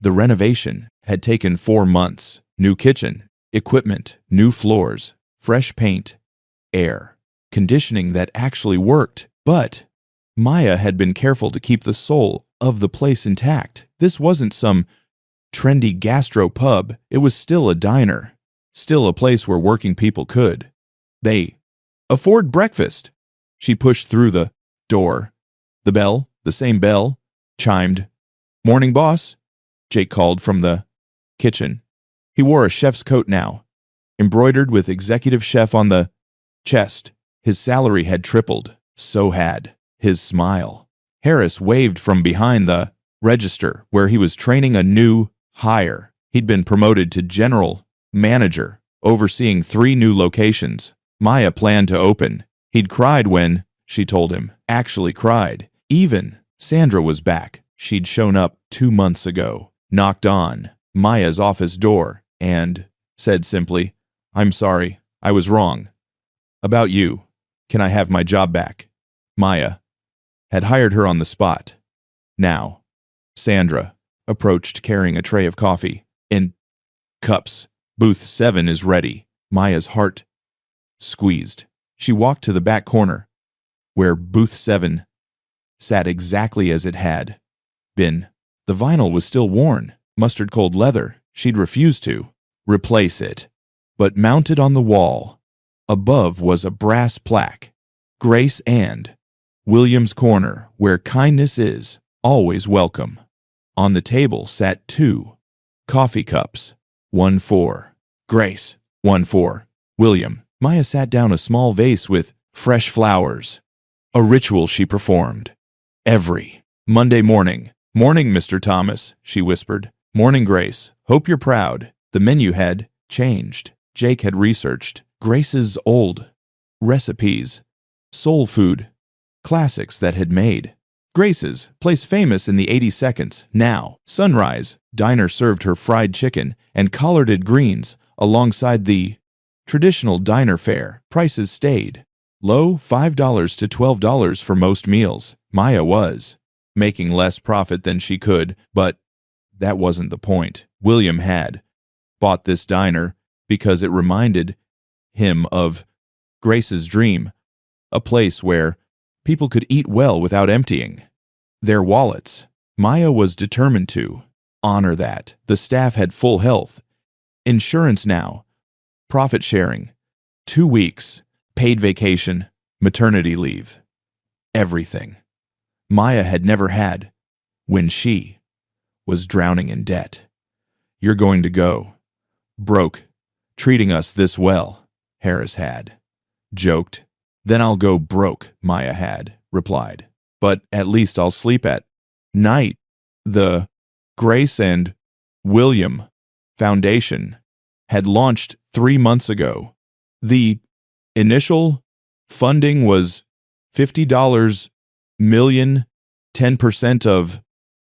The renovation had taken 4 months. New kitchen, equipment, new floors, fresh paint, air conditioning that actually worked. But Maya had been careful to keep the soul of the place intact. This wasn't some trendy gastro pub. It was still a diner, still a place where working people could. They afford breakfast. She pushed through the door. The bell, the same bell, chimed. Morning, boss, Jake called from the kitchen. He wore a chef's coat now, embroidered with executive chef on the chest. His salary had tripled. So had his smile. Harris waved from behind the register where he was training a new hire. He'd been promoted to general manager, overseeing 3 new locations. Maya planned to open. He'd cried when, she told him, actually cried. Even Sandra was back. She'd shown up 2 months ago, knocked on Maya's office door, and said simply, I'm sorry, I was wrong. About you. Can I have my job back? Maya had hired her on the spot. Now, Sandra approached carrying a tray of coffee. In cups. Booth 7 is ready. Maya's heart squeezed. She walked to the back corner, where booth 7 sat exactly as it had been. The vinyl was still worn, mustard-cold leather. She'd refused to replace it. But mounted on the wall, above was a brass plaque. Grace and William's Corner, where kindness is always welcome. On the table sat 2 coffee cups. 1 for Grace, 1 for William. Maya sat down a small vase with fresh flowers, a ritual she performed every Monday morning. "Morning, Mr. Thomas," she whispered. "Morning, Grace. Hope you're proud." The menu had changed. Jake had researched Grace's old recipes, soul food, classics that had made Grace's place famous in the 80 seconds. Now, Sunrise Diner served her fried chicken and collarded greens alongside the traditional diner fare. Prices stayed low, $5 to $12 for most meals. Maya was making less profit than she could, but that wasn't the point. William had bought this diner because it reminded him of Grace's dream, a place where people could eat well without emptying their wallets. Maya was determined to honor that. The staff had full health insurance now, profit sharing, 2 weeks, paid vacation, maternity leave, everything Maya had never had when she was drowning in debt. "You're going to go broke treating us this well," Harris had joked. "Then I'll go broke," Maya had replied. "But at least I'll sleep at night." The Grace and William Foundation had launched 3 months ago. The initial funding was $50 million, 10% of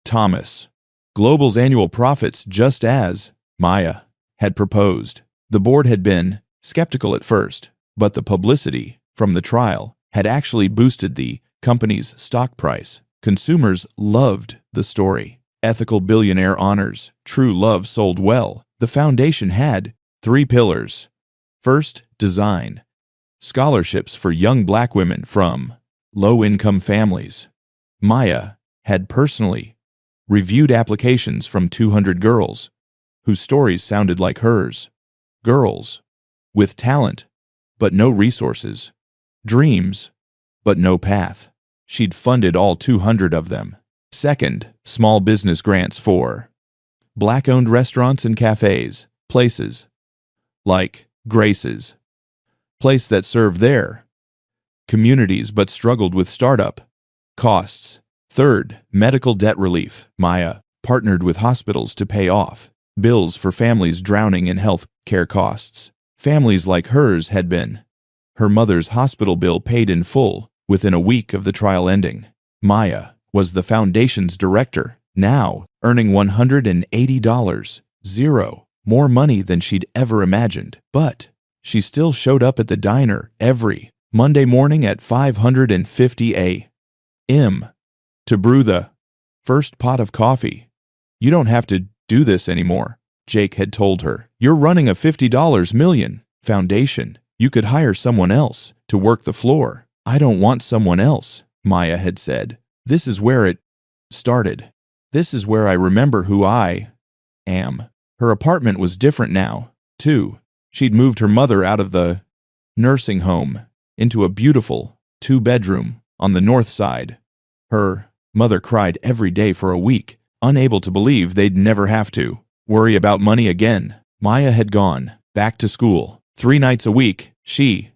Thomas Global's annual profits, just as Maya had proposed. The board had been skeptical at first, but the publicity from the trial had actually boosted the company's stock price. Consumers loved the story. Ethical billionaire honors, true love sold well. The foundation had 3 pillars. First, design. Scholarships for young black women from low-income families. Maya had personally reviewed applications from 200 girls whose stories sounded like hers. Girls with talent, but no resources. Dreams, but no path. She'd funded all 200 of them. Second, small business grants for black-owned restaurants and cafes, places like Grace's, place that served their communities but struggled with startup costs. Third, medical debt relief. Maya partnered with hospitals to pay off bills for families drowning in health care costs. Families like hers had been her mother's hospital bill paid in full within a week of the trial ending. Maya was the foundation's director, now earning $180, zero more money than she'd ever imagined. But she still showed up at the diner every Monday morning at 5:50 a.m. to brew the first pot of coffee. "You don't have to do this anymore," Jake had told her. "You're running a $50 million foundation. You could hire someone else to work the floor." "I don't want someone else," Maya had said. "This is where it started. This is where I remember who I am." Her apartment was different now, too. She'd moved her mother out of the nursing home into a beautiful 2-bedroom on the north side. Her mother cried every day for a week, unable to believe they'd never have to worry about money again. Maya had gone back to school 3 nights a week. She,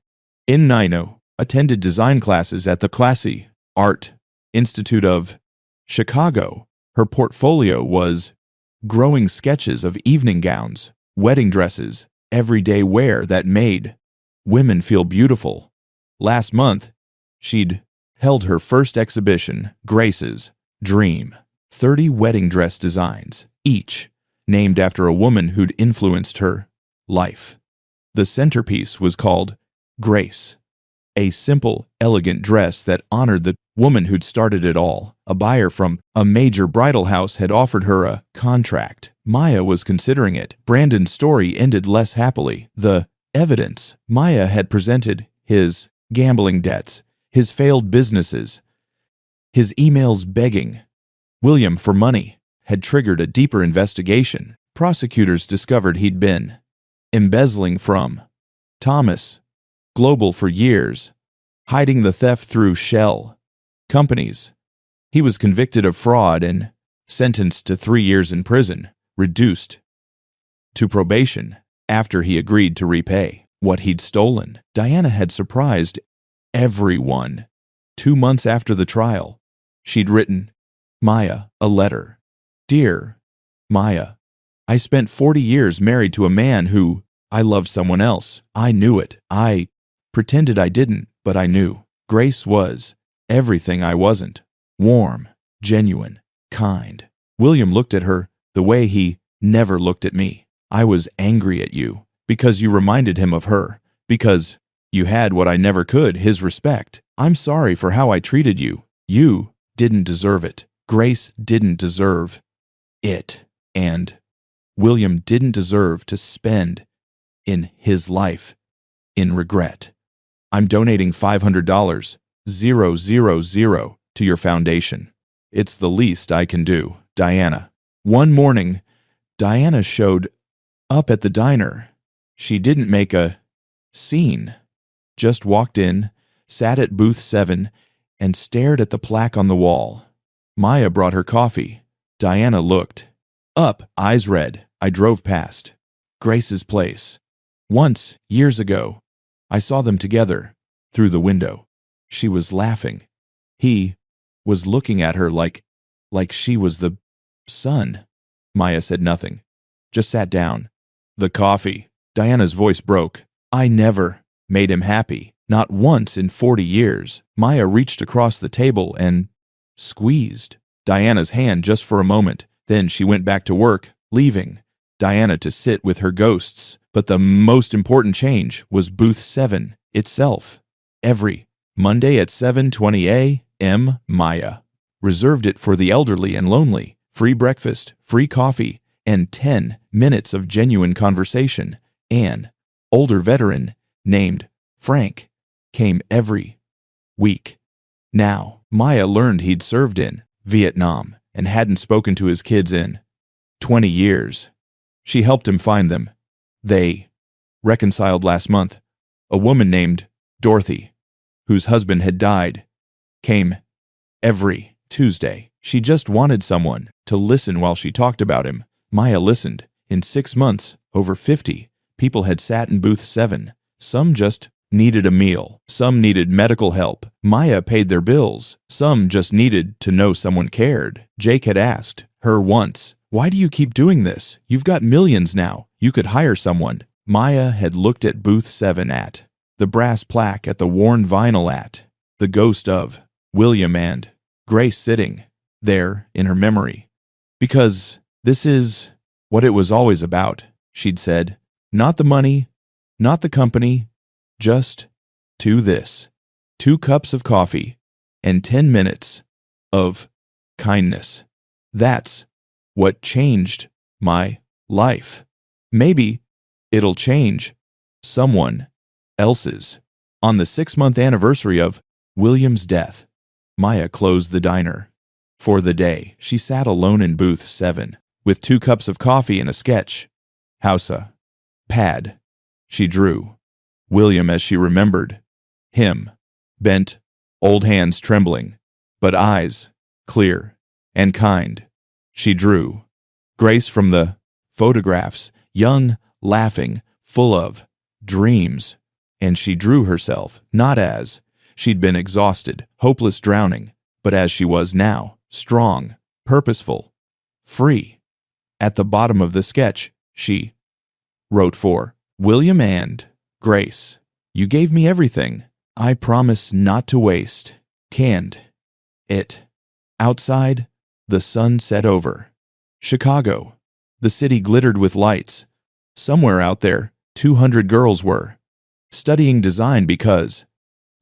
in Nino, attended design classes at the Classy Art Institute of Chicago. Her portfolio was growing sketches of evening gowns, wedding dresses, everyday wear that made women feel beautiful. Last month, she'd held her first exhibition, Grace's Dream, 30 wedding dress designs, each named after a woman who'd influenced her life. The centerpiece was called Grace, a simple, elegant dress that honored the woman who'd started it all. A buyer from a major bridal house had offered her a contract. Maya was considering it. Brandon's story ended less happily. The evidence Maya had presented, his gambling debts, his failed businesses, his emails begging William for money, had triggered a deeper investigation. Prosecutors discovered he'd been embezzling from Thomas Global for years, hiding the theft through shell companies. He was convicted of fraud and sentenced to 3 years in prison, reduced to probation after he agreed to repay what he'd stolen. Diana had surprised everyone. 2 months after the trial, she'd written, Maya, a letter. Dear Maya, I spent 40 years married to a man who I loved someone else. I knew it. I pretended I didn't, but I knew. Grace was everything I wasn't. Warm, genuine, kind. William looked at her the way he never looked at me. I was angry at you because you reminded him of her, because you had what I never could, his respect. I'm sorry for how I treated you. You didn't deserve it. Grace didn't deserve it. And William didn't deserve to spend in his life in regret. I'm donating $500, 000, to your foundation. It's the least I can do, Diana. One morning, Diana showed up at the diner. She didn't make a scene, just walked in, sat at booth 7, and stared at the plaque on the wall. Maya brought her coffee. Diana looked up, eyes red. I drove past Grace's place. Once, years ago, I saw them together through the window. She was laughing. He was looking at her like she was the sun. Maya said nothing, just sat down. The coffee. Diana's voice broke. I never made him happy. Not once in 40 years. Maya reached across the table and squeezed Diana's hand just for a moment. Then she went back to work, leaving Diana to sit with her ghosts. But the most important change was booth 7 itself. Every Monday at 7:20 a.m., Maya reserved it for the elderly and lonely. Free breakfast, free coffee, and 10 minutes of genuine conversation. An older veteran named Frank came every week. Now, Maya learned he'd served in Vietnam and hadn't spoken to his kids in 20 years. She helped him find them. They reconciled last month. A woman named Dorothy, whose husband had died, came every Tuesday. She just wanted someone to listen while she talked about him. Maya listened. In 6 months, over 50 people had sat in booth 7. Some just needed a meal. Some needed medical help. Maya paid their bills. Some just needed to know someone cared. Jake had asked her once, "Why do you keep doing this? You've got millions now. You could hire someone." Maya had looked at booth 7 at the brass plaque, at the worn vinyl, at the ghost of William and Grace sitting there in her memory. Because this is what it was always about, she'd said. Not the money, not the company, just this. 2 cups of coffee and 10 minutes of kindness. That's what changed my life. Maybe it'll change someone else's. On the 6-month anniversary of William's death, Maya closed the diner. For the day, she sat alone in booth 7, with 2 cups of coffee and a sketch house pad. She drew William as she remembered him, bent, old hands trembling, but eyes clear and kind. She drew Grace from the photographs, young, laughing, full of dreams, and she drew herself not as she'd been exhausted, hopeless, drowning, but as she was now, strong, purposeful, free. At the bottom of the sketch, she wrote, "For William and Grace, you gave me everything. I promise not to waste. Canned it." Outside, the sun set over Chicago. The city glittered with lights. Somewhere out there, 200 girls were studying design because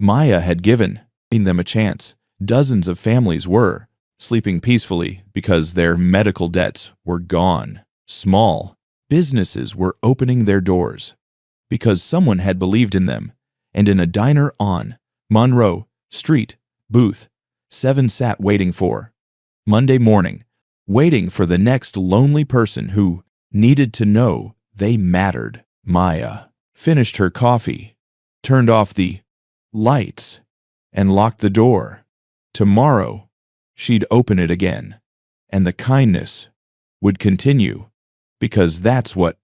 Maya had given them a chance. Dozens of families were sleeping peacefully because their medical debts were gone. Small businesses were opening their doors because someone had believed in them. And in a diner on Monroe Street, booth 7 sat waiting for Monday morning, waiting for the next lonely person who needed to know they mattered. Maya finished her coffee, turned off the lights, and locked the door. Tomorrow, she'd open it again, and the kindness would continue, because that's what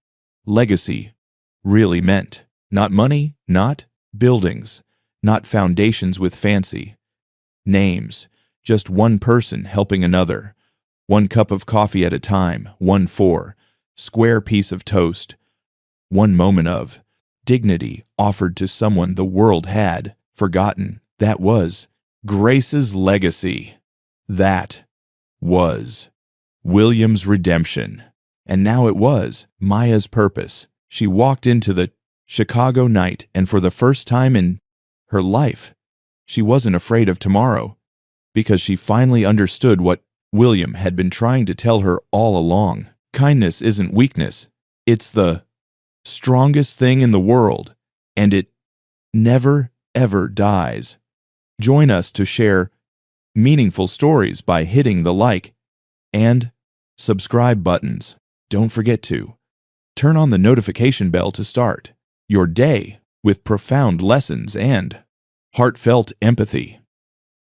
legacy really meant. Not money, not buildings, not foundations with fancy names, just one person helping another, one cup of coffee at a time, one square piece of toast, one moment of dignity offered to someone the world had forgotten. That was Grace's legacy. That was William's redemption. And now it was Maya's purpose. She walked into the Chicago night, and for the first time in her life, she wasn't afraid of tomorrow, because she finally understood what William had been trying to tell her all along. Kindness isn't weakness. It's the strongest thing in the world, and it never, ever dies. Join us to share meaningful stories by hitting the like and subscribe buttons. Don't forget to turn on the notification bell to start your day with profound lessons and heartfelt empathy.